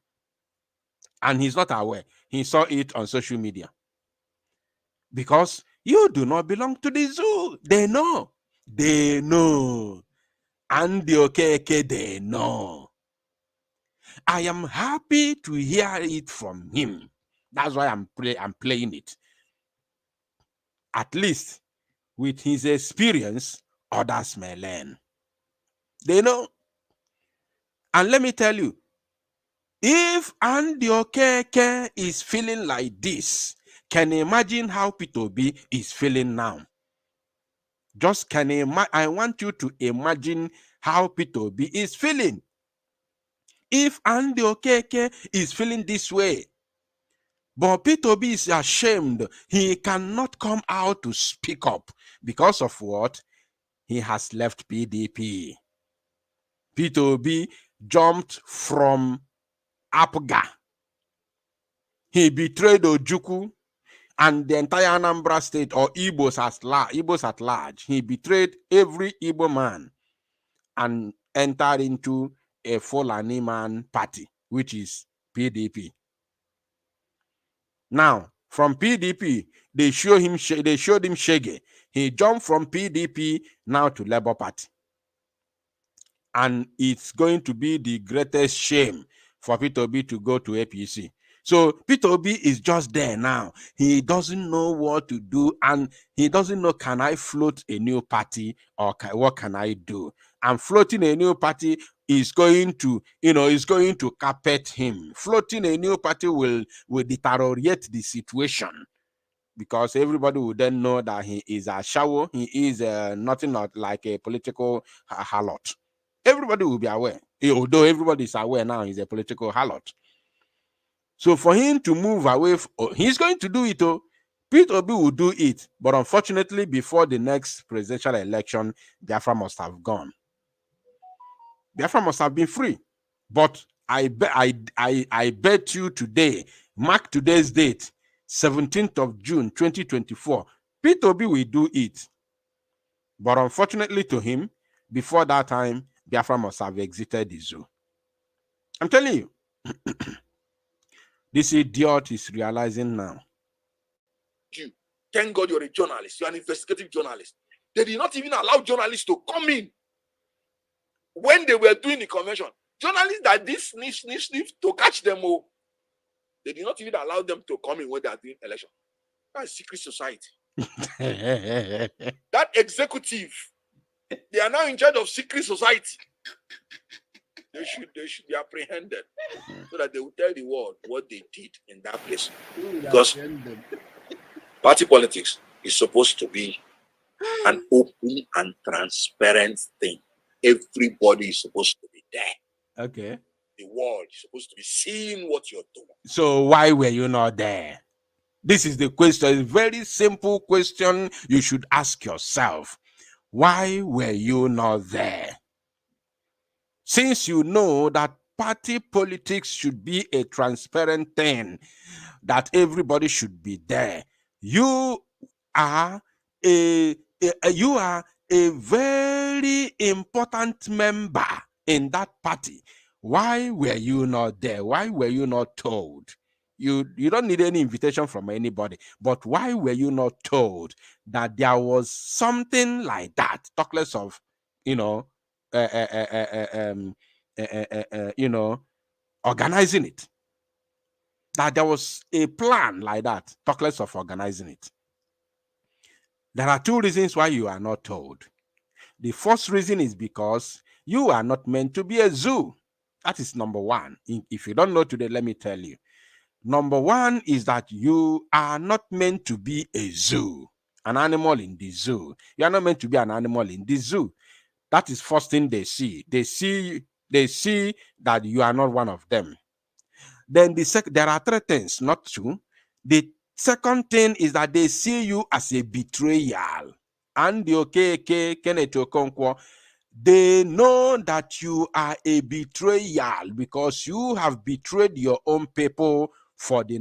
[SPEAKER 4] and he's not aware. He saw it on social media. Because you do not belong to the zoo. They know. They know. And the Okeke, they know. I am happy to hear it from him. That's why I'm playing it. At least with his experience, others may learn. They know. And let me tell you, if Andy Okeke is feeling like this, can you imagine how P2B is feeling now? Just I want you to imagine how P2B is feeling. If Andy Okeke is feeling this way, but P2B is ashamed, he cannot come out to speak up because of what? He has left PDP. P2B jumped from Apga. He betrayed Ojukwu and the entire Anambra state, or Igbos at large. He betrayed every Igbo man and entered into a Fulani man party, which is PDP. Now, from PDP, they showed him Shege. He jumped from PDP now to Labour Party. And it's going to be the greatest shame for P2B to go to APC. So P2B is just there now. He doesn't know what to do, and he doesn't know, can I float a new party, or what can I do? And floating a new party is going to, is going to carpet him. Floating a new party will deteriorate the situation, because everybody will then know that he is a shawo. He is nothing like a political harlot. Everybody will be aware, although everybody is aware now he's a political harlot. So for him to move away, he's going to do it. P2B will do it, but unfortunately, before the next presidential election, Biafra must have gone. Biafra must have been free. But I bet you today, mark today's date, 17th of June, 2024, P2B will do it. But unfortunately to him, before that time, Biafra must have exited the zoo. I'm telling you. This idiot is realizing now.
[SPEAKER 7] Thank God you're a journalist. You're an investigative journalist. They did not even allow journalists to come in when they were doing the convention. Journalists that did sniff to catch them all. They did not even allow them to come in when they are doing election. That's secret society. That executive, they are now in charge of secret society. They should be apprehended so that they will tell the world what they did in that place. Because party politics is supposed to be an open and transparent thing. Everybody is supposed to be there.
[SPEAKER 4] Okay.
[SPEAKER 7] The world is supposed to be seeing what you're doing.
[SPEAKER 4] So why were you not there? This is the question. A very simple question you should ask yourself. Why were you not there? Since you know that party politics should be a transparent thing, that everybody should be there, you are a very important member in that party. Why were you not there? Why were you not told? You don't need any invitation from anybody, but why were you not told that there was something like that? Talk less of, organizing it. That there was a plan like that. Talk less of organizing it. There are two reasons why you are not told. The first reason is because you are not meant to be a zoo. That is number one. If you don't know today, let me tell you. Number one is that you are not meant to be a zoo, an animal in the zoo. You are not meant to be an animal in the zoo. That is first thing they see. They see that you are not one of them. Then there are three things, not two. The second thing is that they see you as a betrayal. And the Kenneth Okonkwo, they know that you are a betrayal because you have betrayed your own people for the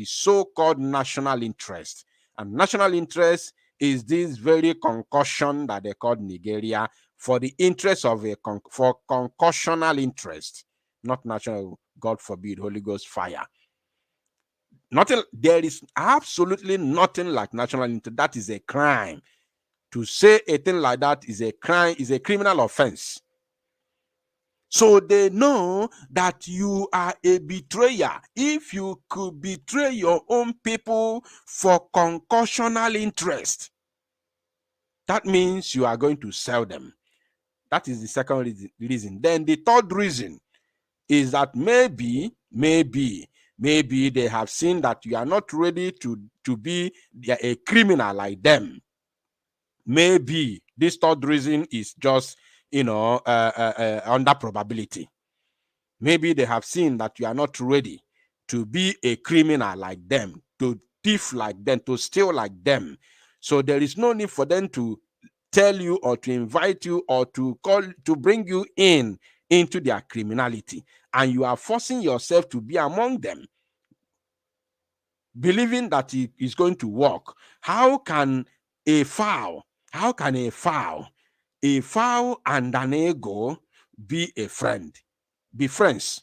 [SPEAKER 4] so-called national interest. And national interest is this very concussion that they call Nigeria for the interest of for concussional interest, not national, God forbid, Holy Ghost fire. Nothing, there is absolutely nothing like national interest. That is a crime. To say a thing like that is a crime, is a criminal offense. So they know that you are a betrayer. If you could betray your own people for concussional interest, that means you are going to sell them. That is the second reason. Then the third reason is that maybe they have seen that you are not ready to be a criminal like them. Maybe this third reason is just, under probability. Maybe they have seen that you are not ready to be a criminal like them, to thief like them, to steal like them. So there is no need for them to tell you or to invite you or to bring you into their criminality. And you are forcing yourself to be among them, believing that it is going to work. How can a fowl and an ego be friends?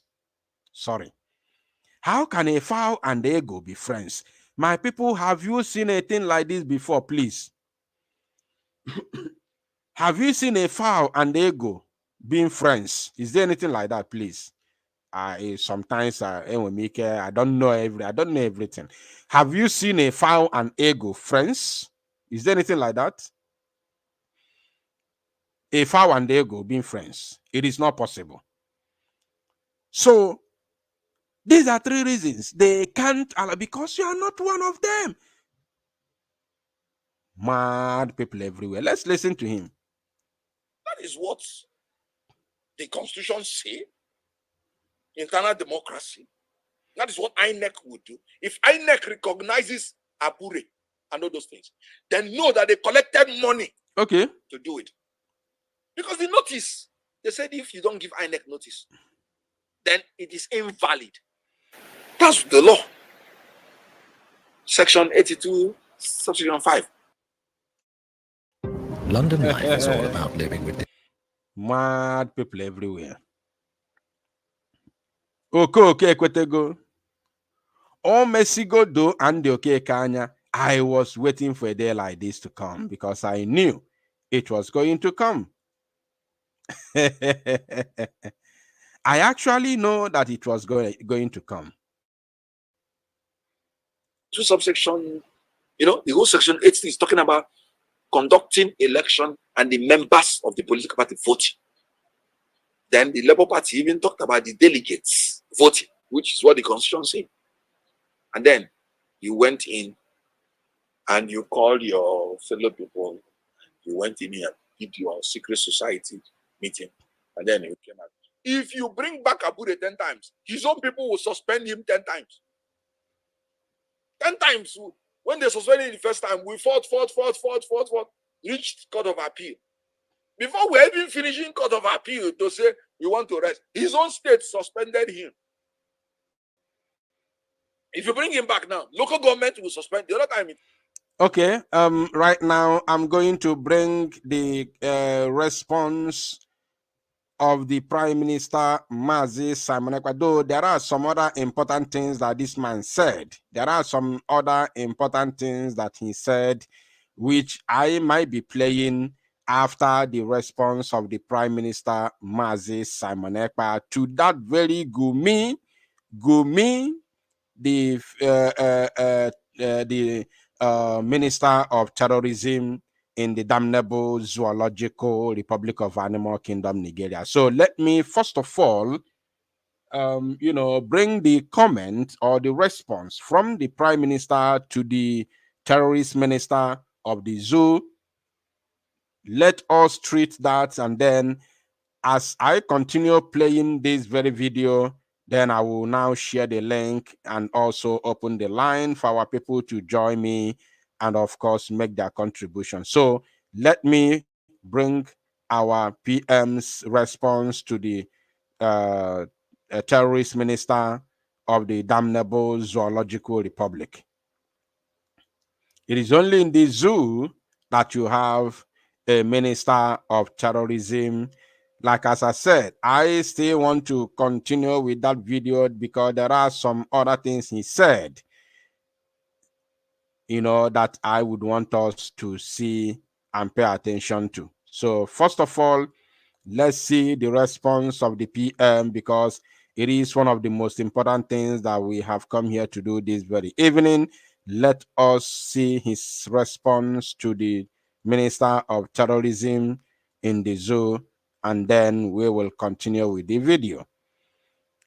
[SPEAKER 4] Sorry. How can a fowl and ego be friends? My people, have you seen a thing like this before, please? Have you seen a fowl and ego being friends? Is there anything like that, please? Sometimes I don't know everything. Have you seen a fowl and ego friends? Is there anything like that? A fowl and ego being friends? It is not possible. So these are three reasons they can't allow, because you are not one of them. Mad people everywhere. Let's listen to him.
[SPEAKER 7] That is what the Constitution says. Internal democracy. That is what INEC would do. If INEC recognizes Abure and all those things, then know that they collected money to do it. Because the notice, they said if you don't give INEC notice, then it is invalid. That's the law. Section 82, subsection 5.
[SPEAKER 9] London life is all about living with
[SPEAKER 4] mad people everywhere. Okay, Kwetego. Oh, Messigo do and the okay Kanya. I was waiting for a day like this to come because I knew it was going to come. I actually know that it was going to come.
[SPEAKER 7] Two subsection, the whole section 8 is talking about conducting election and the members of the political party voting. Then the Labour Party even talked about the delegates voting, which is what the Constitution says. And then you went in and you called your fellow people. You went in here and did your secret society meeting. And then you came out. If you bring back Abure 10 times, his own people will suspend him 10 times. 10 times. When they suspended him the first time, we fought, reached Court of Appeal. Before we even finishing Court of Appeal to say we want to rest, his own state suspended him. If you bring him back now, local government will suspend the other time.
[SPEAKER 4] Okay. Right now I'm going to bring the response of the Prime Minister Mazi Simon Ekpa. Though there are some other important things that this man said. There are some other important things that he said, which I might be playing after the response of the Prime Minister Mazi Simon Ekpa to that very Gumi, the Minister of Terrorism in the damnable Zoological Republic of Animal Kingdom, Nigeria. So let me first of all, bring the comment or the response from the Prime Minister to the terrorist minister of the zoo. Let us treat that, and then as I continue playing this very video, then I will now share the link and also open the line for our people to join me and, of course, make their contribution. So let me bring our PM's response to the terrorist minister of the damnable Zoological Republic. It is only in the zoo that you have a minister of terrorism. Like as I said, I still want to continue with that video because there are some other things he said, that I would want us to see and pay attention to. So first of all, let's see the response of the PM, because it is one of the most important things that we have come here to do this very evening. Let us see his response to the Minister of Terrorism in the zoo, and then we will continue with the video.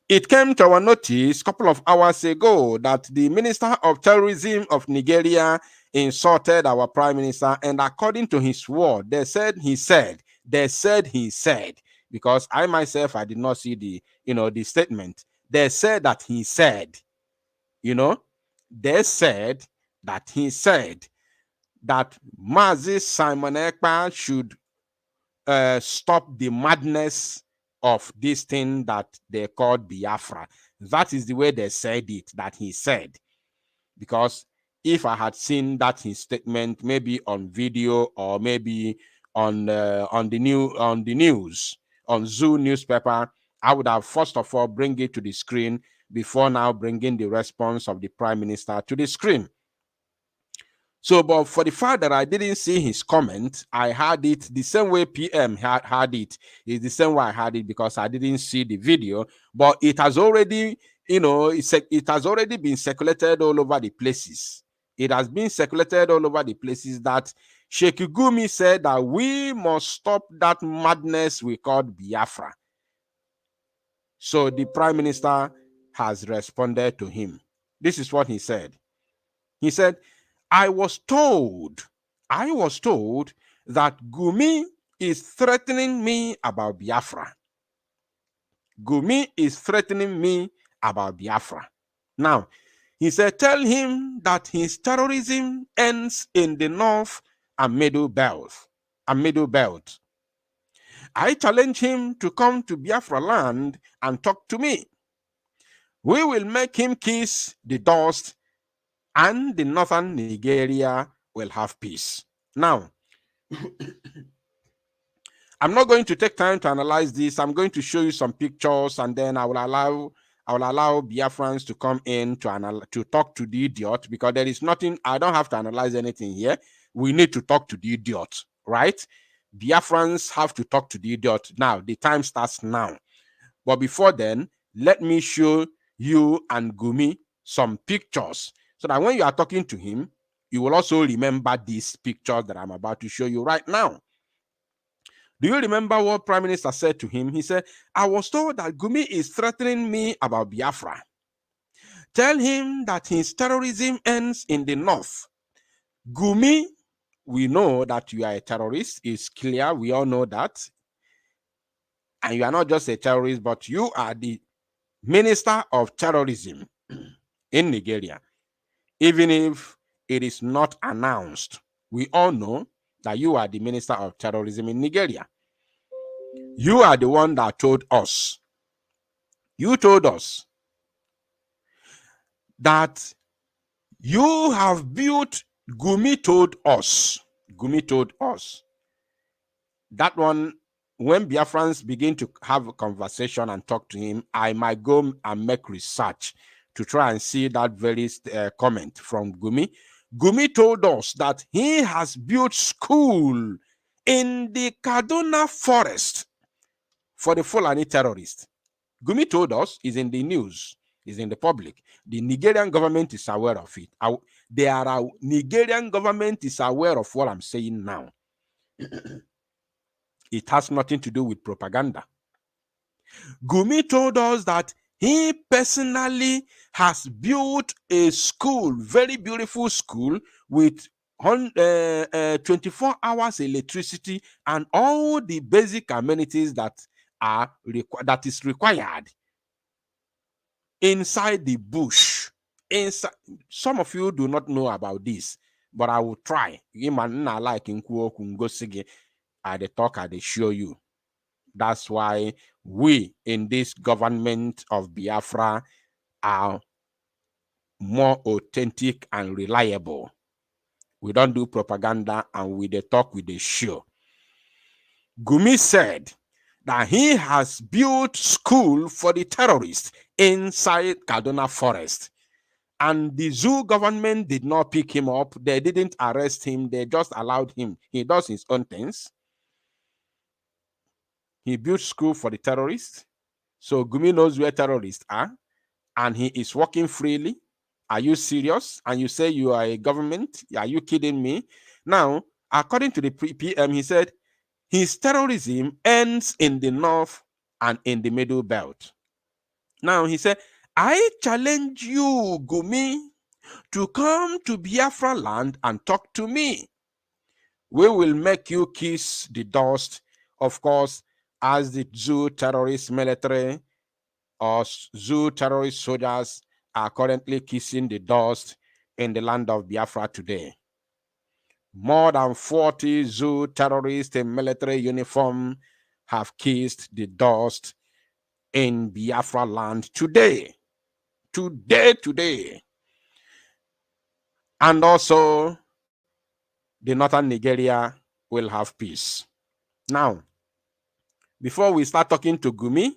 [SPEAKER 4] It came to our notice a couple of hours ago that the Minister of Terrorism of Nigeria insulted our Prime Minister, and according to his word, they said he said, because I myself, I did not see the statement. They said that he said, they said that he said that Mazi Simon Ekpa should stop the madness of this thing that they called Biafra. That is the way they said it, that he said. Because if I had seen that his statement, maybe on video or maybe on the news, on Zoo newspaper, I would have first of all bring it to the screen before now bringing the response of the Prime Minister to the screen. So, but for the fact that I didn't see his comment, I had it the same way PM had it. It's the same way I had it because I didn't see the video. But it has already, it has already been circulated all over the places. It has been circulated all over the places that Sheikh Gumi said that we must stop that madness we called Biafra. So the Prime Minister has responded to him. This is what he said. He said, I was told that Gumi is threatening me about Biafra. Gumi is threatening me about Biafra. Now, he said, tell him that his terrorism ends in the North and Middle Belt. I challenge him to come to Biafra land and talk to me. We will make him kiss the dust, and the northern Nigeria will have peace. Now, I'm not going to take time to analyze this. I'm going to show you some pictures, and then I will allow Biafrans to come in to talk to the idiot, because there is nothing. I don't have to analyze anything here. We need to talk to the idiot, right? Biafrans have to talk to the idiot now. The time starts now. But before then, let me show you and Gumi some pictures, so that when you are talking to him, you will also remember these pictures that I'm about to show you right now. Do you remember what Prime Minister said to him? He said, I was told that Gumi is threatening me about Biafra. Tell him that his terrorism ends in the north. Gumi, we know that you are a terrorist. It's clear. We all know that. And you are not just a terrorist, but you are the Minister of Terrorism in Nigeria. Even if it is not announced, we all know that you are the Minister of Terrorism in Nigeria. You are the one that told us. You told us that you have built. Gumi told us. That one, when Biafrans begin to have a conversation and talk to him, I might go and make research to try and see that very comment from Gumi. Gumi told us that he has built school in the Kaduna forest for the Fulani terrorists. Gumi told us, is in the news, is in the public. The Nigerian government is aware of it. Nigerian government is aware of what I'm saying now. It has nothing to do with propaganda. Gumi told us that he personally has built a school, very beautiful school, with 24 hours electricity and all the basic amenities that is required inside the bush. Some of you do not know about this, but I will try. I the talk, I show you. That's why we in this government of Biafra are more authentic and reliable. We don't do propaganda, and we the talk with the show. Gumi said that he has built school for the terrorists inside Kaduna Forest. And the zoo government did not pick him up. They didn't arrest him. They just allowed him. He does his own things. He built school for the terrorists. So Gumi knows where terrorists are. And he is working freely. Are you serious? And you say you are a government? Are you kidding me? Now, according to the PM, he said his terrorism ends in the north and in the middle belt. Now, he said, I challenge you, Gumi, to come to Biafra land and talk to me. We will make you kiss the dust, of course, as the zoo terrorist military or zoo terrorist soldiers are currently kissing the dust in the land of Biafra today. More than 40 zoo terrorists in military uniform have kissed the dust in Biafra land today. Today. And also, the northern Nigeria will have peace. Now, before we start talking to Gumi,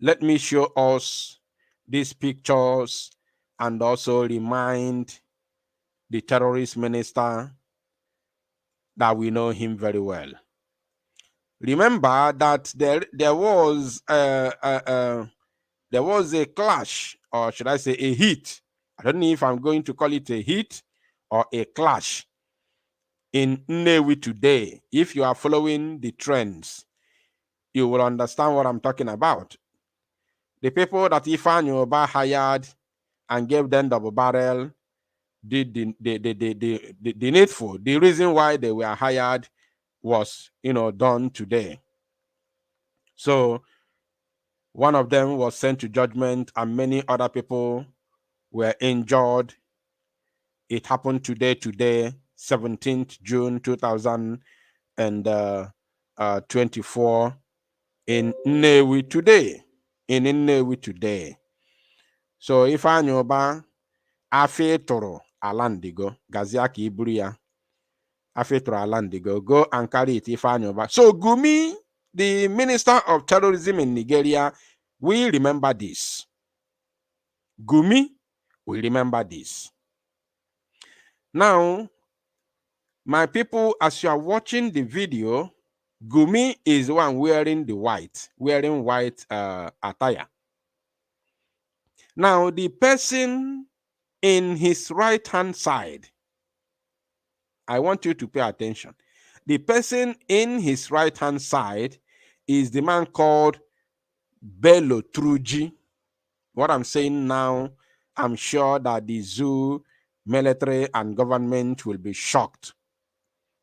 [SPEAKER 4] let me show us these pictures and also remind the terrorist minister that we know him very well. Remember that there was a clash, or should I say a hit? I don't know if I'm going to call it a hit or a clash in Nnewi today. If you are following the trends, you will understand what I'm talking about. The people that Ifeanyi Oba hired and gave them double barrel did the needful. The reason why they were hired was, done today. So one of them was sent to judgment and many other people were injured. It happened today, 17th June 2024 in Nnewi today. So Ifeanyi Oba afetoro alandigo gaziaki iburia afetoro alandigo go and carry it Ifeanyi Oba. So Gumi, the Minister of Terrorism in Nigeria, will remember this. Gumi will remember this. Now, my people, as you are watching the video, Gumi is the one wearing white attire. Now, the person in his right-hand side, I want you to pay attention. The person in his right-hand side is the man called Bello Truji. What I'm saying now, I'm sure that the zoo, military, and government will be shocked.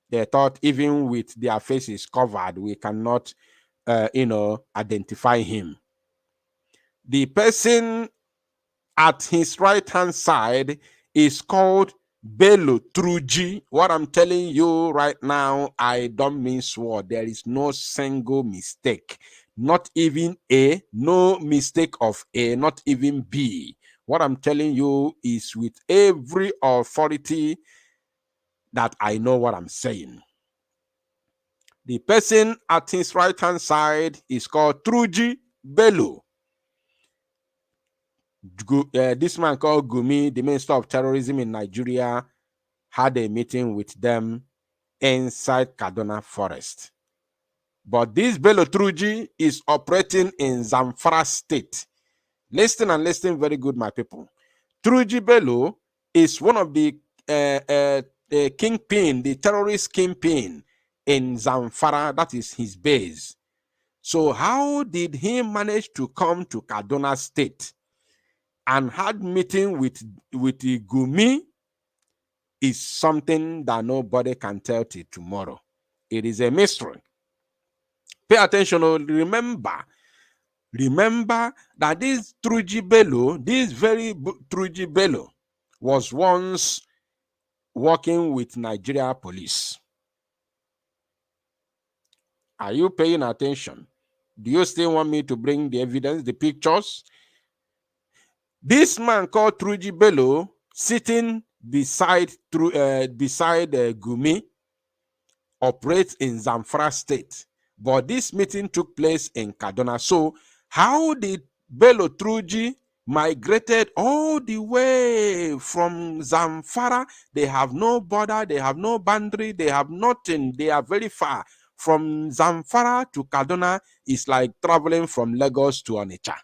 [SPEAKER 4] They thought even with their faces covered, we cannot, identify him. The person at his right-hand side is called Bello Truji. What I'm telling you right now, I don't mean sword. There is no single mistake. Not even A, no mistake of A, not even B. What I'm telling you is with every authority that I know what I'm saying. The person at his right-hand side is called Truji Bello. This man called Gumi, the Minister of Terrorism in Nigeria, had a meeting with them inside Kaduna Forest. But this Bello Truji is operating in Zamfara State. Listen and listen very good, my people. Truji Bello is one of the kingpin, the terrorist kingpin in Zamfara. That is his base. So how did he manage to come to Kaduna State and had meeting with the Gumi is something that nobody can tell till tomorrow. It is a mystery. Pay attention. Remember that this Truji Bello, this very Truji Bello, was once working with Nigeria police. Are you paying attention? Do you still want me to bring the evidence, the pictures? This man called Truji Bello, sitting beside Gumi operates in Zamfara state, but this meeting took place in Kaduna. So how did Bello Truji migrated all the way from Zamfara? They have no border, they have no boundary, they have nothing. They are very far. From Zamfara to Kaduna is like traveling from Lagos to Onitsha.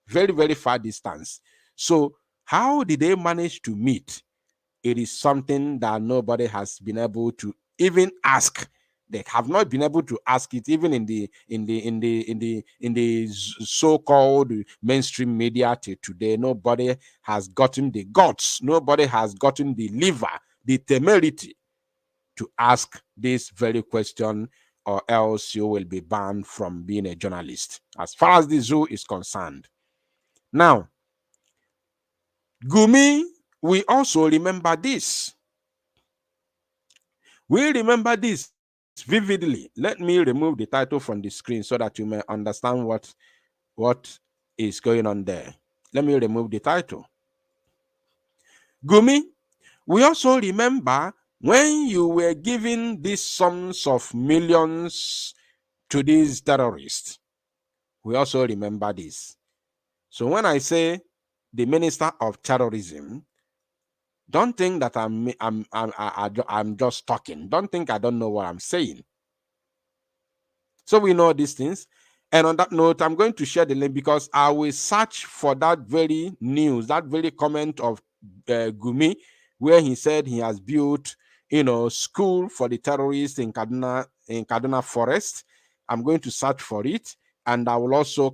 [SPEAKER 4] Very, very far distance. So how did they manage to meet? It is something that nobody has been able to even ask. They have not been able to ask it even in the so-called mainstream media till today. Nobody has gotten the guts, nobody has gotten the liver, the temerity to ask this very question, or else you will be banned from being a journalist, as far as the zoo is concerned. Now, Gumi, we also remember this. We remember this vividly. Let me remove the title from the screen so that you may understand what is going on there. Let me remove the title. Gumi, we also remember when you were giving these sums of millions to these terrorists. We also remember this. So when I say the minister of terrorism, don't think that I'm just talking. Don't think I don't know what I'm saying. So we know these things. And on that note, I'm going to share the link because I will search for that very news, that very comment of Gumi, where he said he has built, school for the terrorists in Kaduna Forest. I'm going to search for it, and I will also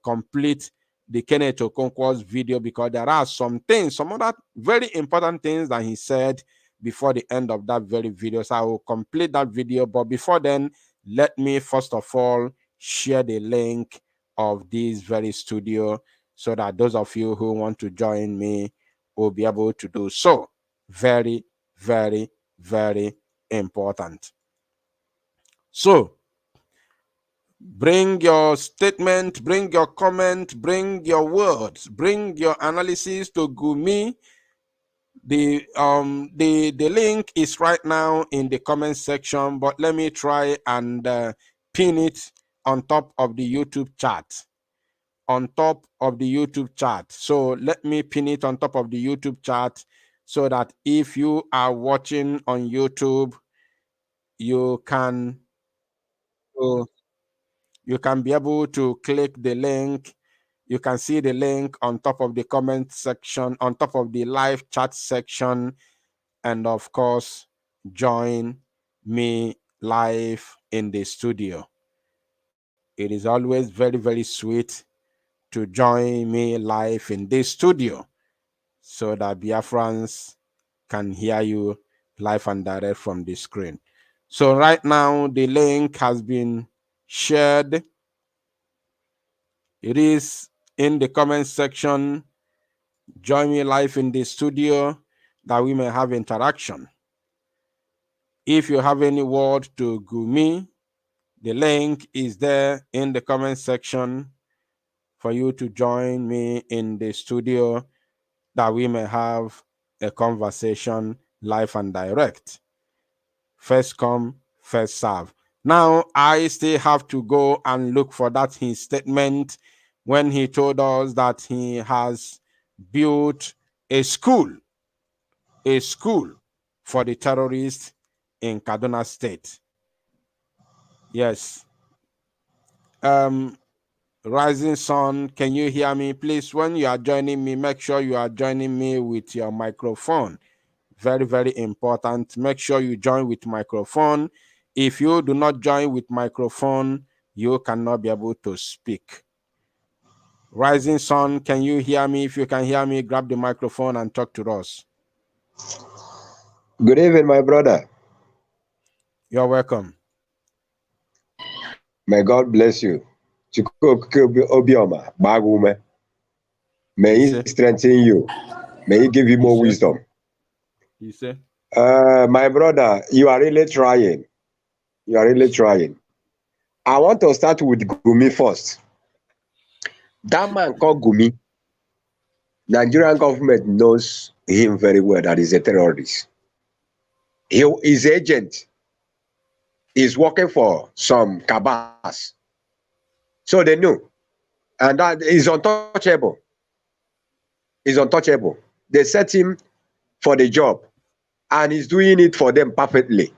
[SPEAKER 4] complete the Kenneth Okonkwo's video, because there are some other very important things that he said before the end of that very video. So I will complete that video. But before then, let me first of all share the link of this very studio so that those of you who want to join me will be able to do so. Very, very, very important. So, bring your statement, bring your comment, bring your words, bring your analysis to Gumi. The link is right now in the comment section, but let me try and pin it on top of the YouTube chat. On top of the YouTube chat. So let me pin it on top of the YouTube chat so that if you are watching on YouTube, you can be able to click the link. You can see the link on top of the comment section, on top of the live chat section, and of course, join me live in the studio. It is always very, very sweet to join me live in this studio so that Biafrans can hear you live and direct from the screen. So right now, the link has been shared. It is in the comment section. Join me live in the studio that we may have interaction. If you have any word to Gumi, the link is there in the comment section for you to join me in the studio that we may have a conversation live and direct. First come, first serve. Now, I still have to go and look for that his statement when he told us that he has built a school for the terrorists in Kaduna State. Yes. Rising Sun, can you hear me? Please, when you are joining me, make sure you are joining me with your microphone. Very, very important. Make sure you join with microphone. If you do not join with microphone, you cannot be able to speak. Rising Sun, can you hear me? If you can hear me, grab the microphone and talk to us.
[SPEAKER 10] Good evening, my brother.
[SPEAKER 4] You're welcome.
[SPEAKER 10] May God bless you. May He strengthen you. May He give you more wisdom.
[SPEAKER 4] You say?
[SPEAKER 10] My brother, you are really trying. You are really trying. I want to start with Gumi first. That man called Gumi, Nigerian government knows him very well that he's a terrorist. His agent is working for some cabals. So they knew. And that is untouchable. Is untouchable. They set him for the job and he's doing it for them perfectly.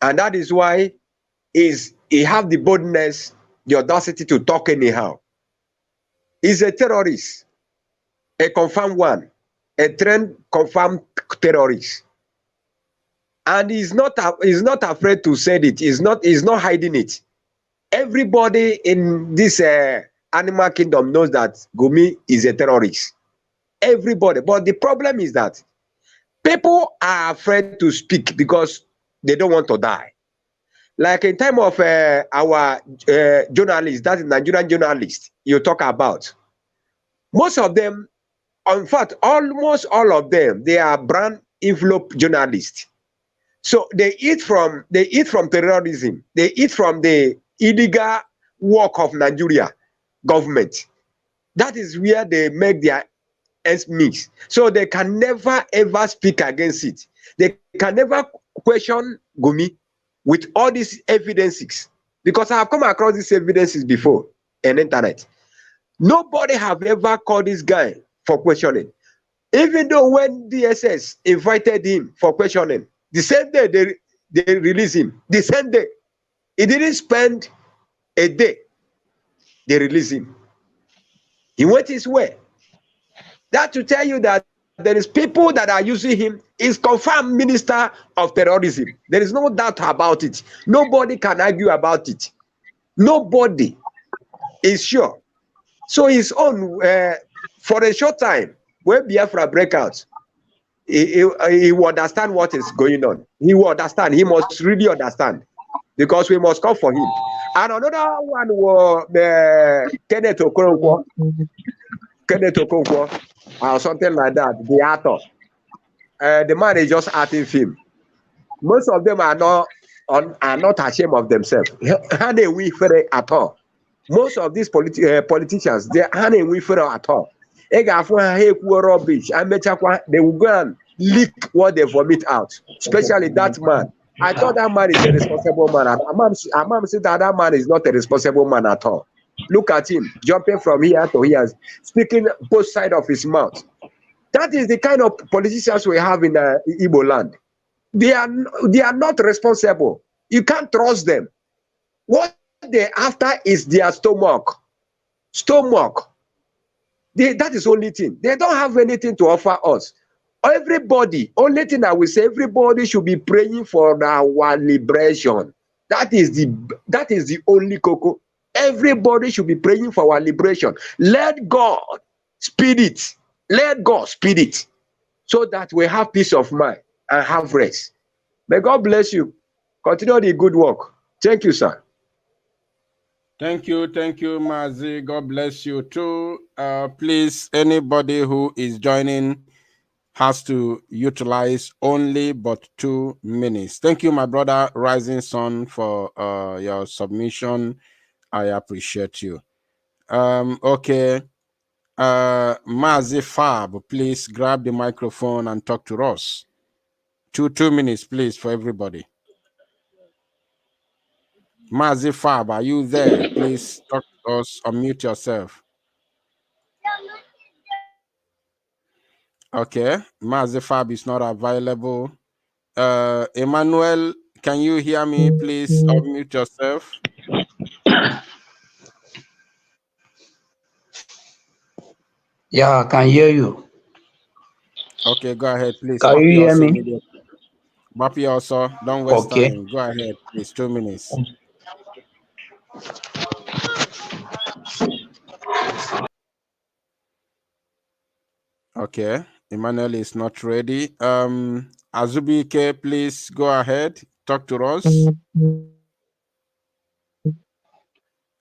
[SPEAKER 10] And that is why he have the boldness, the audacity to talk anyhow. He's a terrorist, a confirmed one, a trained confirmed terrorist. And he's not afraid to say it. He's not hiding it. Everybody in this animal kingdom knows that Gumi is a terrorist. Everybody. But the problem is that people are afraid to speak because they don't want to die. Like in time of our journalists, that is Nigerian journalists you talk about. Most of them, in fact, almost all of them, they are brand envelope journalists. So they eat from terrorism. They eat from the illegal work of Nigeria government. That is where they make their ends meet. So they can never ever speak against it. They can never question Gumi with all these evidences, because I have come across these evidences before on internet. Nobody have ever called this guy for questioning. Even though when DSS invited him for questioning, the same day they released him. The same day. He didn't spend a day. They released him. He went his way. That to tell you that there is people that are using him. Is confirmed minister of terrorism. There is no doubt about it. Nobody can argue about it. Nobody is sure. So his own, for a short time, when Biafra break out, he will understand what is going on. He will understand. He must really understand, because we must come for him. And another one was Kenneth Okonkwo. Kenneth Okonkwo, or something like that, the actor. The man is just acting film. Most of them are not ashamed of themselves. How they win fair at all. Most of these politicians, they aren't win fair at all. They rubbish. They will go and leak what they vomit out. Especially that man. I thought that man is a responsible man. Amam said that man is not a responsible man at all. Look at him jumping from here to here, speaking both sides of his mouth. That is the kind of politicians we have in Igbo land. They are not responsible. You can't trust them. What they after is their stomach. Stomach. That is the only thing. They don't have anything to offer us. Everybody, only thing I will say, everybody should be praying for our liberation. That is the only cocoa. Everybody should be praying for our liberation. Let God speed it. Let God speed it, so that we have peace of mind and have rest. May God bless you. Continue the good work. Thank you, sir.
[SPEAKER 4] Thank you, Mazi. God bless you too. Please, anybody who is joining has to utilize only but 2 minutes. Thank you, my brother Rising Sun, for your submission. I appreciate you. Okay. Mazi Fab, please grab the microphone and talk to us. 2 minutes, please, for everybody. Mazi Fab, are you there? Please talk to us. Unmute yourself. Okay, Mazi Fab is not available. Emmanuel, can you hear me? Please unmute yourself.
[SPEAKER 11] Yeah, I can hear you.
[SPEAKER 4] Okay, go ahead, please.
[SPEAKER 11] Can you hear me?
[SPEAKER 4] Bapi also, don't waste time. Go ahead, please. 2 minutes. Okay, Emmanuel is not ready. Azubike, please go ahead. Talk to us.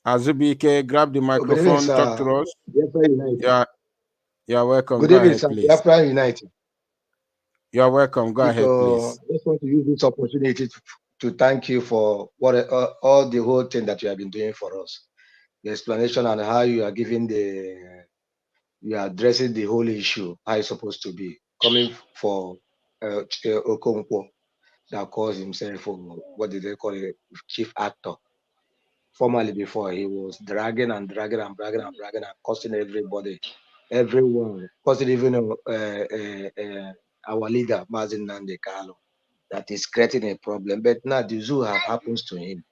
[SPEAKER 4] Azubike, grab the microphone. Talk to us. Yeah, you're welcome.
[SPEAKER 12] Good
[SPEAKER 4] go
[SPEAKER 12] evening,
[SPEAKER 4] ahead,
[SPEAKER 12] sir.
[SPEAKER 4] please.
[SPEAKER 12] Biafran United.
[SPEAKER 4] You're welcome. Go ahead, please.
[SPEAKER 12] I just want to use this opportunity to thank you for what all the whole thing that you have been doing for us. The explanation and how you are giving you are addressing the whole issue, how it's supposed to be, coming for Okonkwo. that calls himself, what did they call it, chief actor. Formerly before, he was dragging and dragging and bragging and bragging and cursing everybody, everyone, cursing even our leader, Mazin Nande Kalo, that is creating a problem. But now the zoo happens to him.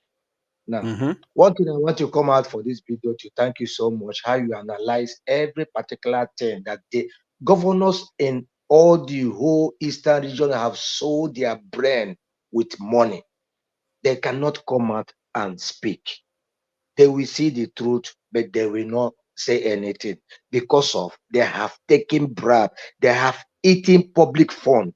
[SPEAKER 12] Now, one thing I want to come out for this video to thank you so much, how you analyze every particular thing that the governors in all the whole Eastern region have sold their brain with money. They cannot come out and speak. They will see the truth, but they will not say anything because of they have taken bribe, they have eaten public fund.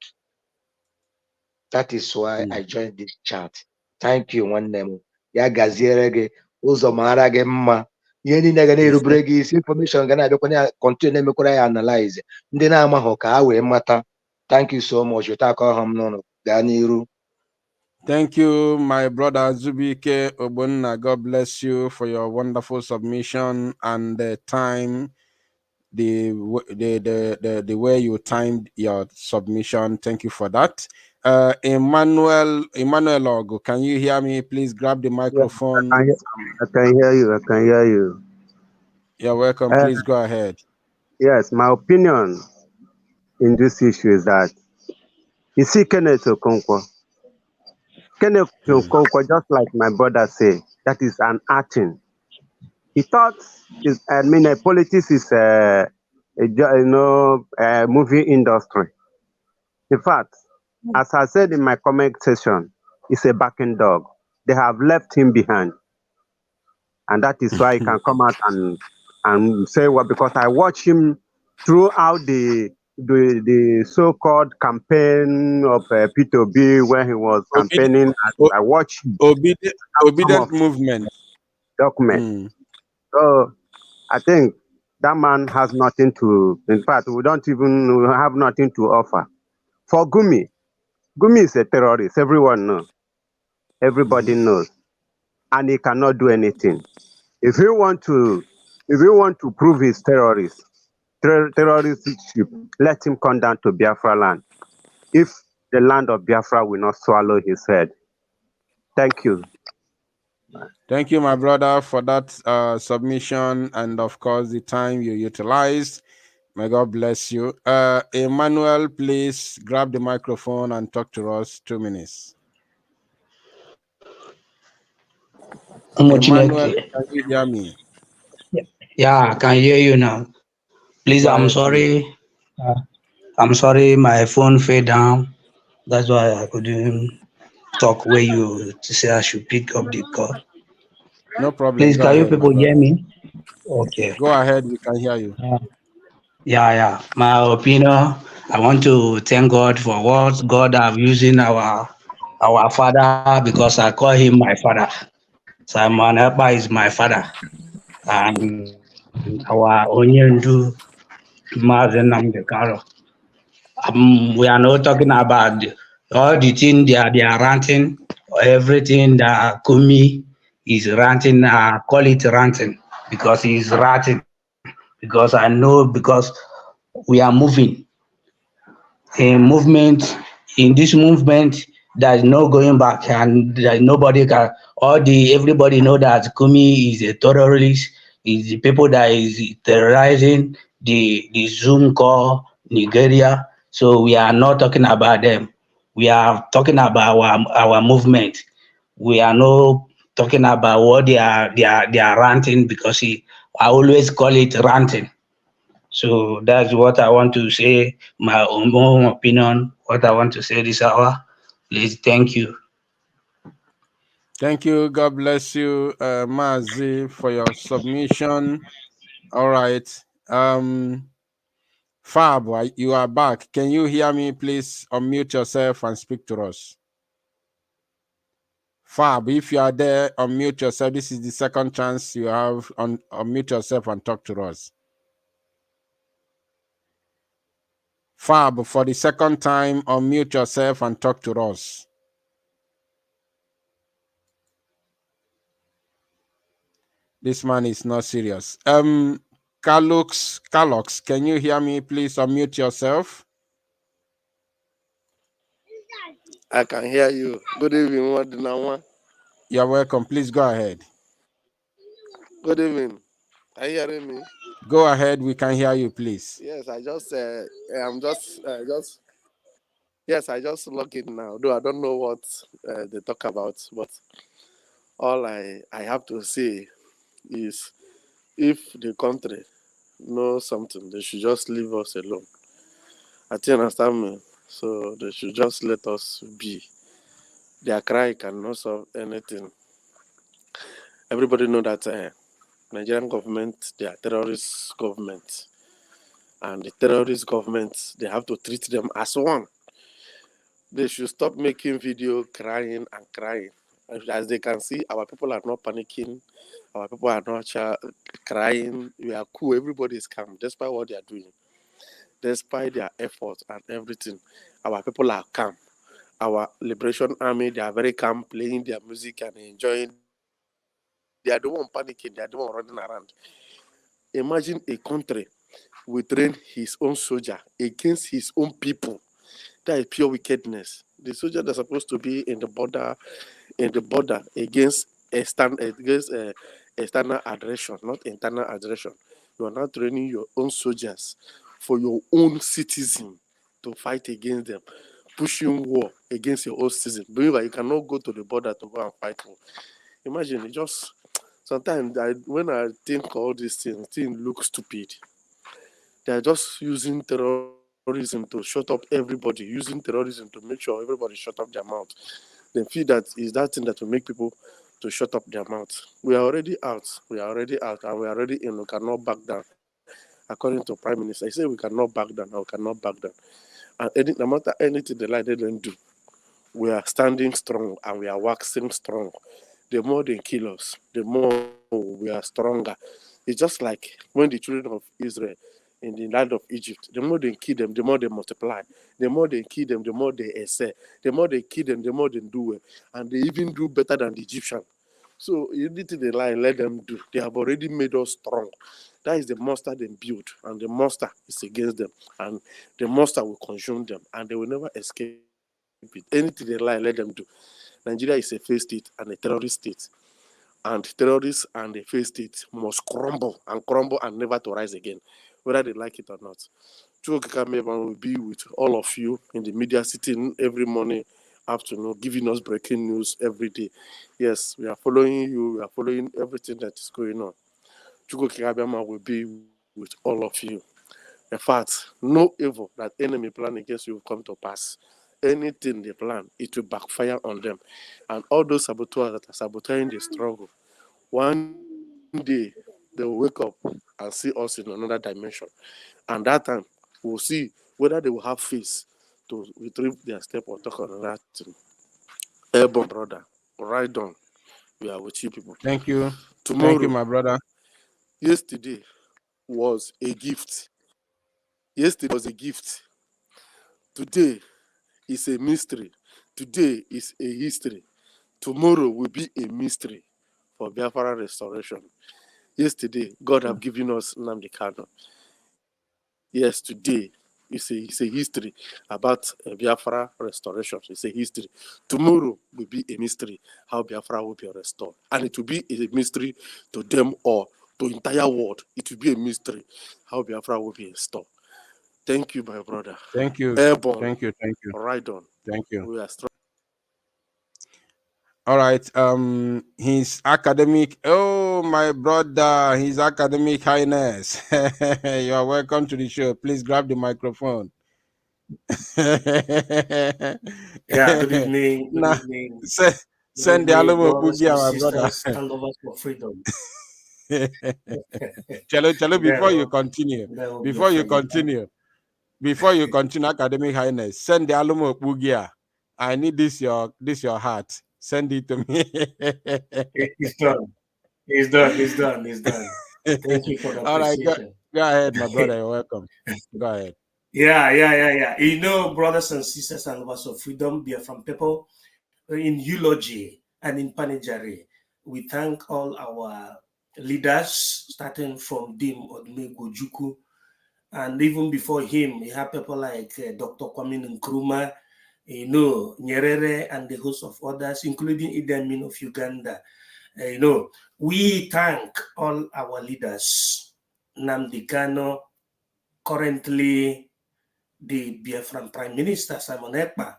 [SPEAKER 12] That is why I joined this chat. Thank you, one name. Ya gaziere gị ụzọ mara gị mma. Ihe niile ga na-erubere gị isi information ga na-abịakwa na continue na-emekwara ya analyze. Ndị na-amaghị ka ha wee mata. Thank you so much. Ụta aka ọha m n'ọnụ. Gaa n'iru.
[SPEAKER 4] Thank you, my brother Zubike Obunna. God bless you for your wonderful submission and the time, the way you timed your submission. Thank you for that. Emmanuel Ogo, can you hear me? Please grab the microphone.
[SPEAKER 13] I can hear you. I can hear you.
[SPEAKER 4] You're welcome. Please go ahead.
[SPEAKER 13] Yes, my opinion in this issue is that you see Kenneth Okonkwo. Kenneth Okonkwo, just like my brother said, that is an acting. He thought, politics is a movie industry. In fact, as I said in my comment section, it's a backing dog. They have left him behind. And that is why he can come out and say what, because I watched him throughout the so-called campaign of P2B when he was campaigning. I watched
[SPEAKER 4] obedient movement
[SPEAKER 13] document. So I think that man has nothing to, in fact, we have nothing to offer. For Gumi is a terrorist. Everyone knows. Everybody knows. And he cannot do anything. If you want to prove he's terrorist, let him come down to Biafra land. If the land of Biafra will not swallow his head. Thank you.
[SPEAKER 4] Thank you, my brother, for that submission and, of course, the time you utilized. May God bless you. Emmanuel, please grab the microphone and talk to us. 2 minutes. Emmanuel, can you hear me?
[SPEAKER 11] Yeah, I can hear you now. Please, I'm sorry. I'm sorry, my phone fell down. That's why I couldn't talk where you say I should pick up the call.
[SPEAKER 4] No problem.
[SPEAKER 11] Please, can you people hear me? Okay.
[SPEAKER 4] Go ahead, we can hear you.
[SPEAKER 11] Yeah. My opinion, I want to thank God for what God have using our father, because I call him my father. Simon Ekpa is my father. And our Onyendu Mazenam we are not talking about all the things they are ranting, everything that Gumi is ranting, call it ranting because he's ranting. Because I know, because we are moving. In this movement, there's no going back, and nobody can. Everybody know that Gumi is a terrorist. Is the people that is terrorizing the Zoom call Nigeria. So we are not talking about them. We are talking about our movement. We are not talking about what they are ranting, because I always call it ranting. So that's what I want to say, my own opinion, what I want to say this hour. Please, thank you.
[SPEAKER 4] Thank you. God bless you, Mazi, for your submission. All right. Fab, you are back. Can you hear me? Please unmute yourself and speak to us. Fab, if you are there, unmute yourself. This is the second chance you have. Unmute yourself and talk to us. Fab, for the second time, unmute yourself and talk to us. This man is not serious. Kalox, can you hear me? Please unmute yourself.
[SPEAKER 14] I can hear you. Good evening, Wadinawa.
[SPEAKER 4] You're welcome. Please go ahead.
[SPEAKER 14] Good evening. Are you hearing me?
[SPEAKER 4] Go ahead. We can hear you, please.
[SPEAKER 14] Yes, yes, I just log in now. Though I don't know what they talk about, but all I have to say is if the country knows something, they should just leave us alone. I think you understand me. So they should just let us be. Their cry cannot solve anything. Everybody know that Nigerian government, they are terrorist government. And the terrorist government, they have to treat them as one. They should stop making video crying and crying. As they can see, our people are not panicking. Our people are not crying. We are cool. Everybody is calm, despite what they are doing. Despite their efforts and everything, our people are calm. Our liberation army, they are very calm, playing their music and enjoying. They are the one panicking. They are the one running around. Imagine a country will train his own soldier against his own people. That is pure wickedness. The soldiers are supposed to be in the border against external aggression, not internal aggression. You are not training your own soldiers for your own citizen to fight against them, pushing war against your own citizen. Believe you cannot go to the border to go and fight war. Imagine, it just sometimes when I think all these things look stupid. They are just using terrorism to shut up everybody, using terrorism to make sure everybody shut up their mouth. They feel that is that thing that will make people to shut up their mouth. We are already out. We are already out, and we are already in. We cannot back down. According to Prime Minister, he said we cannot back down. We cannot back down. And no matter anything they like, they don't do. We are standing strong and we are waxing strong. The more they kill us, the more we are stronger. It's just like when the children of Israel in the land of Egypt, the more they kill them, the more they multiply. The more they kill them, the more they excel. The more they kill them, the more they do well. And they even do better than the Egyptian. So anything they lie, let them do. They have already made us strong. That is the monster they build. And the monster is against them. And the monster will consume them. And they will never escape it. Anything they lie, let them do. Nigeria is a failed state and a terrorist state. And terrorists and the failed state must crumble and never to rise again, whether they like it or not. Chukwukika will be with all of you in the media, sitting every morning, afternoon, giving us breaking news every day. Yes, we are following you. We are following everything that is going on. Chukwukika will be with all of you. In fact, no evil that enemy plan against you will come to pass. Anything they plan, it will backfire on them. And all those saboteurs that are sabotaging the struggle, one day they will wake up and see us in another dimension. And that time, we'll see whether they will have face to retrieve their step or talk on that thing. Airborne, brother, right on. We are with you people.
[SPEAKER 4] Thank you.
[SPEAKER 14] Tomorrow,
[SPEAKER 4] thank you, my brother.
[SPEAKER 14] Yesterday was a gift. Yesterday was a gift. Today is a mystery. Today is a history. Tomorrow will be a mystery for Biafra restoration. Yesterday, God have given us Nnamdi Kanu. Yes, today is a history about Biafra restoration. It's a history. Tomorrow will be a mystery how Biafra will be restored. And it will be a mystery to them all, to the entire world. It will be a mystery how Biafra will be restored. Thank you, my brother.
[SPEAKER 4] Thank you.
[SPEAKER 14] Airborne.
[SPEAKER 4] Thank you. Thank you.
[SPEAKER 14] Right on.
[SPEAKER 4] Thank you.
[SPEAKER 14] We are strong.
[SPEAKER 4] All right. His academic. Oh, my brother. His academic highness. You are welcome to the show. Please grab the microphone.
[SPEAKER 15] Yeah. Good evening. Good
[SPEAKER 4] Nah,
[SPEAKER 15] evening.
[SPEAKER 4] send the Alomo
[SPEAKER 15] Brothers
[SPEAKER 4] Bugia,
[SPEAKER 15] and
[SPEAKER 4] my brother.
[SPEAKER 15] sisters, standovers for freedom.
[SPEAKER 4] Chalo, before you continue, academic highness, send the Alomo Bugia. I need this your heart. Send it to me.
[SPEAKER 15] It's done. It's done. It's done. It's done. Thank you for the
[SPEAKER 4] All right,
[SPEAKER 15] appreciation.
[SPEAKER 4] go ahead, my brother. You're welcome. Go ahead.
[SPEAKER 15] Yeah. You know, brothers and sisters and lovers of freedom, Biafran people, in eulogy and in panegyry, we thank all our leaders, starting from Dim Odumegwu, and even before him, we have people like Dr. Kwame Nkrumah, Nyerere and the host of others, including Idi Amin of Uganda. We thank all our leaders. Nnamdi Kanu, currently the Biafran Prime Minister, Simon Ekpa,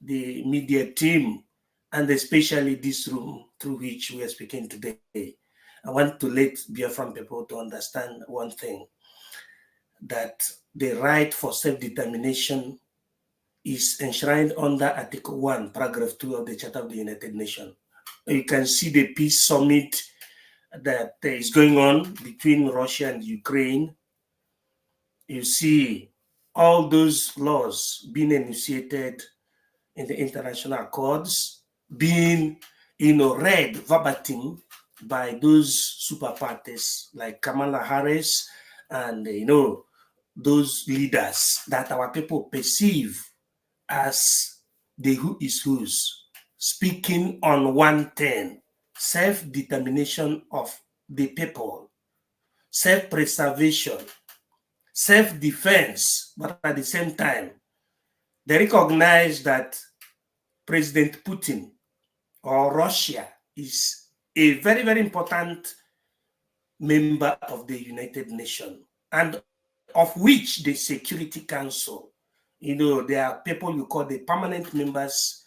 [SPEAKER 15] the media team, and especially this room through which we are speaking today. I want to let Biafran people to understand one thing, that the right for self-determination is enshrined under Article 1, Paragraph 2 of the Charter of the United Nations. You can see the peace summit that is going on between Russia and Ukraine. You see all those laws being initiated in the international accords being, read verbatim by those super parties like Kamala Harris and, those leaders that our people perceive as the who is who's, speaking on one thing: self-determination of the people, self-preservation, self-defense, but at the same time, they recognize that President Putin or Russia is a very, very important member of the United Nations, and of which the Security Council, there are people you call the permanent members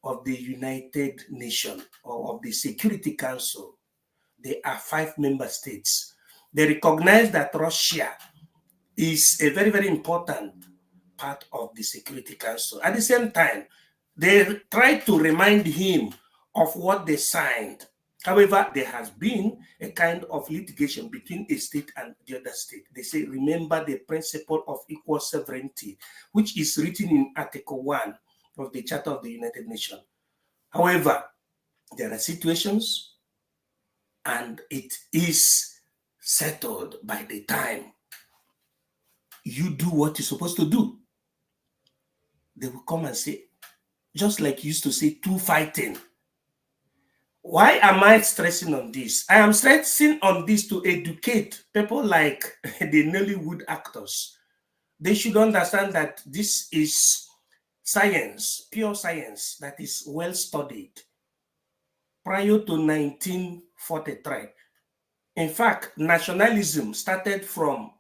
[SPEAKER 15] of the United Nations or of the Security Council. There are 5 member states. They recognize that Russia is a very, very important part of the Security Council. At the same time, they try to remind him of what they signed. However, there has been a kind of litigation between a state and the other state. They say, remember the principle of equal sovereignty, which is written in Article 1 of the Charter of the United Nations. However, there are situations, and it is settled by the time you do what you're supposed to do. They will come and say, just like you used to say, 2 fighting. Why am I stressing on this? I am stressing on this to educate people like the Nollywood actors. They should understand that this is science, pure science, that is well studied prior to 1943. In fact, nationalism started from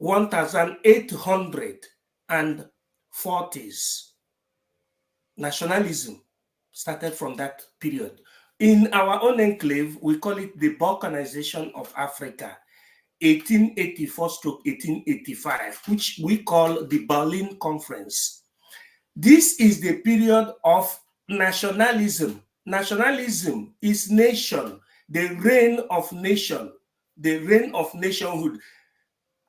[SPEAKER 15] 1840s. Nationalism started from that period. In our own enclave, we call it the Balkanization of Africa, 1884-1885, which we call the Berlin Conference. This is the period of nationalism. Nationalism is nation, the reign of nation, the reign of nationhood.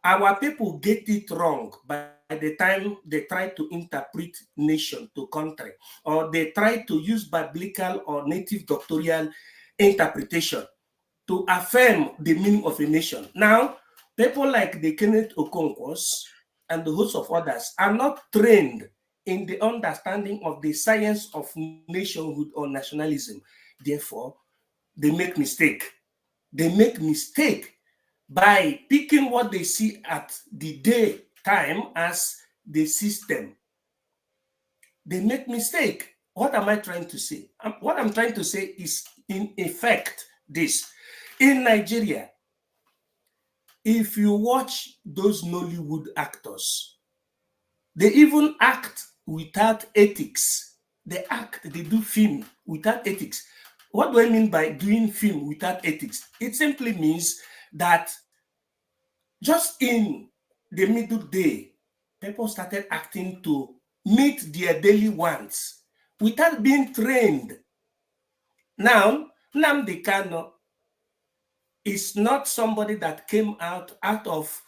[SPEAKER 15] Our people get it wrong by the time they try to interpret nation to country, or they try to use biblical or native doctoral interpretation to affirm the meaning of a nation. Now, people like the Kenneth Okonkwo's and the host of others are not trained in the understanding of the science of nationhood or nationalism. Therefore, they make mistake. They make mistake by picking what they see at the day time as the system. They make mistake. What am I trying to say? What I'm trying to say is, in effect, this. In Nigeria, if you watch those Nollywood actors, they even act without ethics. They do film without ethics. What do I mean by doing film without ethics? It simply means that just in the middle day, people started acting to meet their daily wants without being trained. Now, Nnamdi Kanu is not somebody that came out of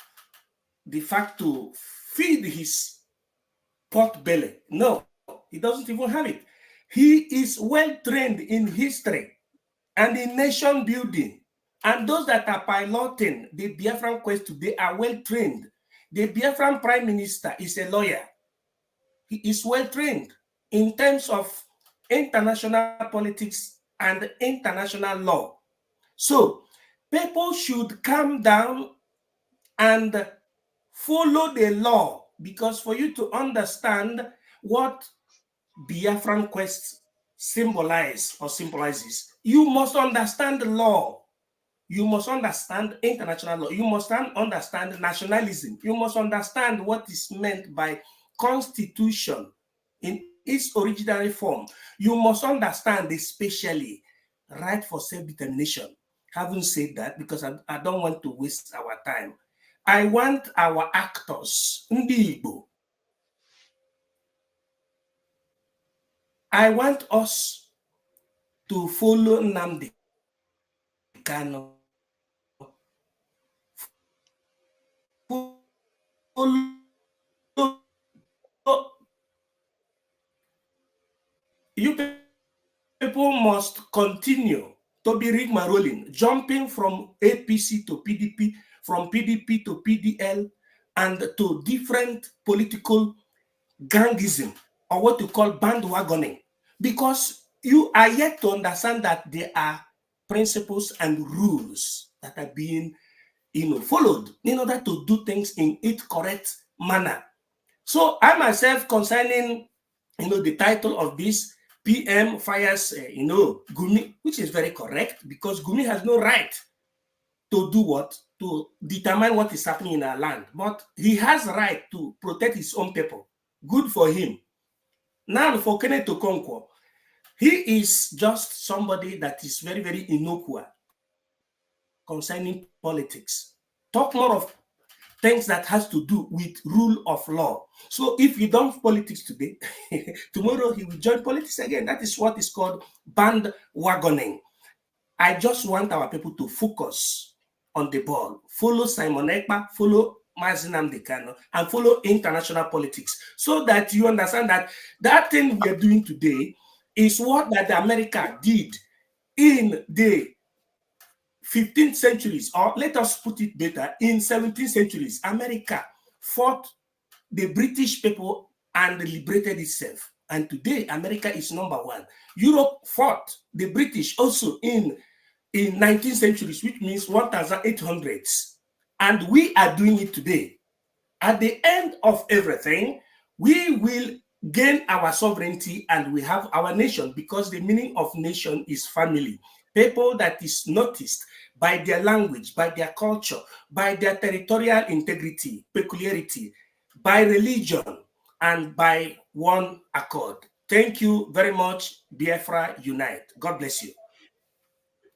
[SPEAKER 15] the fact to feed his pot belly. No, he doesn't even have it. He is well trained in history and in nation building. And those that are piloting the Biafran quest today are well trained. The Biafran Prime Minister is a lawyer. He is well trained in terms of international politics and international law. So people should calm down and follow the law because for you to understand what Biafran quest symbolizes, you must understand the law. You must understand international law. You must understand nationalism. You must understand what is meant by constitution in its original form. You must understand especially right for self-determination. Having said that, because I don't want to waste our time, I want our actors, Ndi Igbo, I want us to follow Nnamdi Kanu. You people must continue to be rigmaroling, jumping from APC to PDP, from PDP to PDL, and to different political gangism, or what you call bandwagoning, because you are yet to understand that there are principles and rules that are being followed in order to do things in its correct manner. So I myself, concerning the title of this, PM fires Gumi, which is very correct, because Gumi has no right to do what? To determine what is happening in our land. But he has the right to protect his own people. Good for him. Now for Kenneth Okonkwo, he is just somebody that is very, very innocuous concerning politics. Talk more of things that has to do with rule of law. So if you don't politics today, tomorrow he will join politics again. That is what is called bandwagoning. I just want our people to focus on the ball. Follow Simon Ekpa, follow Mazinam Dekano, and follow international politics, so that you understand that that thing we are doing today is what that America did in the 15th centuries, or let us put it better, in 17th centuries. America fought the British people and liberated itself. And today, America is number one. Europe fought the British also in 19th centuries, which means 1800s. And we are doing it today. At the end of everything, we will gain our sovereignty and we have our nation, because the meaning of nation is family. People that is noticed by their language, by their culture, by their territorial integrity, peculiarity, by religion, and by one accord. Thank you very much, Biafra Unite. God bless you.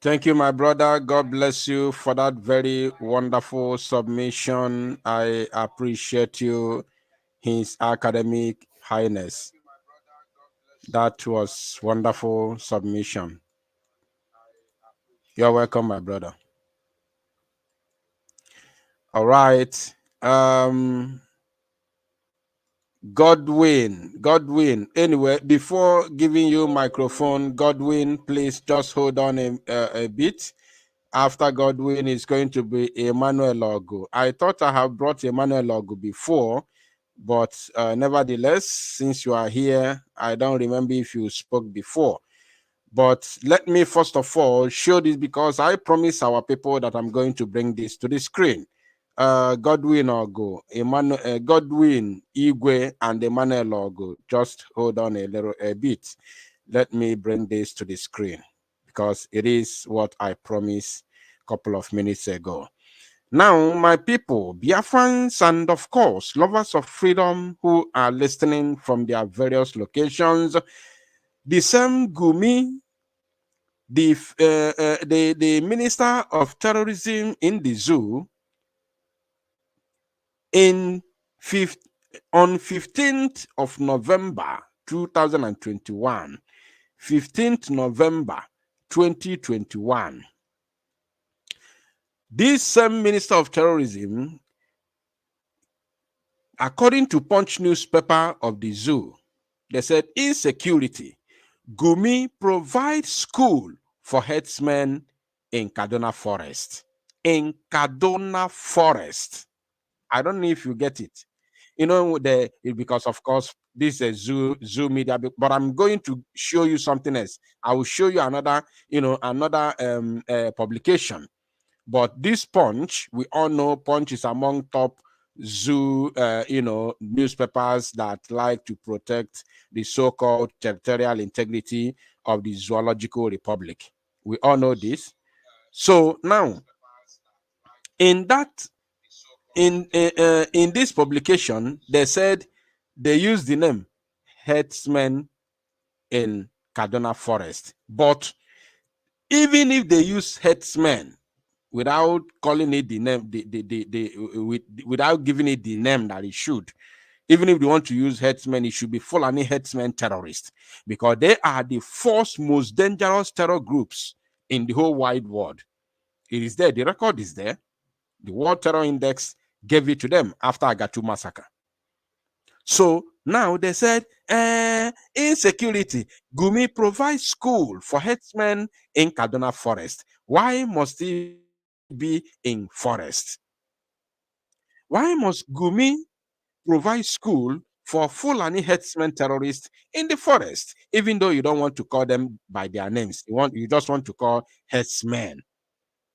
[SPEAKER 4] Thank you, my brother. God bless you for that very wonderful submission. I appreciate you, His Academic Highness. That was wonderful submission. You're welcome, my brother. All right. Godwin. Anyway, before giving you microphone, Godwin, please just hold on a bit. After Godwin is going to be Emmanuel Ogu. I thought I have brought Emmanuel Ogu before, but nevertheless, since you are here, I don't remember if you spoke before. But let me first of all show this, because I promise our people that I'm going to bring this to the screen. Godwin Ogu, Godwin Igwe, and Emmanuel Ogu. Just hold on a bit. Let me bring this to the screen, because it is what I promised a couple of minutes ago. Now, my people, Biafrans, and of course, lovers of freedom who are listening from their various locations, the same Gumi, the Minister of Terrorism in the zoo, on 15th of November 2021, 15th November 2021, this same Minister of Terrorism, according to Punch newspaper of the zoo, they said insecurity. Gumi provides school for herdsmen in Kaduna Forest. In Kaduna Forest. I don't know if you get it. Because of course this is zoo media, but I'm going to show you something else. I will show you another publication. But this Punch, we all know Punch is among top zoo, newspapers that like to protect the so-called territorial integrity of the Zoological Republic. We all know this. So now, in this publication, they said they used the name herdsmen in Kaduna Forest. But even if they use herdsmen without calling it the name, without giving it the name that it should, even if they want to use herdsmen, it should be Fulani herdsmen terrorists, because they are the first most dangerous terror groups in the whole wide world. It is there. The record is there. The World Terror Index gave it to them after Agatu massacre. So now they said, insecurity. Gumi provides school for herdsmen in Kaduna Forest. Why must he be in forest? Why must Gumi provide school for Fulani herdsmen terrorists in the forest, even though you don't want to call them by their names? You just want to call herdsmen.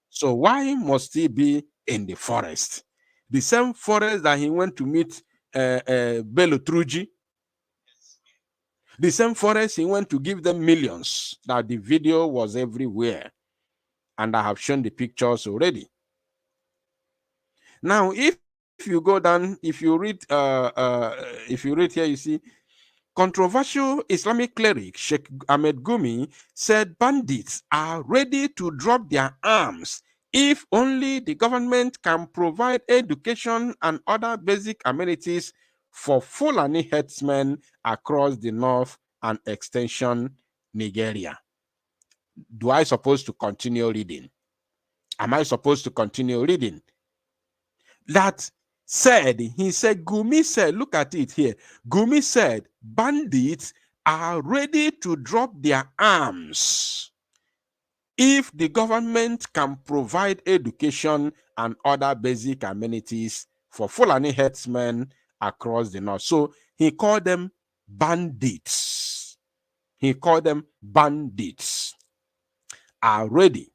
[SPEAKER 4] So why must he be in the forest? The same forest that he went to meet Bello Truji, the same forest he went to give them millions. That the video was everywhere, and I have shown the pictures already. Now, if you go down, if you read here, you see controversial Islamic cleric Sheikh Ahmed Gumi said bandits are ready to drop their arms if only the government can provide education and other basic amenities for Fulani herdsmen across the north and extension Nigeria. Do I supposed to continue reading? Am I supposed to continue reading? That said, Gumi said, look at it here. Gumi said, bandits are ready to drop their arms if the government can provide education and other basic amenities for Fulani herdsmen across the north. So he called them bandits. He called them bandits are ready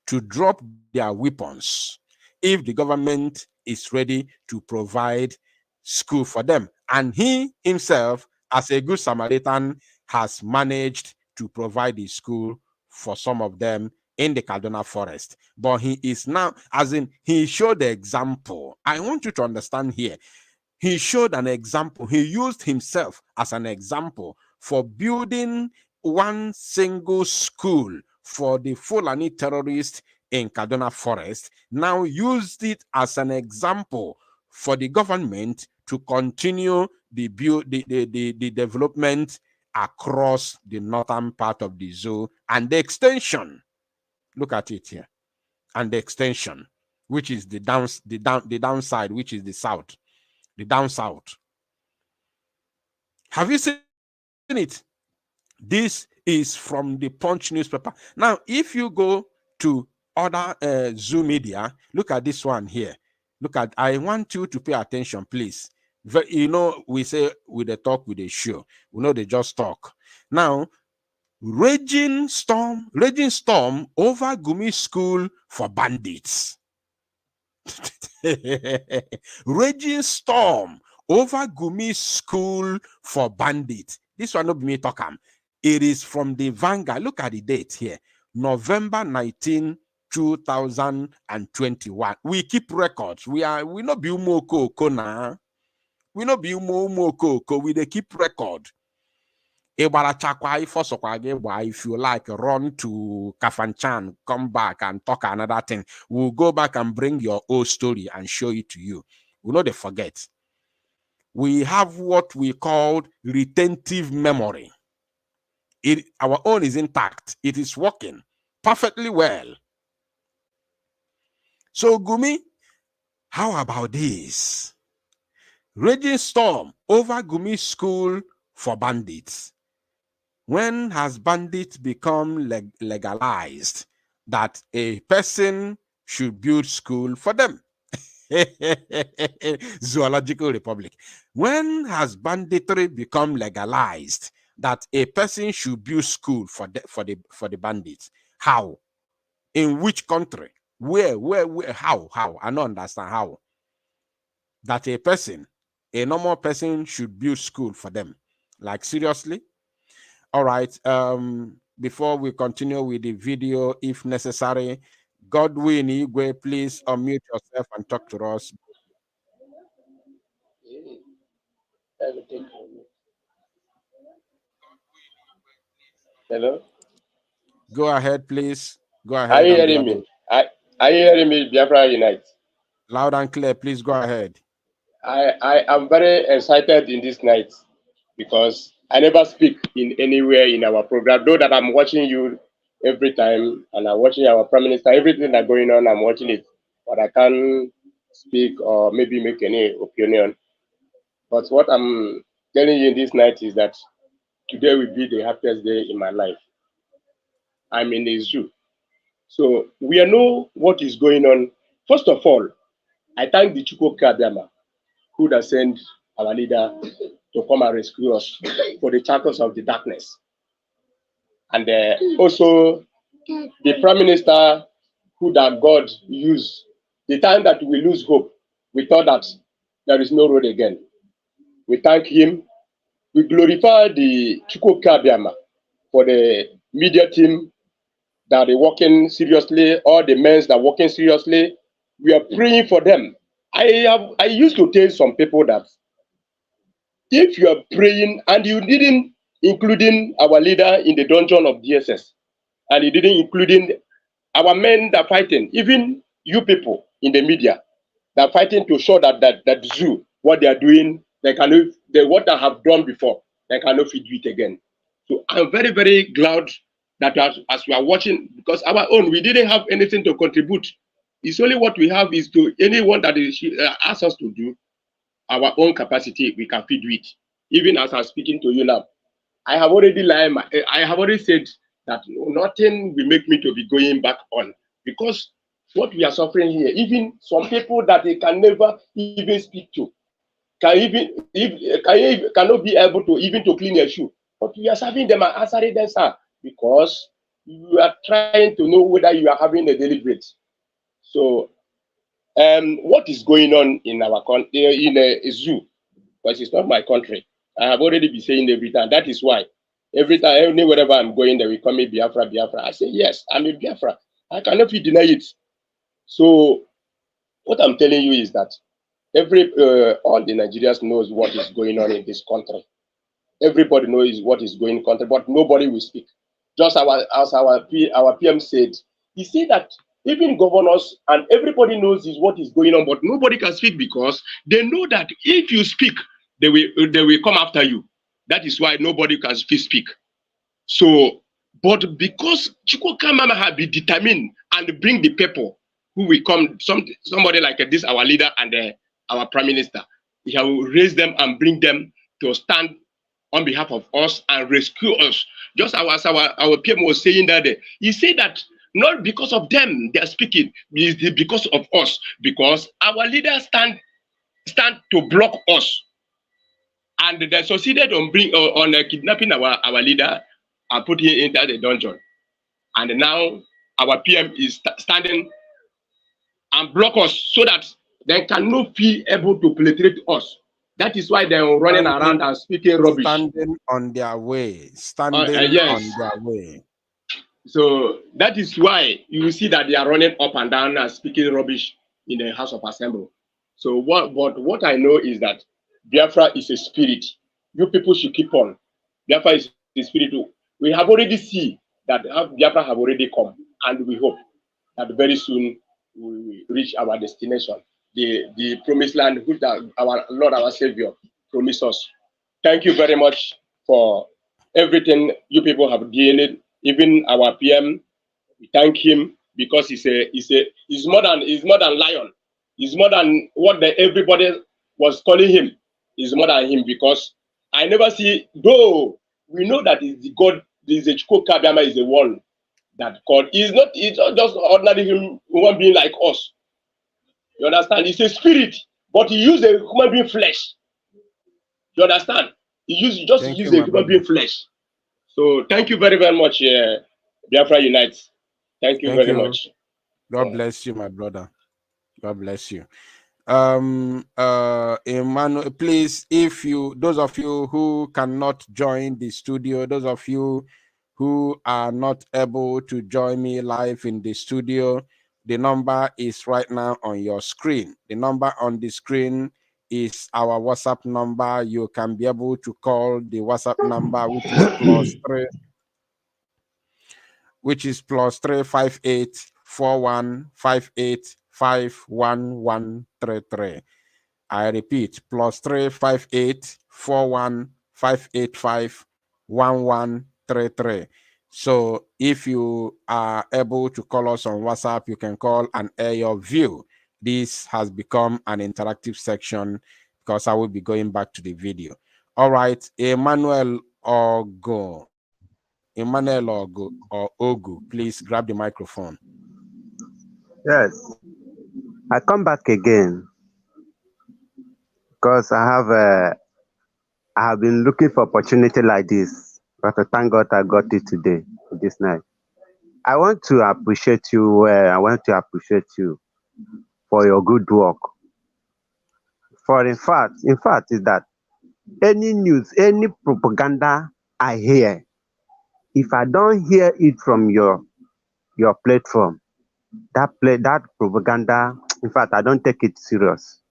[SPEAKER 4] to drop their weapons if the government is ready to provide school for them. And he himself, as a good Samaritan, has managed to provide the school for some of them in the Kaduna Forest. But he is now, as in, he showed the example. I want you to understand here. He showed an example. He used himself as an example for building one single school for the Fulani terrorists in Kaduna Forest. Now used it as an example for the government to continue the development across the northern part of the zoo and the extension. Look at it here. And the extension, which is the downside, which is the south. The down south. Have you seen it? This is from the Punch newspaper. Now, if you go to other Zoo media, look at this one here. Look at, I want you to pay attention, please. We say with the talk, with the show. We know they just talk. Now, raging storm over Gumi school for bandits. Raging storm over Gumi school for bandits. This one not me talk. It is from the Vanguard. Look at the date here. November 19, 2021. We keep records. We not be umoko na. We not be umoko. We they keep record. If you like, run to Kafanchan, come back and talk another thing. We'll go back and bring your old story and show it to you. We'll not forget. We have what we call retentive memory. Our own is intact. It is working perfectly well. So, Gumi, how about this? Raging storm over Gumi school for bandits. When has bandits become legalized that a person should build school for them? Zoological Republic. When has banditry become legalized that a person should build school for the bandits? How? In which country? Where? How? I don't understand how. that a normal person should build school for them. Like, seriously? All right. Before we continue with the video, if necessary, Godwin Igwe, please unmute yourself and talk to us.
[SPEAKER 16] Hello?
[SPEAKER 4] Go ahead, please. Go ahead.
[SPEAKER 16] Are you hearing me? Are you hearing me, Biafra Unite?
[SPEAKER 4] Loud and clear, please go ahead.
[SPEAKER 16] I am very excited in this night because I never speak in anywhere in our program, though that I'm watching you every time and I'm watching our Prime Minister, everything that's going on, I'm watching it. But I can't speak or maybe make any opinion. But what I'm telling you in this night is that today will be the happiest day in my life. I'm in the zoo. So we know what is going on. First of all, I thank the Chukwu Kabiama who has sent our leader to come and rescue us for the shackles of the darkness. And also the Prime Minister who that God used. The time that we lose hope, we thought that there is no road again. We thank him. We glorify the Chukwu Kabiama for the media team that are working seriously, all the men that are working seriously. We are praying for them. I used to tell some people that if you are praying and you didn't including our leader in the dungeon of DSS, and you didn't including our men that are fighting, even you people in the media that are fighting to show that zoo, what they are doing, they cannot, what they have done before, they cannot do it again. So I'm very, very glad that as we are watching, because our own, we didn't have anything to contribute. It's only what we have is to anyone that is asks us to do our own capacity, we can feed it. Even as I'm speaking to you now, I have already said that nothing will make me to be going back on, because what we are suffering here, even some people that they can never even speak to, cannot be able to even to clean their shoe. But we are serving them and answering them, sir, because you are trying to know whether you are having a deliberate. So what is going on in our country, in a zoo, because it's not my country. I have already been saying every time. That is why every time, wherever I'm going, they will call me Biafra, Biafra. I say, yes, I'm a Biafra. I cannot deny it. So what I'm telling you is that all the Nigerians knows what is going on in this country. Everybody knows what is going on in the country, but nobody will speak. Just as our PM said, he said that even governors and everybody knows is what is going on, but nobody can speak because they know that if you speak, they will come after you. That is why nobody can speak. So, but because Chukwu Kamama have been determined and bring the people who will come, somebody like this, our leader and our Prime Minister, he will raise them and bring them to stand on behalf of us and rescue us. Just as our PM was saying that day, he said that not because of them they are speaking, it's because of us, because our leaders stand to block us, and they succeeded on kidnapping our leader and putting him into the dungeon. And now our PM is standing and block us so that they cannot be able to penetrate us. That is why they're running around and speaking rubbish.
[SPEAKER 4] Standing on their way.
[SPEAKER 16] Yes.
[SPEAKER 4] On their way.
[SPEAKER 16] So that is why you see that they are running up and down and speaking rubbish in the House of Assembly. So what I know is that Biafra is a spirit. You people should keep on. Biafra is a spirit. We have already seen that Biafra have already come, and we hope that very soon we will reach our destination, the promised land which our Lord, our Savior, promised us. Thank you very much for everything you people have done. Even our PM, we thank him because he's more than lion. He's more than what everybody was calling him. He's more than him, because I never see, though we know that is the God, the Chukwu Kabiama is the one that God. He's not just ordinary human being like us. You understand? He's a spirit, but he used a human being flesh. You understand? He used a human being flesh. So thank you very, very much, Biafra Unite. Thank you very much.
[SPEAKER 4] God bless you, my brother. God bless you. Emmanuel, please, if you, those of you who cannot join the studio, those of you who are not able to join me live in the studio, the number is right now on your screen. The number on the screen is our WhatsApp number. You can be able to call the WhatsApp number, which is +3584158511133. I repeat, +3584158511133. So if you are able to call us on WhatsApp, you can call and air your view. This has become an interactive section because I will be going back to the video. All right, Emmanuel Ogo, or Ogu, please grab the microphone.
[SPEAKER 13] Yes, I come back again because I have been looking for opportunity like this, but thank God I got it today, this night. I want to appreciate you. I want to appreciate you for your good work. For in fact, is that any news, any propaganda I hear, if I don't hear it from your platform, that propaganda, in fact, I don't take it serious.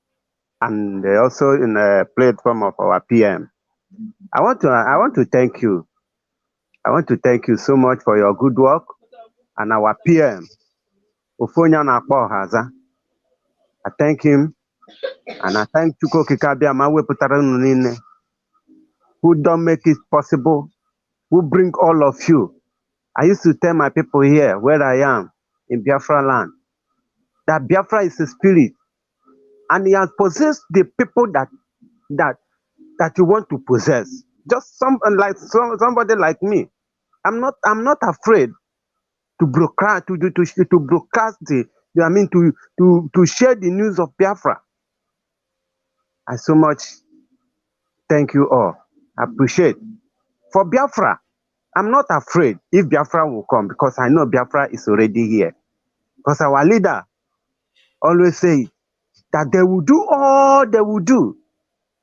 [SPEAKER 13] And also in the platform of our PM, I want to thank you. I want to thank you so much for your good work and our PM, Ofonya Nakpo Haza. I thank him and I thank Chuko Kikabia Mawe Putaranunine, who don't make it possible, who bring all of you. I used to tell my people here where I am in Biafra land that Biafra is a spirit and he has possessed the people that you want to possess. Just somebody like me. I'm not afraid to broadcast to share the news of Biafra. I so much thank you all. I appreciate. For Biafra, I'm not afraid if Biafra will come because I know Biafra is already here. Because our leader always say that they will do all they will do,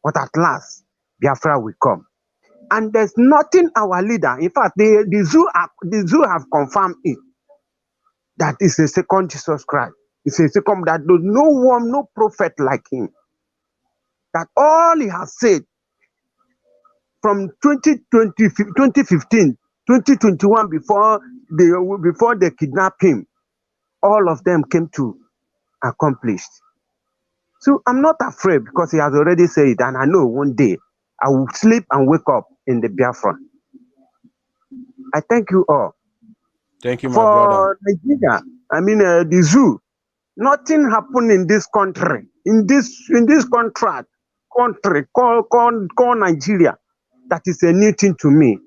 [SPEAKER 13] but at last Biafra will come. And there's nothing our leader, in fact, the zoo have confirmed it, that is a second Jesus Christ. It's a second, that there's no one, no prophet like him. That all he has said from 2015, 2021, before they kidnapped him, all of them came to accomplished. So I'm not afraid because he has already said it, and I know one day I will sleep and wake up in the Biafra. I thank you all.
[SPEAKER 4] Thank you, my brother.
[SPEAKER 13] Nigeria, I mean the zoo. Nothing happened in this country, in this country called Nigeria. That is a new thing to me,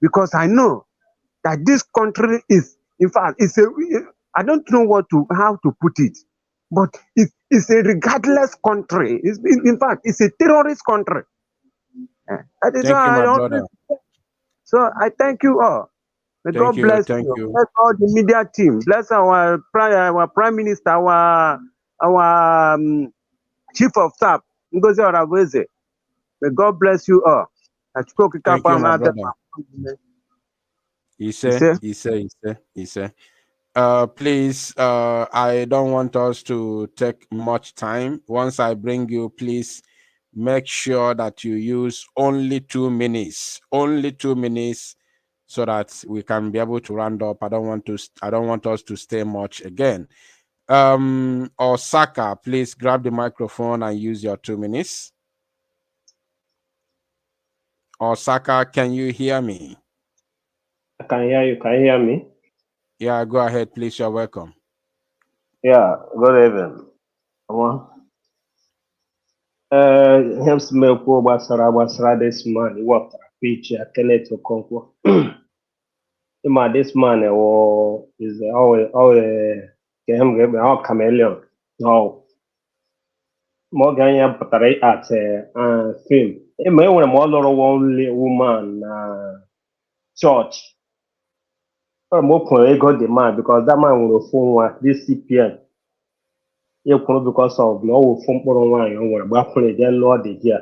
[SPEAKER 13] because I know that this country is, in fact, I don't know how to put it, but it's a regardless country. In fact, it's a terrorist country. That is
[SPEAKER 4] Thank you,
[SPEAKER 13] why
[SPEAKER 4] my brother.
[SPEAKER 13] So I thank you all. May
[SPEAKER 4] Thank
[SPEAKER 13] God
[SPEAKER 4] you,
[SPEAKER 13] bless
[SPEAKER 4] thank
[SPEAKER 13] you.
[SPEAKER 4] you.
[SPEAKER 13] Bless all the media team. Bless our prime minister, our chief of staff, Ngozi Oraveze. May God bless you all.
[SPEAKER 4] Thank you, my brother. He said. Please, I don't want us to take much time. Once I bring you, please make sure that you use only 2 minutes. Only 2 minutes, so that we can be able to round up. I don't want us to stay much again. Osaka, please grab the microphone and use your 2 minutes. Osaka, can you hear me?
[SPEAKER 17] I can hear you. Can you hear me?
[SPEAKER 4] Yeah, go ahead, please. You're welcome.
[SPEAKER 17] Yeah, good evening. Him smell poor Basara this man. What a picture, Kenneth Okonkwo. This man is all chameleon. No. Morgan ya putara at film. May when more only woman church. More ego the man, because that man will phone this CPN. ekwuru because of na ọ wụfu mkpụrụ nwaanyị o nwere gbapụrụ eje lụọ dị ji a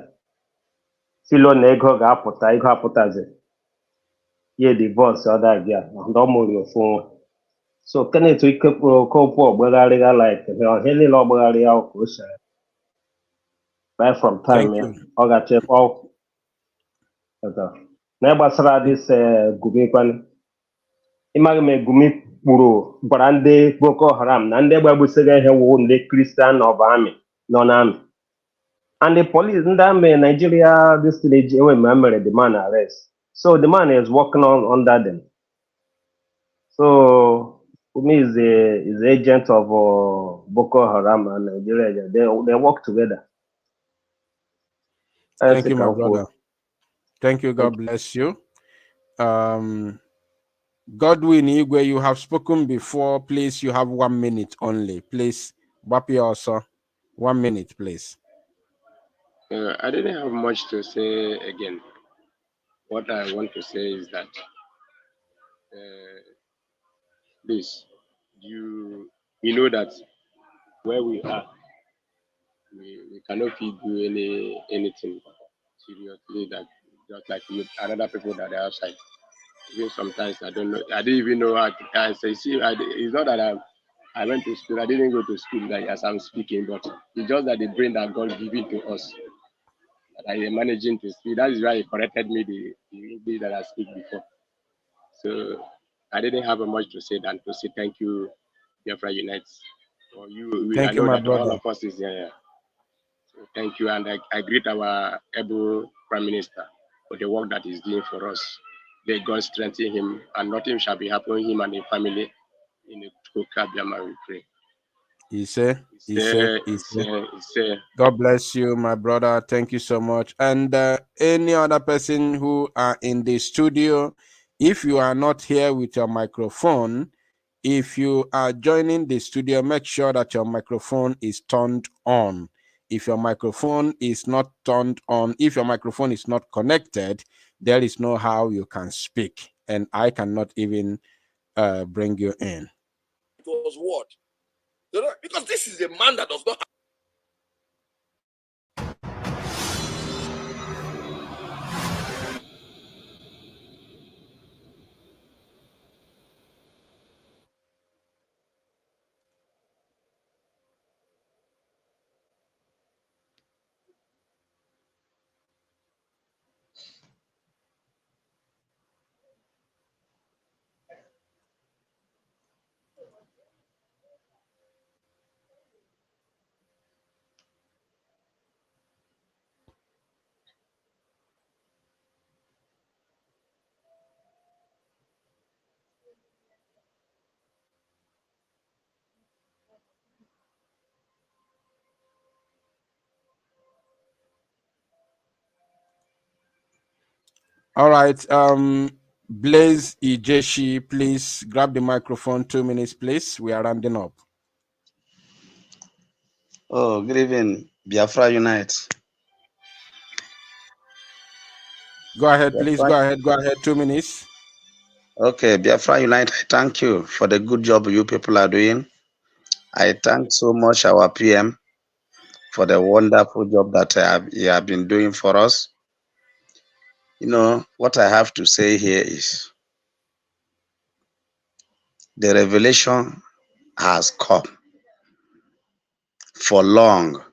[SPEAKER 17] silo na ego ga-apụta ego apụtazi ye divorce ọda gị a ndị ọ mụrụ ofu nwa so Kenneth Okonkwo ọgbagharịga like ihe niile ọgbagharị ya ka o sere right from
[SPEAKER 4] Thank
[SPEAKER 17] time ya
[SPEAKER 4] you.
[SPEAKER 17] ọ ga-achịkwa na gbasara dis Gumi kwanụ ịmaghị m Gumi gwara ndị Boko Haram na ndị gbagbusịrị ihe wụ ndị Christian of Army nọ n'amị and the police ndị amị Nigeria this village enwe ma mere the man arrest so the man is working under them so Gumi is the agent of Boko Haram and Nigeria they work together.
[SPEAKER 4] Thank you, my brother. Thank you. God bless you. Godwin Igwe, you have spoken before. Please, you have 1 minute only. Please, Bapi also. 1 minute, please.
[SPEAKER 16] I didn't have much to say again. What I want to say is that, please, you know that where we are, we cannot do anything seriously that just like you other people that are outside. Even sometimes I don't know. I didn't even know how to say. See, it's not that I went to school. I didn't go to school like as I'm speaking, but it's just that the brain that God given to us that I am managing to speak. That is why He corrected me the English that I speak before. So I didn't have much to say than to say thank you, Biafra Unite. For you,
[SPEAKER 4] Thank you, my brother.
[SPEAKER 16] All of us is here. So thank you, and I greet our able Prime Minister for the work that he's doing for us. May God strengthen him, and nothing shall be happening him and his family. In the Biafra, we pray.
[SPEAKER 4] God bless you, my brother. Thank you so much. And any other person who are in the studio, if you are not here with your microphone, if you are joining the studio, make sure that your microphone is turned on. If your microphone is not turned on, if your microphone is not connected, there is no how you can speak, and I cannot even bring you in.
[SPEAKER 7] It was what? Because this is a man that does not.
[SPEAKER 4] All right. Blaze Ijeshi, please grab the microphone. 2 minutes, please. We are rounding up.
[SPEAKER 18] Oh, good evening, Biafra Unite.
[SPEAKER 4] Go ahead, please. Go ahead. Go ahead. 2 minutes.
[SPEAKER 18] Okay, Biafra Unite, I thank you for the good job you people are doing. I thank so much our PM for the wonderful job that he have been doing for us. You know, what I have to say here is the revelation has come for long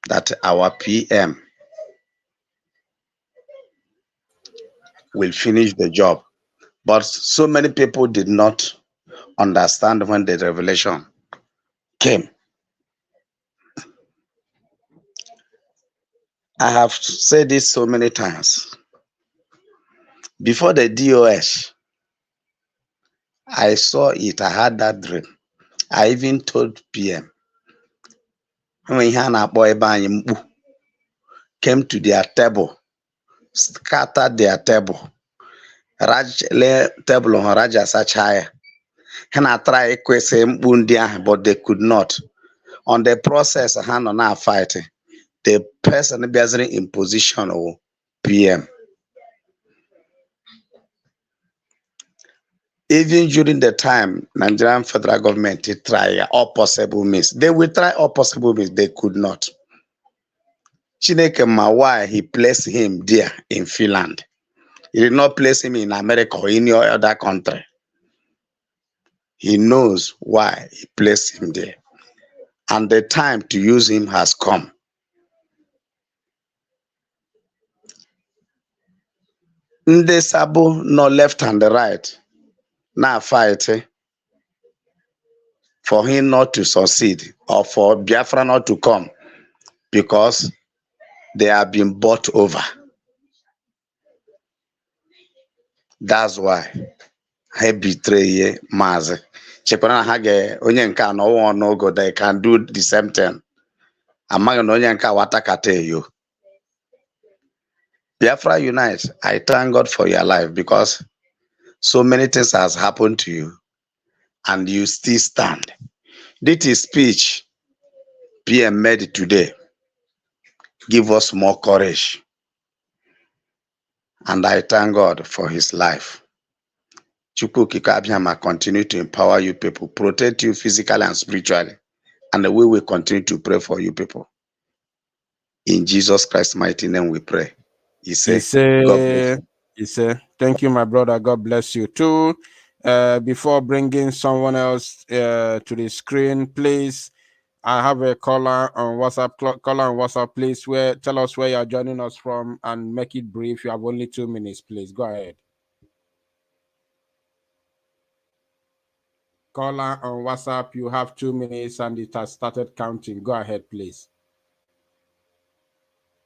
[SPEAKER 18] that our PM will finish the job. But so many people did not understand when the revelation came. I have said this so many times. Before the DOS, I saw it, I had that dream. I even told PM, when Hana came to their table, scattered their table, table on Raja Sachaya. Hana try but they could not. On the process, Hana now fighting. The person being in position of PM. Even during the time Nigerian federal government to try all possible means, they will try all possible means, they could not. Chineke ma why he placed him there in Finland. He did not place him in America or any other country. He knows why he placed him there. And the time to use him has come. Ndị Sabo no left and right now fight for him not to succeed or for Biafra not to come because they have been bought over. That's why he betray Mazi. Chekwara ha ga onye nke a no no go they can do the same thing. Amaghị na onye nke a watakata yo. Biafra unite. I thank God for your life because so many things has happened to you and you still stand. This is speech PM made today. Give us more courage. And I thank God for his life. Chukwu Kika Abiyama continue to empower you people, protect you physically and spiritually. And we will continue to pray for you people. In Jesus Christ's mighty name we pray. He said, God bless you.
[SPEAKER 4] He said, thank you, my brother. God bless you too. Before bringing someone else to the screen, please, I have a caller on WhatsApp. Please, tell us where you're joining us from and make it brief. You have only 2 minutes, please. Go ahead. Caller on WhatsApp, you have 2 minutes and it has started counting. Go ahead, please.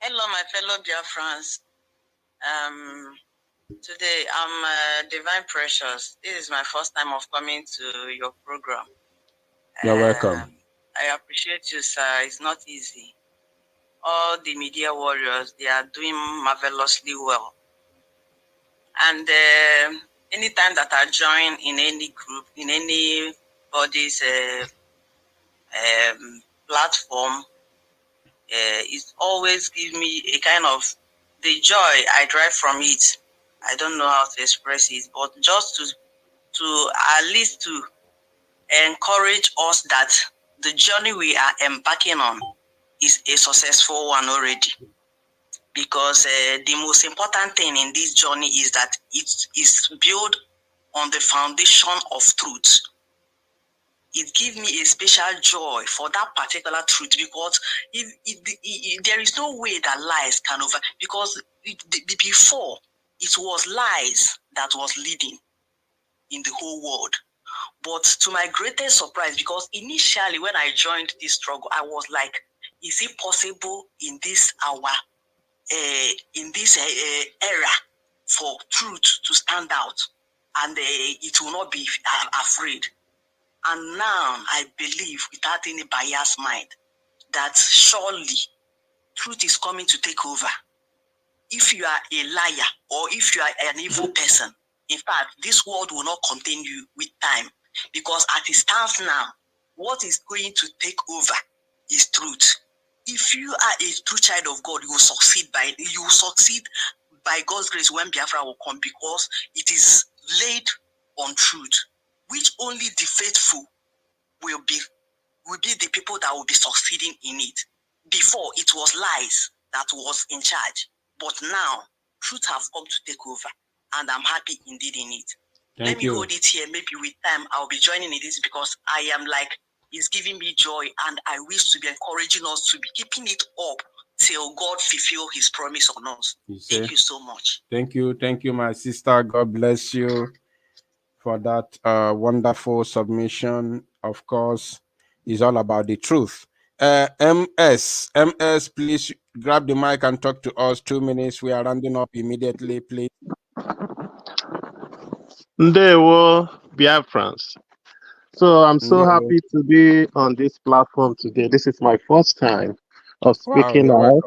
[SPEAKER 19] Hello, my fellow Biafrans. Today I'm Divine Precious. This is my first time of coming to your program.
[SPEAKER 4] You're welcome.
[SPEAKER 19] I appreciate you, sir. It's not easy. All the media warriors, they are doing marvelously well. And anytime that I join in any group, in anybody's platform, it always gives me a kind of the joy I derive from it. I don't know how to express it, but just to at least to encourage us that the journey we are embarking on is a successful one already. Because the most important thing in this journey is that it is built on the foundation of truth. It gives me a special joy for that particular truth because there is no way that lies can over. Because before, it was lies that was leading in the whole world. But to my greatest surprise, because initially when I joined this struggle, I was like, is it possible in this hour, in this era, for truth to stand out and it will not be afraid? And now I believe, without any biased mind, that surely truth is coming to take over. If you are a liar or if you are an evil person, in fact, this world will not contain you with time. Because as it stands now, what is going to take over is truth. If you are a true child of God, you will succeed by God's grace when Biafra will come, because it is laid on truth, which only the faithful will be the people that will be succeeding in it. Before, it was lies that was in charge, but now truth has come to take over, and I'm happy indeed in it. Let me hold it here. Maybe with time I'll be joining in this, because I am like, it's giving me joy, and I wish to be encouraging us to be keeping it up till God fulfill His promise on us. Thank you so much.
[SPEAKER 4] Thank you, my sister. God bless you for that wonderful submission. Of course, it's all about the truth. MS, please grab the mic and talk to us. 2 minutes. We are rounding up immediately, please.
[SPEAKER 20] Ndewo, Biafrans. So I'm so happy to be on this platform today. This is my first time of speaking out.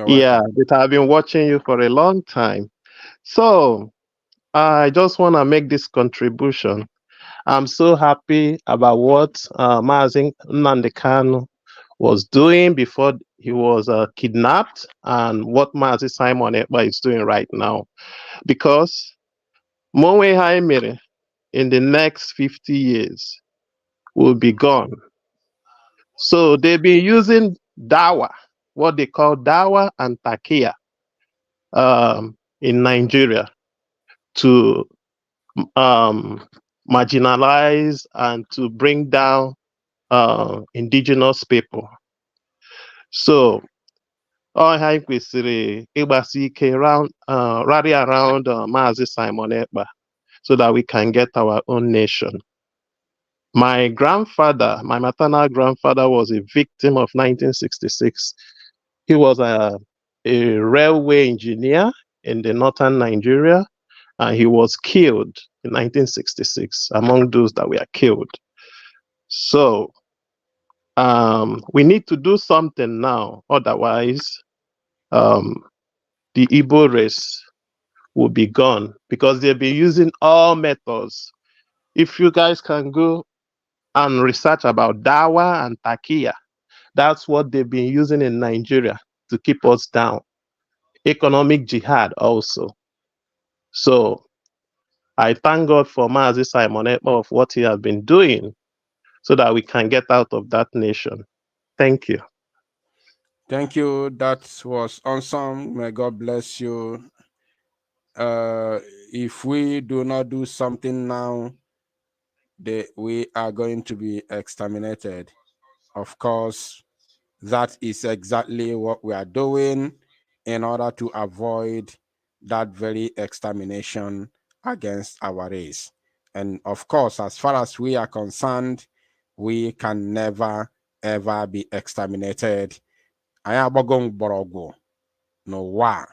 [SPEAKER 20] Yeah, but I've been watching you for a long time. So I just want to make this contribution. I'm so happy about what Mazi Nnamdi Kanu was doing before he was kidnapped, and what Mazi Simon Ekpa is doing right now. Because Monwe Haimere, in the next 50 years will be gone. So they've been using dawa, what they call dawa and takia, in Nigeria to marginalize and to bring down indigenous people. So all anyị kwesịrị ịgbasi ike rally around Maazị Simon Ekpa so that we can get our own nation. My grandfather, my maternal grandfather, was a victim of 1966. He was a railway engineer in the northern Nigeria, and he was killed in 1966, among those that were killed. So we need to do something now, otherwise the Igbo race will be gone, because they've been using all methods. If you guys can go and research about Dawa and Takia, that's what they've been using in Nigeria to keep us down. Economic jihad also. So I thank God for Mazi Simon Ekpa of what he has been doing so that we can get out of that nation. Thank you.
[SPEAKER 4] Thank you. That was awesome. May God bless you. If we do not do something now, we are going to be exterminated. Of course, that is exactly what we are doing in order to avoid that very extermination against our race. And of course, as far as we are concerned, we can never, ever be exterminated. I am going borogo. No wa.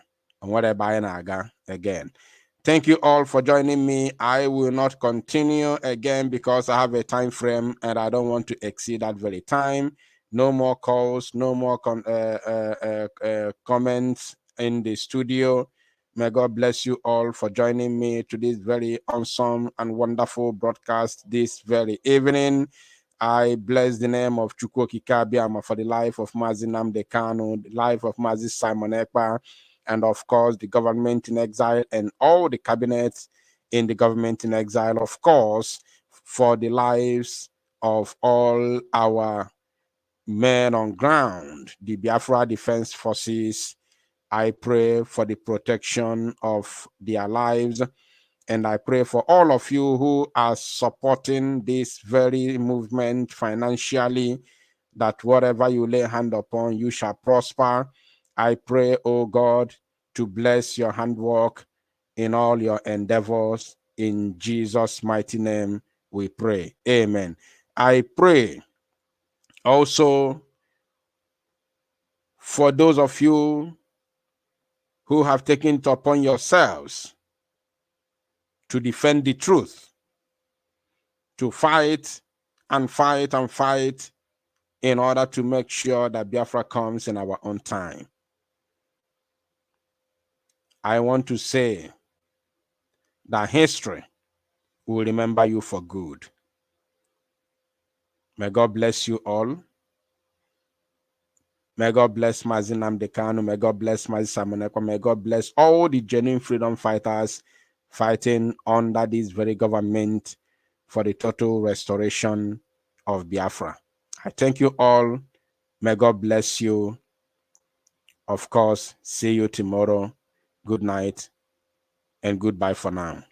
[SPEAKER 4] And whatever I again. Thank you all for joining me. I will not continue again because I have a time frame and I don't want to exceed that very time. No more calls, no more comments in the studio. May God bless you all for joining me to this very awesome and wonderful broadcast this very evening. I bless the name of Chukwu Kabiama for the life of Mazi Nnamdi Kanu, the life of Mazi Simon Ekpa, and of course the government in exile and all the cabinets in the government in exile, of course, for the lives of all our men on ground, the Biafra Defense Forces. I pray for the protection of their lives, and I pray for all of you who are supporting this very movement financially, that whatever you lay hand upon, you shall prosper. I pray, oh God, to bless your handwork in all your endeavors. In Jesus' mighty name, we pray. Amen. I pray also for those of you who have taken it upon yourselves to defend the truth, to fight and fight and fight in order to make sure that Biafra comes in our own time. I want to say that history will remember you for good. May God bless you all. May God bless Mazi Nnamdi Kanu. May God bless Mazi Simon Ekpa. May God bless all the genuine freedom fighters fighting under this very government for the total restoration of Biafra. I thank you all. May God bless you. Of course, see you tomorrow. Good night and goodbye for now.